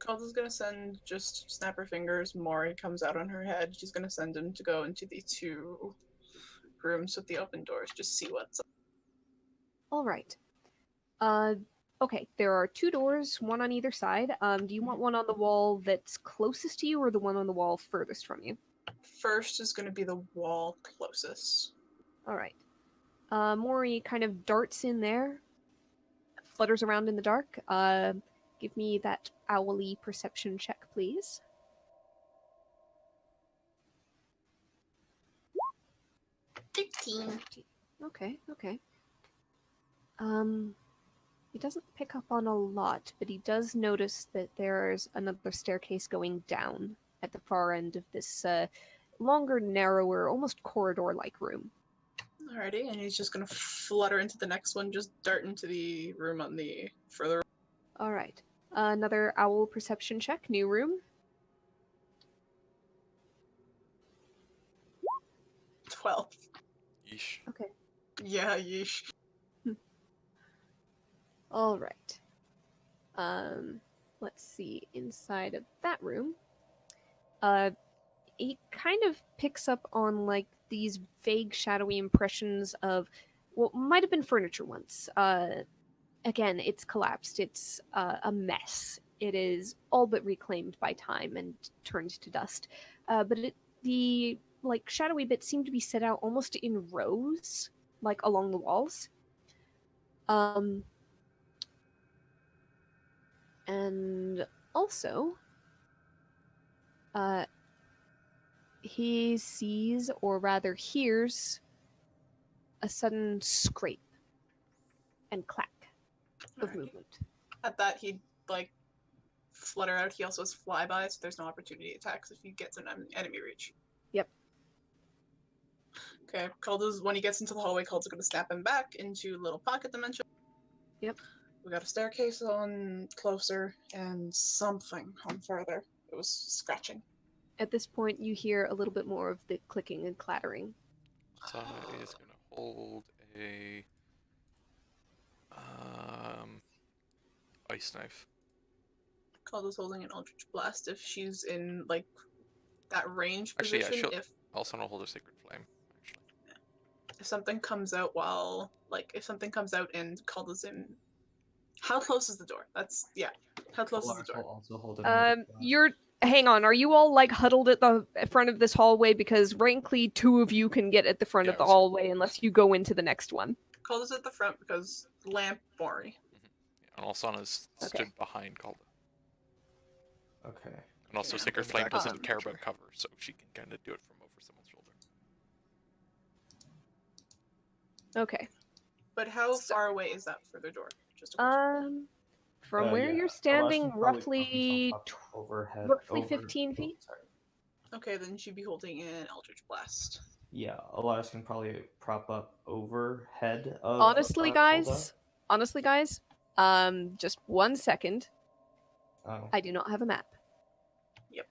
Calda's gonna send just snap her fingers. Mori comes out on her head. She's gonna send him to go into the two rooms with the open doors. Just see what's up. All right. Okay, there are two doors, one on either side. Do you want one on the wall that's closest to you or the one on the wall furthest from you? First is gonna be the wall closest. All right. Mori kind of darts in there, flutters around in the dark. Give me that owly perception check, please. 13. Okay, okay. He doesn't pick up on a lot, but he does notice that there's another staircase going down at the far end of this longer, narrower, almost corridor-like room. Alrighty, and he's just gonna flutter into the next one, just dart into the room on the further. All right. Another owl perception check. New room. 12. Yeesh. Okay. Yeah, yeesh. All right. Let's see. Inside of that room, it kind of picks up on like these vague, shadowy impressions of what might have been furniture once. Again, it's collapsed. It's a mess. It is all but reclaimed by time and turned to dust. But the like shadowy bits seem to be set out almost in rows, like along the walls. And also, he sees, or rather hears, a sudden scrape and clack of Alright. movement. At that, he'd like flutter out. He also has flyby, so there's no opportunity attacks if he gets an enemy reach. Yep. Okay, Calda's when he gets into the hallway, Calda's gonna snap him back into little pocket dimension. Yep. We got a staircase on closer and something on further. It was scratching. At this point, you hear a little bit more of the clicking and clattering. Sana is gonna hold a ice knife. Calda's holding an Eldritch Blast if she's in like that range Actually, yeah, position. she'll If also not hold a sacred flame. Actually, something comes out if something comes out and Calda's in. How close is the door? That's yeah. How close is the Lars door? will also hold an Eldritch Blast. You're hang on. Are you all like huddled at the front of this hallway? Because frankly, two of you can get at the front Yeah, of the I was- hallway unless you go into the next one. Calda's at the front because lamp Mori. yeah, and Alsana's Okay. stood behind Calda. Okay. And also, Yeah, sacred in the flame back of the doesn't care picture. about cover, so she can kind of do it from over someone's shoulder. Okay. But how So- far away is that further door? Just a question. From where Yeah, you're Lars standing, can probably roughly pop himself up overhead. roughly 15 feet? Sorry. Okay, then she'd be holding an Eldritch Blast. Yeah, Elias can probably prop up overhead of. honestly, Hilda. guys, just 1 second. Oh. I do not have a map. Yep.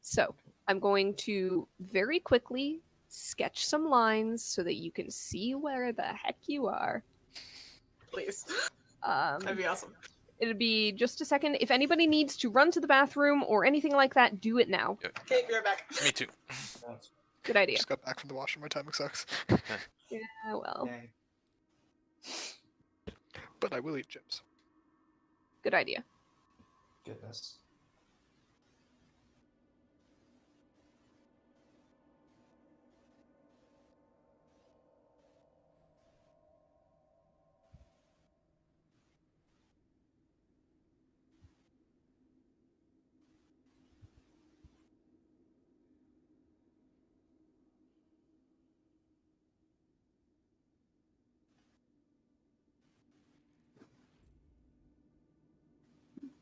So I'm going to very quickly sketch some lines so that you can see where the heck you are. Please. That'd be awesome. It'll be just a second. If anybody needs to run to the bathroom or anything like that, do it now. Okay, be right back. Me too. That's Good idea. Just got back from the washroom. My timing sucks. Yeah, well, dang. But I will eat chips. good idea. Goodness.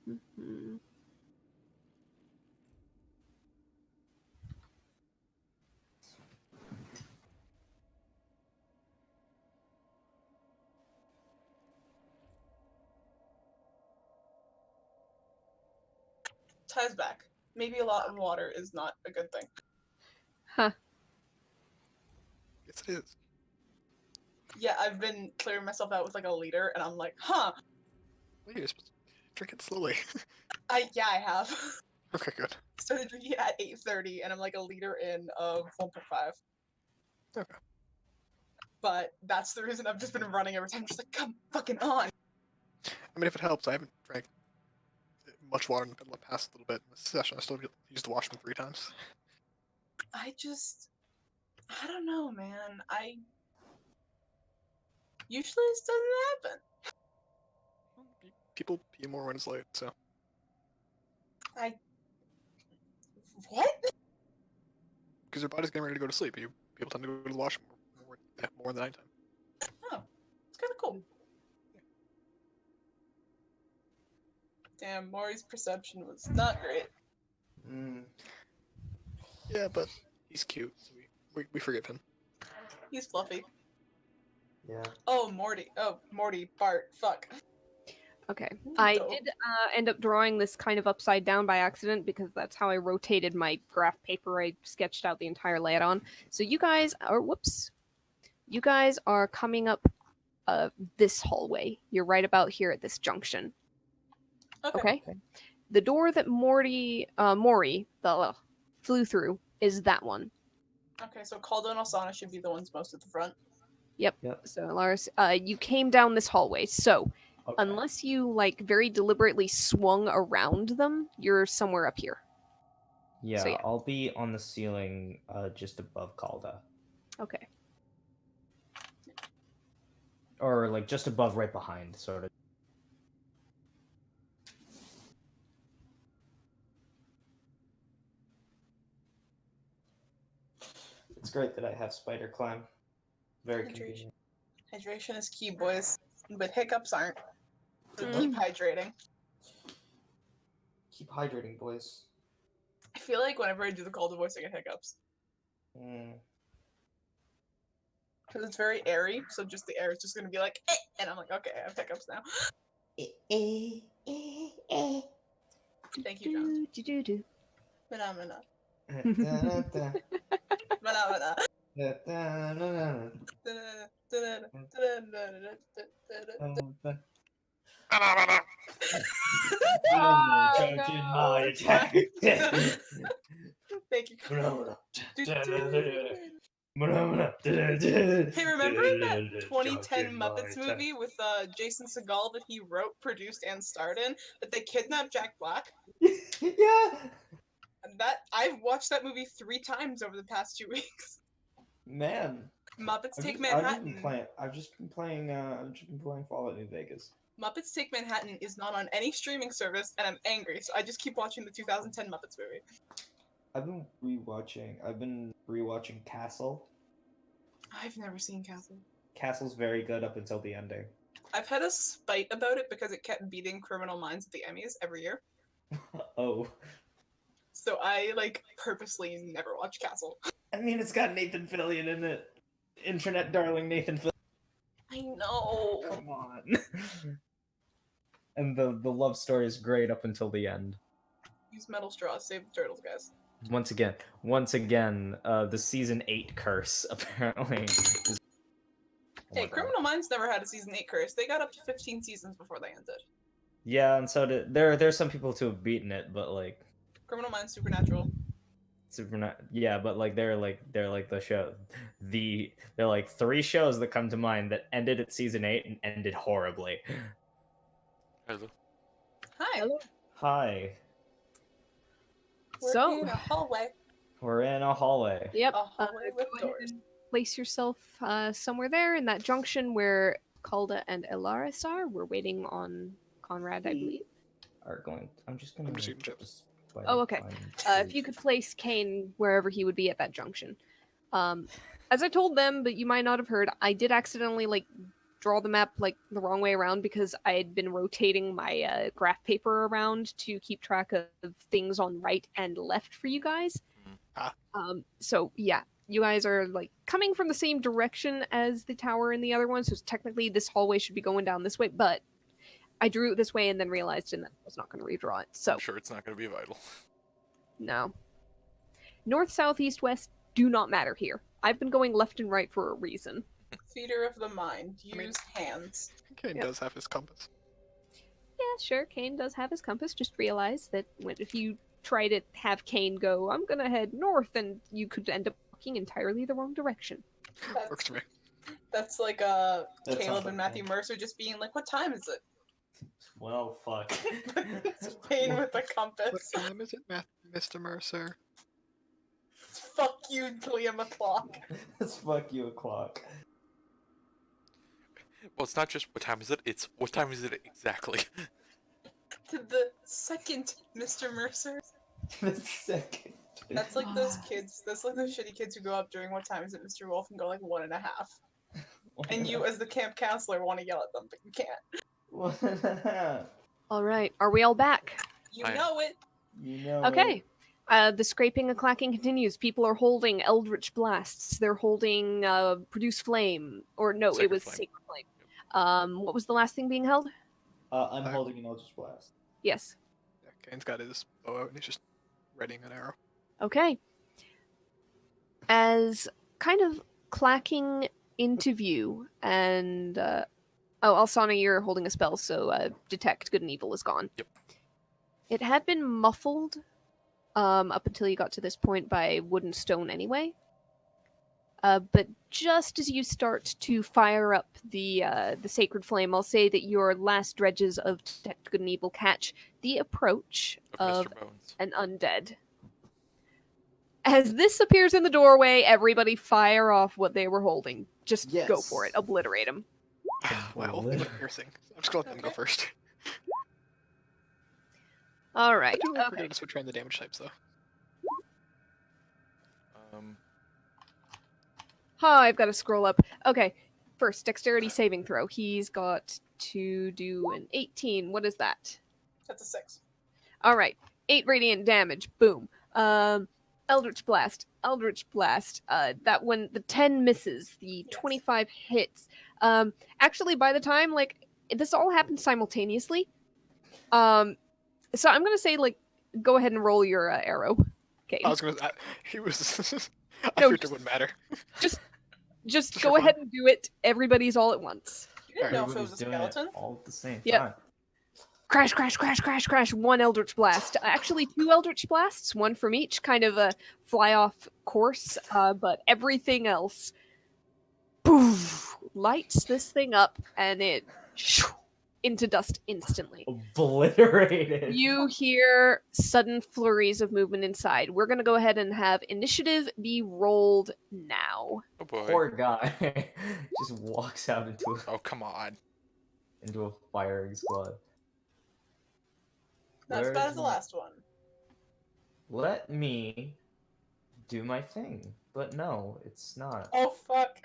Mhm. Ties back. Maybe a lot of water is not a good thing. Huh. Yes, it is. Yeah, I've been clearing myself out with like a liter, and I'm like, huh. Well, you're supposed to drink it slowly. I have. Okay, good. Started drinking at 8:30, and I'm like a liter in of 1.5. Okay. But that's the reason I've just been running every time. Just like, come fucking on. I mean, if it helps, I haven't drank much water in the past little bit in this session. I still used the washroom 3 times. I don't know, man. Usually this doesn't happen. People pee more when it's late, so. What? Because your body's getting ready to go to sleep. People tend to go to the washroom more in the nighttime. Oh, it's kind of cool. Damn, Maury's perception was not great. Mm. Yeah, but he's cute, so we forgive him. He's fluffy. Yeah. Oh, Morty. Oh, Morty. Bart. Fuck. Okay. I Dope. did end up drawing this kind of upside down by accident because that's how I rotated my graph paper I sketched out the entire layout on. So you guys are, whoops. You guys are coming up this hallway. You're right about here at this junction. Okay. Okay? The door that Mori flew through is that one. Okay, so Caldo and Osana should be the ones most at the front. Yep. Yep. So Lars, you came down this hallway. So Okay. unless you like very deliberately swung around them, you're somewhere up here. Yeah, yeah. I'll be on the ceiling just above Calda. Okay. Or like just above, right behind, sort of. It's great that I have spider climb. Very Hydration. convenient. Hydration is key, boys. But hiccups aren't. So Mm. keep hydrating. Keep hydrating, boys. I feel like whenever I do the Caldo voice, I get hiccups. Mm. Because it's very airy, so just the air is just gonna be like, eh, and I'm like, okay, I have hiccups now. Thank you, John. Do. Phenomena. Da-da-da. Phenomena. Da-da-da-da. Oh, Charging no. my attack. Thank you. Hey, Hey, remember in that 2010 Muppets movie with Jason Segel that he wrote, produced, and starred in, that they kidnapped Jack Black? Yeah. And that I've watched that movie 3 times over the past 2 weeks. Man. Muppets I've Take just been Manhattan. playing. I've just been playing Fallout New Vegas. Muppets Take Manhattan is not on any streaming service, and I'm angry, so I just keep watching the 2010 Muppets movie. I've been rewatching Castle. I've never seen Castle. Castle's very good up until the ending. I've had a spite about it because it kept beating Criminal Minds at the Emmys every year. Oh. So I, like, purposely never watch Castle. I mean, it's got Nathan Fillion in it. Internet darling Nathan Fillion. I know. Come on. And the love story is great up until the end. Use metal straws, save the turtles, guys. Once again, the season 8 curse apparently is... Oh my Hey, God. Criminal Minds never had a season 8 curse. They got up to 15 seasons before they ended. Yeah, and so there's some people who have beaten it, but like Criminal Minds Supernatural. yeah, but like they're like the show they're like 3 shows that come to mind that ended at season 8 and ended horribly. Hello. Hi. Hello. Hi. We're So in a hallway. We're in a hallway. yep. A hallway with Go ahead doors. and place yourself somewhere there in that junction where Calda and Elaris are. We're waiting on Conrad, I believe. I'm just gonna I'm just eating chips. Oh, okay. If you could place Kane wherever he would be at that junction. As I told them, but you might not have heard, I did accidentally like draw the map like the wrong way around because I had been rotating my graph paper around to keep track of things on right and left for you guys. Ah. So yeah, you guys are like coming from the same direction as the tower and the other one, so technically this hallway should be going down this way, but I drew it this way and then realized and I was not going to redraw it. So I'm sure it's not going to be vital. no. North, south, east, west do not matter here. I've been going left and right for a reason. Theater of the mind. Use mean- hands. Kane Yep. does have his compass. Yeah, sure, Kane does have his compass. Just realize that if you try to have Kane go, I'm gonna head north, and you could end up walking entirely the wrong direction. Works for me. That's like That Caleb sounds like and Matthew Kane. Mercer just being like, what time is it? Well, fuck. It's Kane with the What compass. time is it, Mr. Mercer? Fuck you, Liam o'clock. Let's fuck you a clock. Well, it's not just what time is it, it's what time is it exactly. To the second, Mr. Mercer. The second. That's like those kids. That's like those shitty kids who go up during what time is it, Mr. Wolf, and go like 1.5. And you, as the camp counselor, want to yell at them, but you can't. 1.5. All right, are we all back? You I- know it. You know. Okay. The scraping and clacking continues. People are holding Eldritch Blasts. They're holding Produce Flame. Or no, it Sacred was Flame. Sacred Flame. What was the last thing being held? I'm holding an Eldritch Blast. Yes. Yeah, Kane's got his bow out and he's just readying an arrow. Okay. As kind of clacking into view, and Alsana, you're holding a spell, so detect good and evil is gone. Yep. It had been muffled up until you got to this point by wood and stone anyway. But just as you start to fire up the sacred flame, I'll say that your last dredges of detect good and evil catch the approach of Mr. Bones. an undead. As this appears in the doorway, everybody fire off what they were holding. Just go for it. Yes. Obliterate them. My whole thing with piercing. I'm just gonna let them go first. All I right. do like we're Okay. gonna switch around the damage types though. I've got to scroll up. Okay. First, dexterity saving throw. He's got to do an 18. What is that? That's a 6. All right. 8 radiant damage. Boom. Eldritch Blast. Eldritch Blast. That one, the 10 misses. The 25 hits. Actually, by the time, this all happened simultaneously. So I'm going to say, go ahead and roll your arrow. Okay. I was gonna. He was. I No, figured it wouldn't matter. Just for go fun. ahead and do it. Everybody's all at once. You didn't know if it Everybody's was a doing it skeleton. all at the same Yep. time. Crash, crash, crash, crash, crash. 1 Eldritch Blast. Actually, 2 Eldritch Blasts, 1 from each, kind of a fly-off course. But everything else, poof, lights this thing up, and it into dust instantly. Obliterated. You hear sudden flurries of movement inside. We're gonna go ahead and have initiative be rolled now. Oh boy. Poor guy just walks out into Oh, come on. a firing squad. Not as Where's bad as the my- last one. Let me do my thing, but no, it's not. Oh fuck!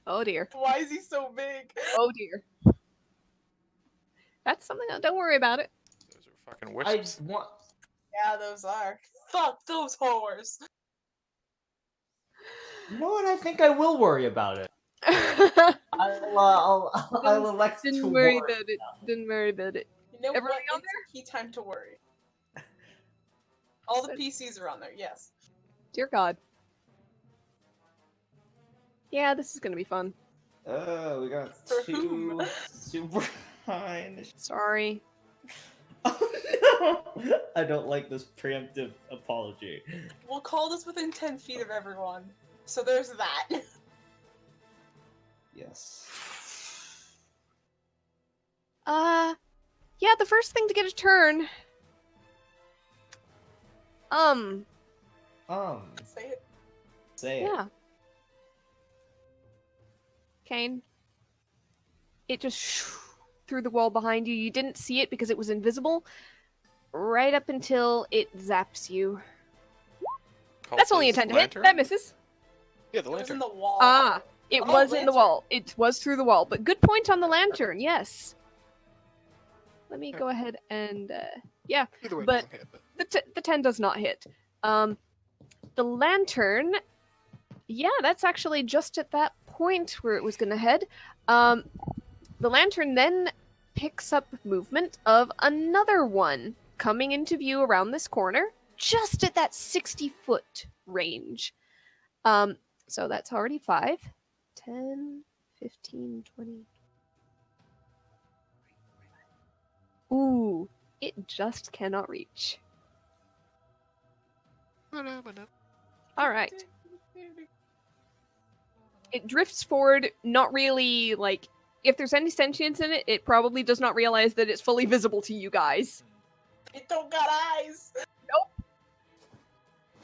Oh dear. Why is he so big? Oh dear. That's something. Don't worry about it. Those are fucking I wisps. want. Yeah, those are. Fuck those whores. You know what? I think I will worry about it. I'll elect to Didn't worry worry. about it. Didn't worry about it. You know Everybody what? on It's a key time to worry. All the PCs are on there. Yes. Dear God. Yeah, this is gonna be fun. We got For 2 whom? super high initiative. Sorry. Oh no! I don't like this preemptive apology. We'll call this within 10 feet of everyone. So there's that. Yes. Yeah, the first thing to get a turn. Say it. Say it. Yeah. Kane. It just through the wall behind you. You didn't see it because it was invisible. Right up until it zaps you. That's only a 10 to hit. That misses. Yeah, the It was in lantern. the wall. It Oh, was in the lantern. wall. It was through the wall. But good point on the lantern, yes. Let me go ahead and, yeah. Either way, but- it doesn't hit. But The 10 does not hit. The lantern, yeah, that's actually just at that point where it was going to head. The lantern then picks up movement of another one coming into view around this corner, just at that 60-foot range. So that's already 5, 10, 15, 20. Ooh, it just cannot reach. All right. It drifts forward, not really, if there's any sentience in it, it probably does not realize that it's fully visible to you guys. It don't got eyes.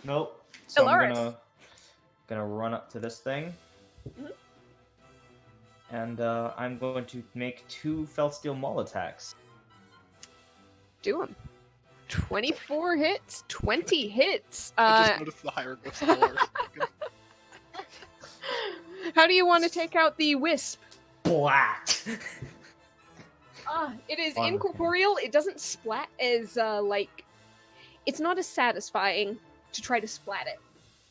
Nope. So I'm Alaris. gonna run up to this thing. Mhm. And I'm going to make 2 Felsteel Maul attacks. Do them. 24 hits, 20 hits. I just noticed the hieroglyphs on the wall. How do you want to take out the wisp? Black! It is Fun. incorporeal. It doesn't splat as, it's not as satisfying to try to splat it.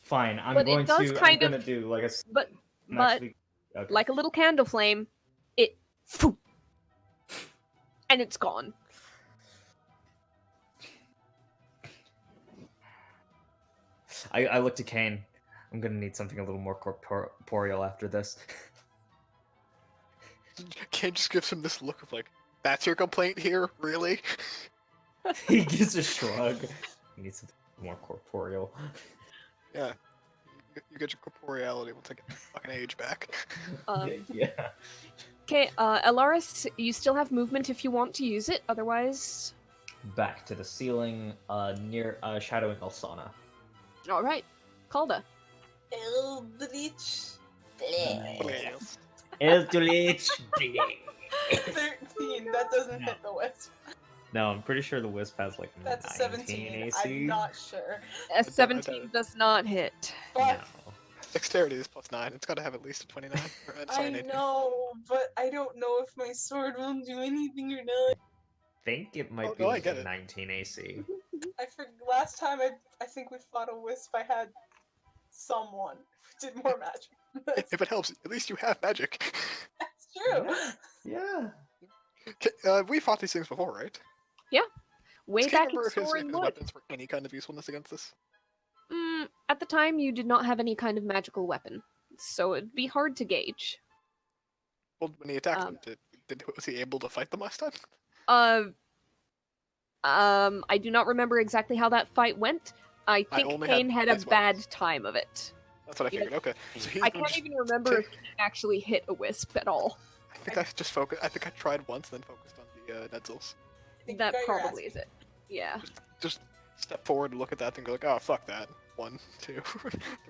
Fine, I'm But it going does to. kind I'm of- gonna do like a. But, Okay. like a little candle flame, it and it's gone. I look to Kane. I'm gonna need something a little more corporeal after this. Kane just gives him this look of like, that's your complaint here? Really? He gives a shrug. He needs something more corporeal. Yeah. You get your corporeality once I get my fucking age back. Yeah. Okay, Elaris, you still have movement if you want to use it. Otherwise, Back to the ceiling, near shadowing Elsana. all right, Calda. Eldritch Blast. Eldritch. 13. That doesn't No. hit the wisp. No, I'm pretty sure the wisp has like That's a 19 17. AC. I'm not sure. A 17 does not hit. But No. Dexterity is +9. It's got to have at least a 29. Sorry, I an 18. know, but I don't know if my sword will do anything or not. Think it might Oh, be no, I like get a it. 19 AC. Last time I think we fought a wisp, I had someone who did more magic. If it helps, at least you have magic. That's true. Yeah. We fought these things before, right? Way Does Kane back in remember if his Soaring Wood. weapons were any kind of usefulness against this? At the time, you did not have any kind of magical weapon, so it'd be hard to gauge. Well, when he attacked them, was he able to fight them last time? I do not remember exactly how that fight went. I think only Kane had had a his bad weapons. time of it. That's what I figured. Okay, so he's I gonna can't just even remember if he actually hit a wisp at all. I think I just focused. I think I tried once, then focused on the Netzels. I think That you got your probably ass is it. Yeah. Just step forward and look at that thing, and go like, oh fuck that. 1, 2,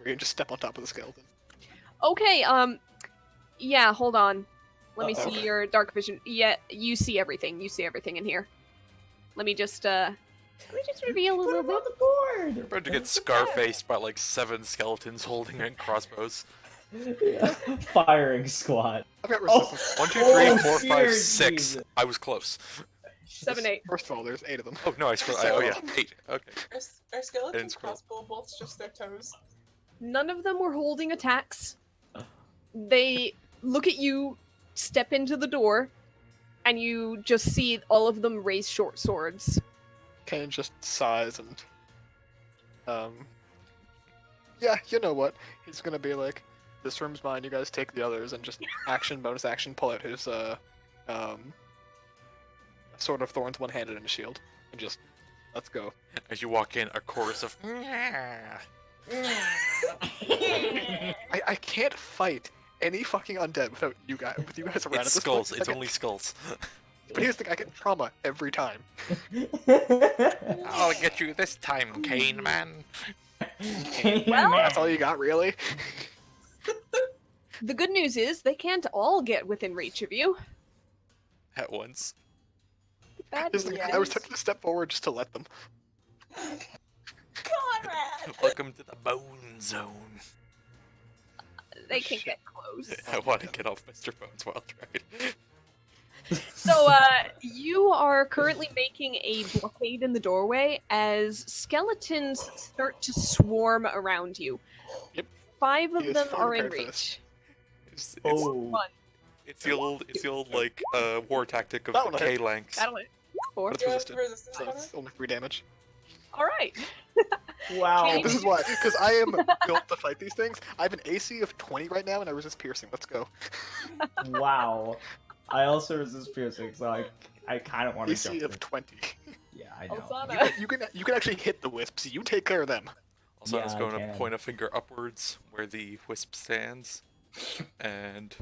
3, and just step on top of the skeleton. Okay, yeah, hold on. Let me Uh-oh. see your dark vision. Yeah, you see everything. You see everything in here. Let me just reveal a Put little him bit. on the board. We're about to get scar-faced by like 7 skeletons holding in crossbows. Yeah. Firing squad. I've got Oh. resistance. 1, 2, 3, Oh, 4, 5, dear 6. Jesus. I was close. 7, 8. First of all, there's 8 of them. Oh no, oh yeah, 8. Okay. Are skeletons Didn't scroll. crossbow bolts just their toes? None of them were holding attacks. They look at you, step into the door, and you just see all of them raise short swords. Kane just sighs and, yeah, you know what? He's gonna be like, this room's mine. You guys take the others, and just bonus action, pull out his sword of thorns, one-handed, and a shield, and just let's go. As you walk in, a chorus of I can't fight any fucking undead without you guys. With you guys around. it's at this skulls. point. It's I get- only skulls. But here's the thing: I get trauma every time. I'll get you this time, Kane man. Well- That's all you got, really? The good news is they can't all get within reach of you. At once. The bad Here's the news thing, I was is- tempted to step forward just to let them. Conrad! Welcome to the bone zone. they can get close. I want to get off Mr. Bones Wild Ride. So, you are currently making a blockade in the doorway as skeletons start to swarm around you. Yep. 5 of He is them fully are in prepared for this. reach. It's Oh. it's the old like war tactic of That the one I hit. K-Lanks. That'll hit. 4. But it's You have resistant, resistance, so Conrad? it's only 3 damage. Alright. Wow. Okay. This is why, because I am built to fight these things. I have an AC of 20 right now, and I resist piercing. Let's go. Wow. I also resist piercing, so I kind of want to jump AC of in. 20. Yeah, I know. Alsana. You can actually hit the wisps. You take care of them. Also, I was Yeah, I going to can. point a finger upwards where the wisp stands, and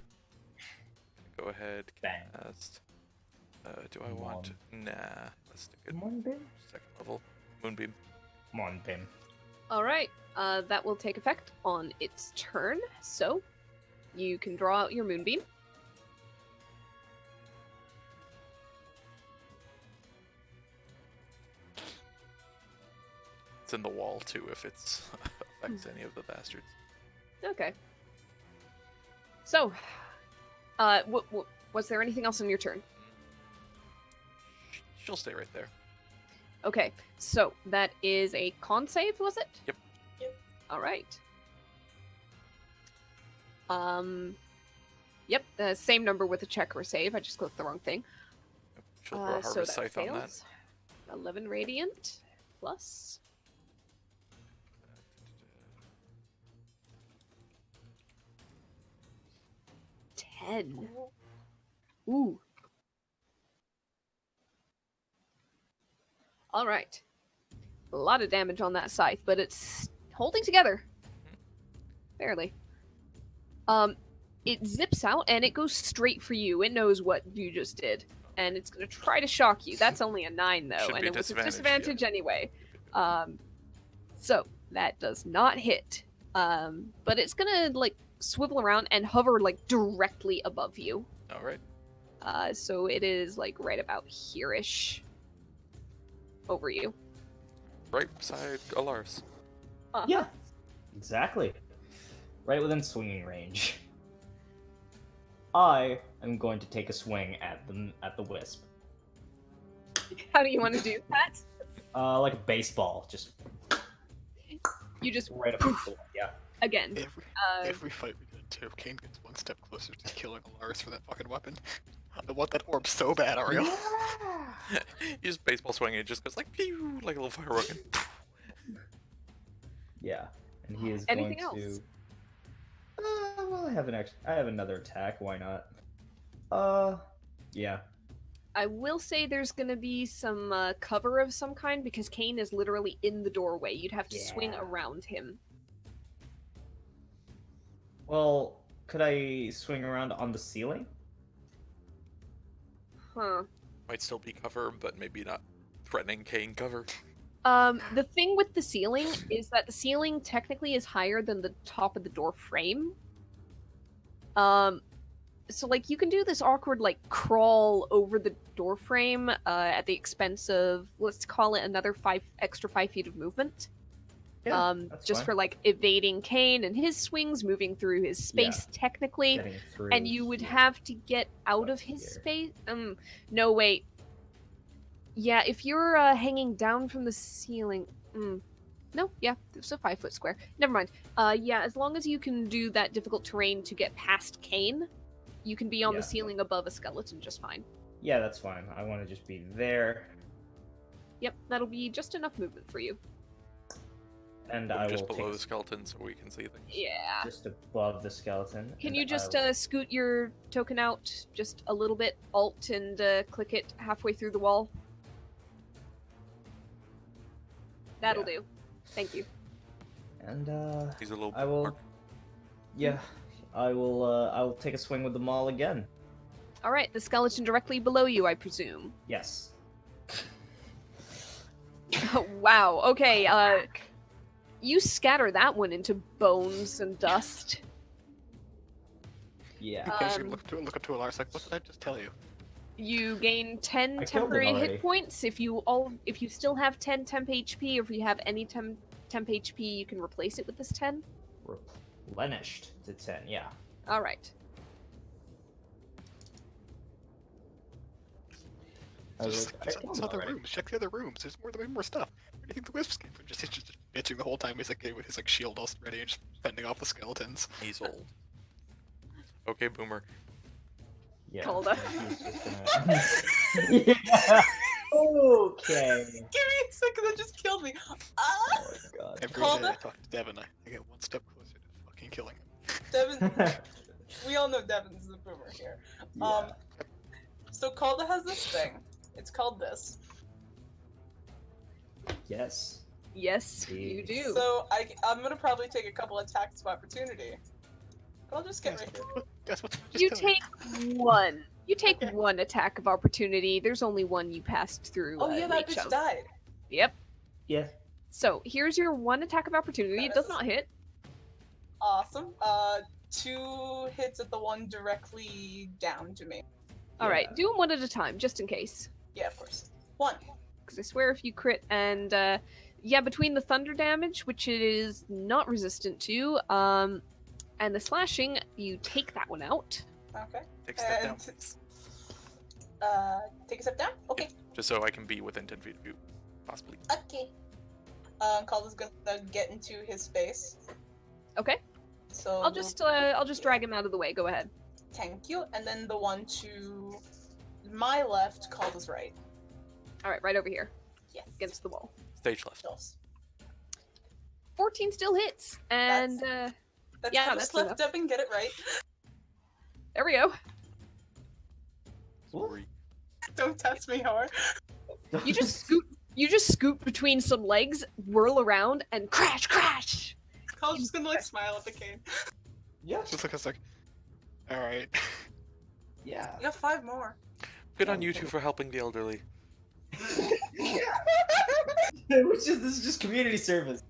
go ahead. Bang. Cast. Do I want? Nah. Let's stick it Moonbeam? second level. Moonbeam. Moonbeam. Alright, that will take effect on its turn, so you can draw out your moonbeam. It's in the wall too if it's affects any of the bastards. Okay. So, was there anything else on your turn? She'll stay right there. Okay, so that is a con save, was it? Yep. Yep. Alright. Yep, same number with a check or save. I just clicked the wrong thing. She'll throw a So harvest that scythe on that. fails. 11 radiant plus. Ten. Ooh. All right. A lot of damage on that scythe, but it's holding together. Barely. It zips out and it goes straight for you. It knows what you just did, and it's gonna try to shock you. That's only a 9 though, Should and be it was a disadvantage, disadvantage yeah. anyway. So that does not hit. But it's gonna like swivel around and hover like directly above you. All right. So it is like right about here-ish over you. Right beside Alaris. Yeah, exactly. Right within swinging range. I am going to take a swing at the wisp. How do you want to do that? Like a baseball, just You just right up against the wall. Yeah. again. Every fight we get into, Kane gets one step closer to killing Alaris for that fucking weapon. I want that orb so bad, Ariel. You just baseball swing and it just goes like pew, like a little firework. And Yeah, and he is Anything going else? to. Well, I have another attack. Why not? Yeah. I will say there's gonna be some cover of some kind because Kane is literally in the doorway. You'd have to swing Yeah. around him. Well, could I swing around on the ceiling? Huh. might still be cover, but maybe not threatening Kane cover. The thing with the ceiling is that the ceiling technically is higher than the top of the door frame. So like you can do this awkward like crawl over the door frame at the expense of, let's call it, another 5 feet of movement. That's Just fine. for like evading Kane and his swings, moving through his space technically. Getting through. And you would here. have to get out Up of his here. space. No, wait. Yeah, if you're hanging down from the ceiling. No, yeah, it's a 5 foot square. Never mind. Yeah, as long as you can do that difficult terrain to get past Kane, you can be on Yeah. the ceiling above a skeleton just fine. Yeah, that's fine. I want to just be there, Yep, that'll be just enough movement for you. and I'm I will just take below the skeleton so we can see things. Yeah. just above the skeleton. Can and you just I will- scoot your token out just a little bit, alt, and click it halfway through the wall? That'll Yeah. do. Thank you. And He's a little I will. bookmark. Yeah, I will. I will take a swing with the maul again. All right, the skeleton directly below you, I presume. Yes. Wow. Okay. You scatter that one into bones and dust. Yeah. Because you Um, look up to Alaris like, what did I just tell you? You gain 10 I killed it temporary already. hit points. If you still have 10 temp HP, or if you have any temp HP, you can replace it with this 10. Replenished to 10. Yeah. All right. I was Just like, I check killed those it other already. rooms. Check the other rooms. There's more stuff. Where do you think the wisps came from? He's just bitching the whole time. He's like with his like shield all ready and just fending off the skeletons. He's old. Okay, Boomer. Yeah. Calda. He's just gonna... yeah. Okay. Give me a second, that just killed me. Ah! Oh my god. Every Calda? day I talk to Devin, I get one step closer to fucking killing him. Devin, we all know Devin's the boomer here. Yeah. So Calda has this thing. It's called this. Yes. Yes, you Jeez. do. So I'm gonna probably take a couple attacks of opportunity. But I'll just get right here. Guess what? You take one. You take one attack of opportunity. There's only one you passed through. Oh yeah, that reach bitch of. died. Yep. Yeah. So here's your one attack of opportunity. It does not hit. Awesome. 2 hits at the one directly down to me. All right, do them one at a time, just in case. Yeah, of course. 1. Because I swear if you crit and yeah, between the thunder damage, which it is not resistant to, and the slashing, you take that one out. Okay. Take a step down, And- please. Take a step down. Okay. Just so I can be within 10 feet of you, possibly. Okay. Calda's gonna get into his space. Okay. So I'll just drag him out of the way. Go ahead. thank you, and then the one to my left, Calder's right. All right, right over here Yes. against the wall. Stage left. Yes. 14 still hits, and That's yeah, how that's just left enough. Devin get it right. there we go. Sorry. Don't test me hard. You just scoot between some legs, whirl around, and crash, crash. Calder's just gonna like smile at the cane. Yeah. Just like, it's like, all right. Yeah. You got 5 more. Good on you two for helping the elderly. This is just community service.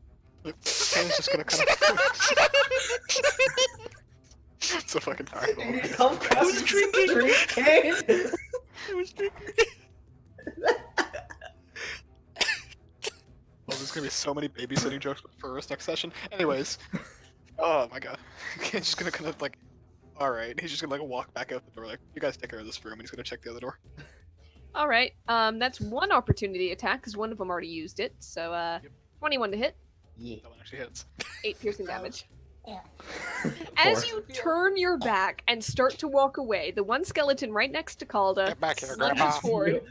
Kane's just gonna kind of. So fucking tired. Come across the street, Kane. I was drinking. Well, there's gonna be so many babysitting jokes for us next session. Anyways, oh my god, Kane's just gonna kind of like, all right. He's just gonna like walk back out the door, like, you guys take care of this room, and he's gonna check the other door. All right, that's one opportunity attack because one of them already used it. So 21 to hit, Yeah. That one actually hits. 8 piercing damage. Yeah. As Four. you turn your back and start to walk away, the one skeleton right next to Calda Get back here, lunges Grandpa. forward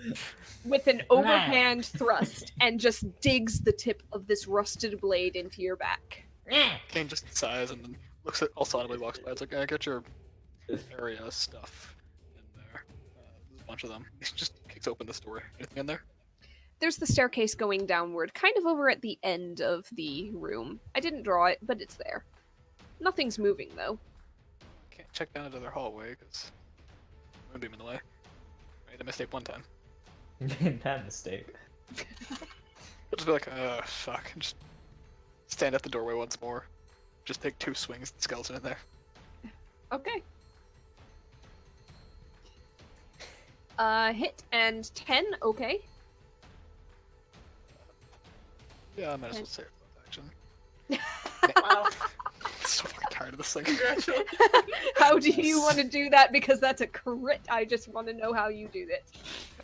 with an overhand thrust and just digs the tip of this rusted blade into your back. Kane just sighs and then looks at Alsanably, walks by. It's like, get your area stuff in there. There's a bunch of them. He just kicks open this door. Anything in there? There's the staircase going downward, kind of over at the end of the room. I didn't draw it, but it's there. Nothing's moving, though. Can't check down into their hallway because moonbeam in the way. Made a mistake one time. Made that mistake. I'll just be like, fuck. And just stand at the doorway once more. Just take 2 swings at the skeleton in there. Okay. Hit and 10, okay. Yeah, I might as well say it with action. Wow. I'm so fucking tired of this thing. Congratulations. How do you want to do that? Because that's a crit. I just want to know how you do this.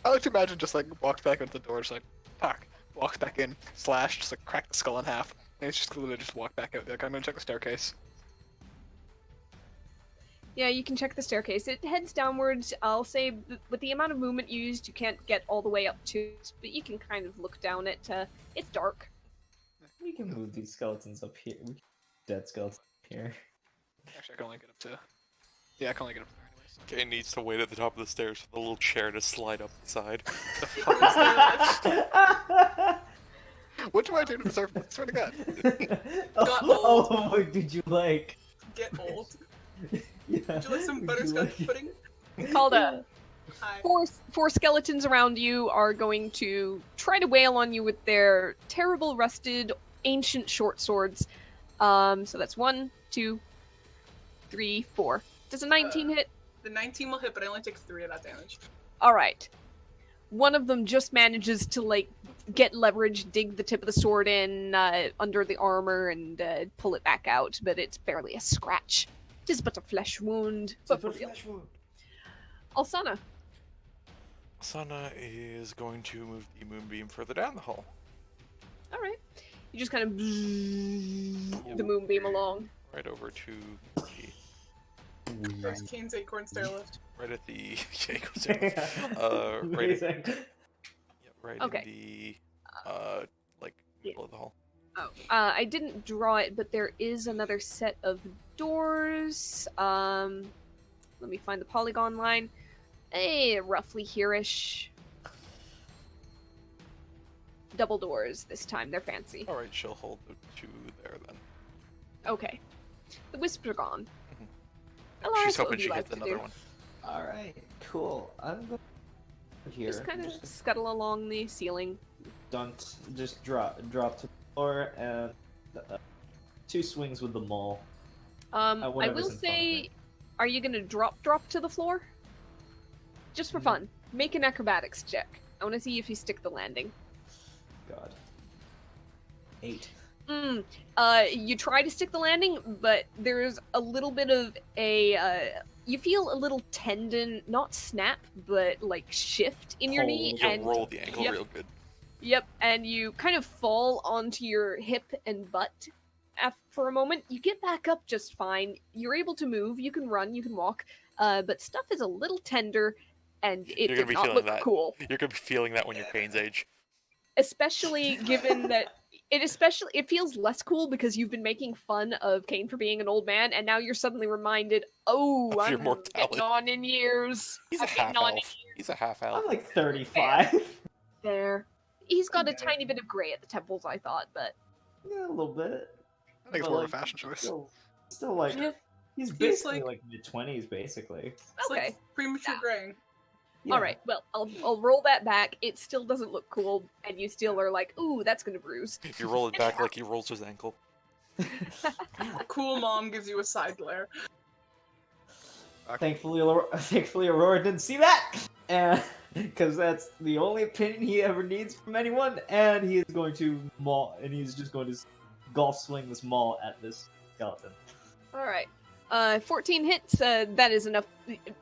I like to imagine just like walks back into the door, just like, fuck. Walks back in, slash, just like crack the skull in half. And it's just literally just walk back out. Like, I'm gonna check the staircase. Yeah, you can check the staircase. It heads downwards. I'll say with the amount of movement used, you can't get all the way up to it, but you can kind of look down it. It's dark. We can move these skeletons up here. Dead skeletons up here. Actually, I can only get up to. Yeah, I can only get up there anyways. Kane needs to wait at the top of the stairs for the little chair to slide up the side. The fuck is that? What do I do to deserve this? Swear to God. Oh, did you like? Get old. Yeah. Would you like some Would butterscotch you like- pudding? Calda, Hi. four skeletons around you are going to try to wail on you with their terrible, rusted, ancient short swords. So that's 1, 2, 3, 4. Does a 19 hit? The 19 will hit, but I only take 3 of that damage. All right. One of them just manages to like get leverage, dig the tip of the sword in under the armor, and pull it back out. But it's barely a scratch. It is but a flesh wound. But for real. Alsana. Sana is going to move the moonbeam further down the hall. All right. You just kind of the moonbeam along. Right over to the... There's Kane's acorn stair lift. Right at the... Yeah, goes down. Right at, Amazing. yeah, right Okay. in the... like, Yeah. middle of the hall. Oh, I didn't draw it, but there is another set of doors. Let me find the polygon line. Roughly here-ish. Double doors this time. They're fancy. Alright, she'll hold the 2 there then. Okay. The wisps are gone. She's Elias, what hoping would she you like hits to another do? one. Alright, cool. I'm going here. Just kind of Just scuttle along the ceiling. just drop to the floor and 2 swings with the maul. I whatever's will in front of say, me. are you gonna drop to the floor? Just for Mm. fun. Make an acrobatics check. I want to see if you stick the landing. God. 8. You try to stick the landing, but there's a little bit of a, you feel a little tendon, not snap, but like shift in your knee, You'll and roll the ankle Yep. real good. Yep, and you kind of fall onto your hip and butt. For a moment, you get back up just fine. You're able to move, you can run, you can walk, but stuff is a little tender, and it You're gonna did be not feeling look that. cool. You're gonna be feeling that when you're Kane's age. Especially given that it feels less cool because you've been making fun of Kane for being an old man, and now you're suddenly reminded, oh, Of your I'm mortality. getting on in years. He's I'm a getting half on in elf. He's a half elf. I'm like 35. there. He's got a Okay. tiny bit of gray at the temples, I thought, but Yeah, a little bit. I think it's But, more like, of a fashion choice. Still like Yeah, he's he's basically like- like mid-20s, basically. It's okay. like premature Yeah. graying. Yeah. All right. Well, I'll roll that back. It still doesn't look cool, and you still are like, ooh, that's gonna bruise. You roll it back like he rolls his ankle. Cool mom gives you a side glare. Thankfully, Aurora didn't see that, and because that's the only opinion he ever needs from anyone, and he is going to maul, and he's just going to golf swing this maul at this skeleton. All right. 14 hits. That is enough.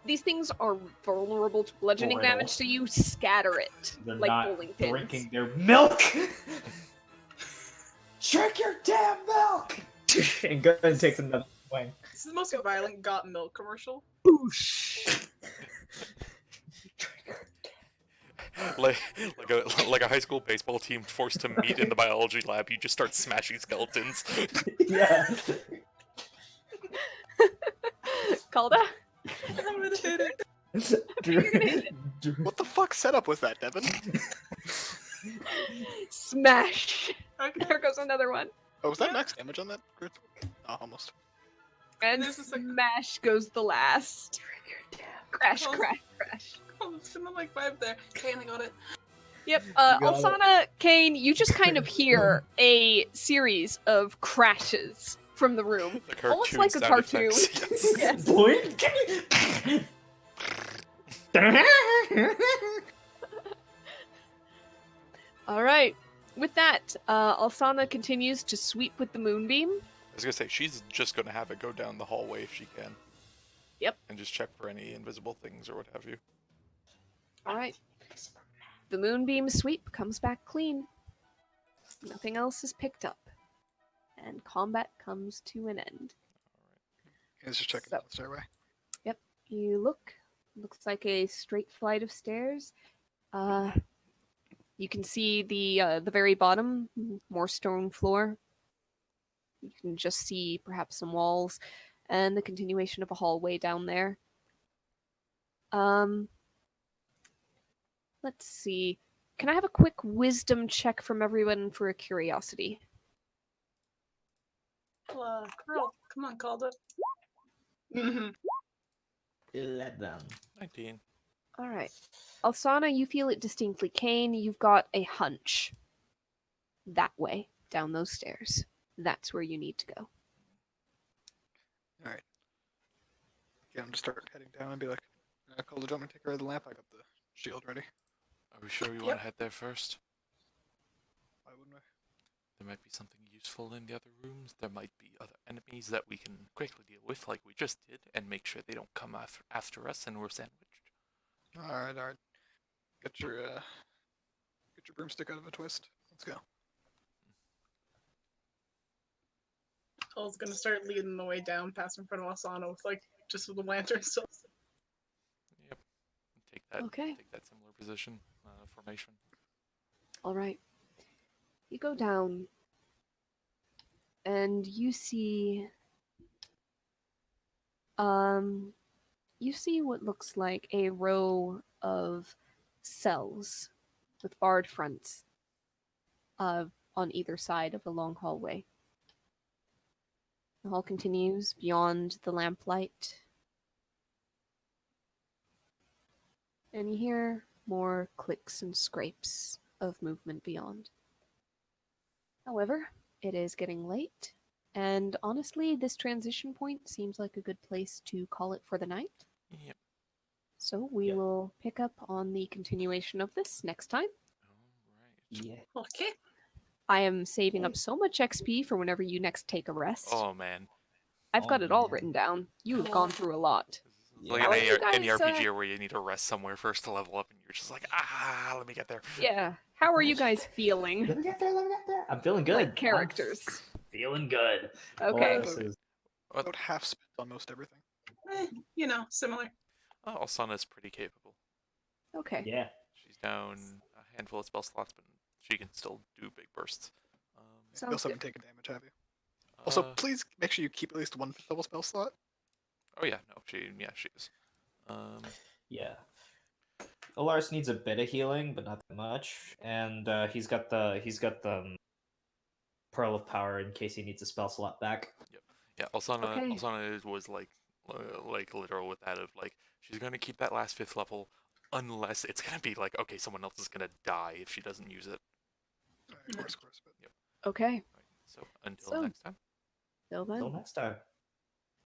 These things are vulnerable to bludgeoning Brittle. damage, so you scatter it They're like not bowling pins. drinking their milk. Drink your damn milk. And goes and takes another swing. This is the most violent got milk commercial. Boosh. like a high school baseball team forced to meet in the biology lab. You just start smashing skeletons. Yeah. Calda? I'm gonna hit it. What the fuck setup was that, Devin? Smash. Okay. There goes another one. Oh, was that max damage on that? Crit? Oh, almost. And This is like- smash goes the last. Crash, Oh. crash, crash. Oh, it's gonna like vibe there. Okay, I got it. Yep. got it. Alsana, Kane, you just kind of hear a series of crashes from the room. Like Almost cartoon like a sound cartoon. effects, yes. Yes. Boink. All right. With that, Alsana continues to sweep with the moonbeam. I was gonna say she's just gonna have it go down the hallway if she can. Yep. And just check for any invisible things or what have you. All right. The moonbeam sweep comes back clean. Nothing else is picked up. And combat comes to an end. He's just checking So- down the stairway. You look. Looks like a straight flight of stairs. You can see the very bottom, more stone floor. You can just see perhaps some walls, and the continuation of a hallway down there. Let's see. Can I have a quick wisdom check from everyone for a curiosity? Girl, come on, Calda. Mm-hmm. 11. 19. All right. Alsana, you feel it distinctly. Kane, you've got a hunch. That way, down those stairs. That's where you need to go. Alright. Yeah, I'm just start heading down and be like, Calder, do you want me to take care of the lamp? I got the shield ready. Are we sure we want Yep. to head there first? Why wouldn't I? There might be something useful in the other rooms. There might be other enemies that we can quickly deal with, like we just did, and make sure they don't come after us and we're sandwiched. Alright. Get your broomstick out of a twist. Let's go. Call's gonna start leading the way down past in front of Asana with like just with the lantern still. Yep. Take that. Okay. Take that similar position, formation. All right. You go down, and you see what looks like a row of cells with barred fronts on either side of the long hallway. The hall continues beyond the lamplight, and you hear more clicks and scrapes of movement beyond. However, it is getting late, and honestly, this transition point seems like a good place to call it for the night. Yep. So we Yep. will pick up on the continuation of this next time. All right. Yeah. Okay. I am saving up so much XP for whenever you next take a rest. Oh man. I've got oh, it all man. written down. You have gone through a lot. It's like How are you any guys, RPG where you need to rest somewhere first to level up, and you're just like, let me get there. Yeah. How are you guys feeling? Let me get there. I'm feeling good. Like characters. I'm feeling good. Okay. This is- About half spent on most everything. Similar. Alsana is pretty capable. Okay. Yeah. She's down a handful of spell slots, but she can still do big bursts. You Sounds also good. haven't taken damage, have you? Also, Uh, please make sure you keep at least one double spell slot. oh yeah, no, she is. Yeah. Alaris needs a bit of healing, but not that much. And he's got the Pearl of Power in case he needs a spell slot back. Yeah, Alsana Okay. was like literal with that of like she's gonna keep that last 5th level unless it's gonna be like okay someone else is gonna die if she doesn't use it. Of course, of course. But Okay. Right. So until So- next time. Till Until then. next time.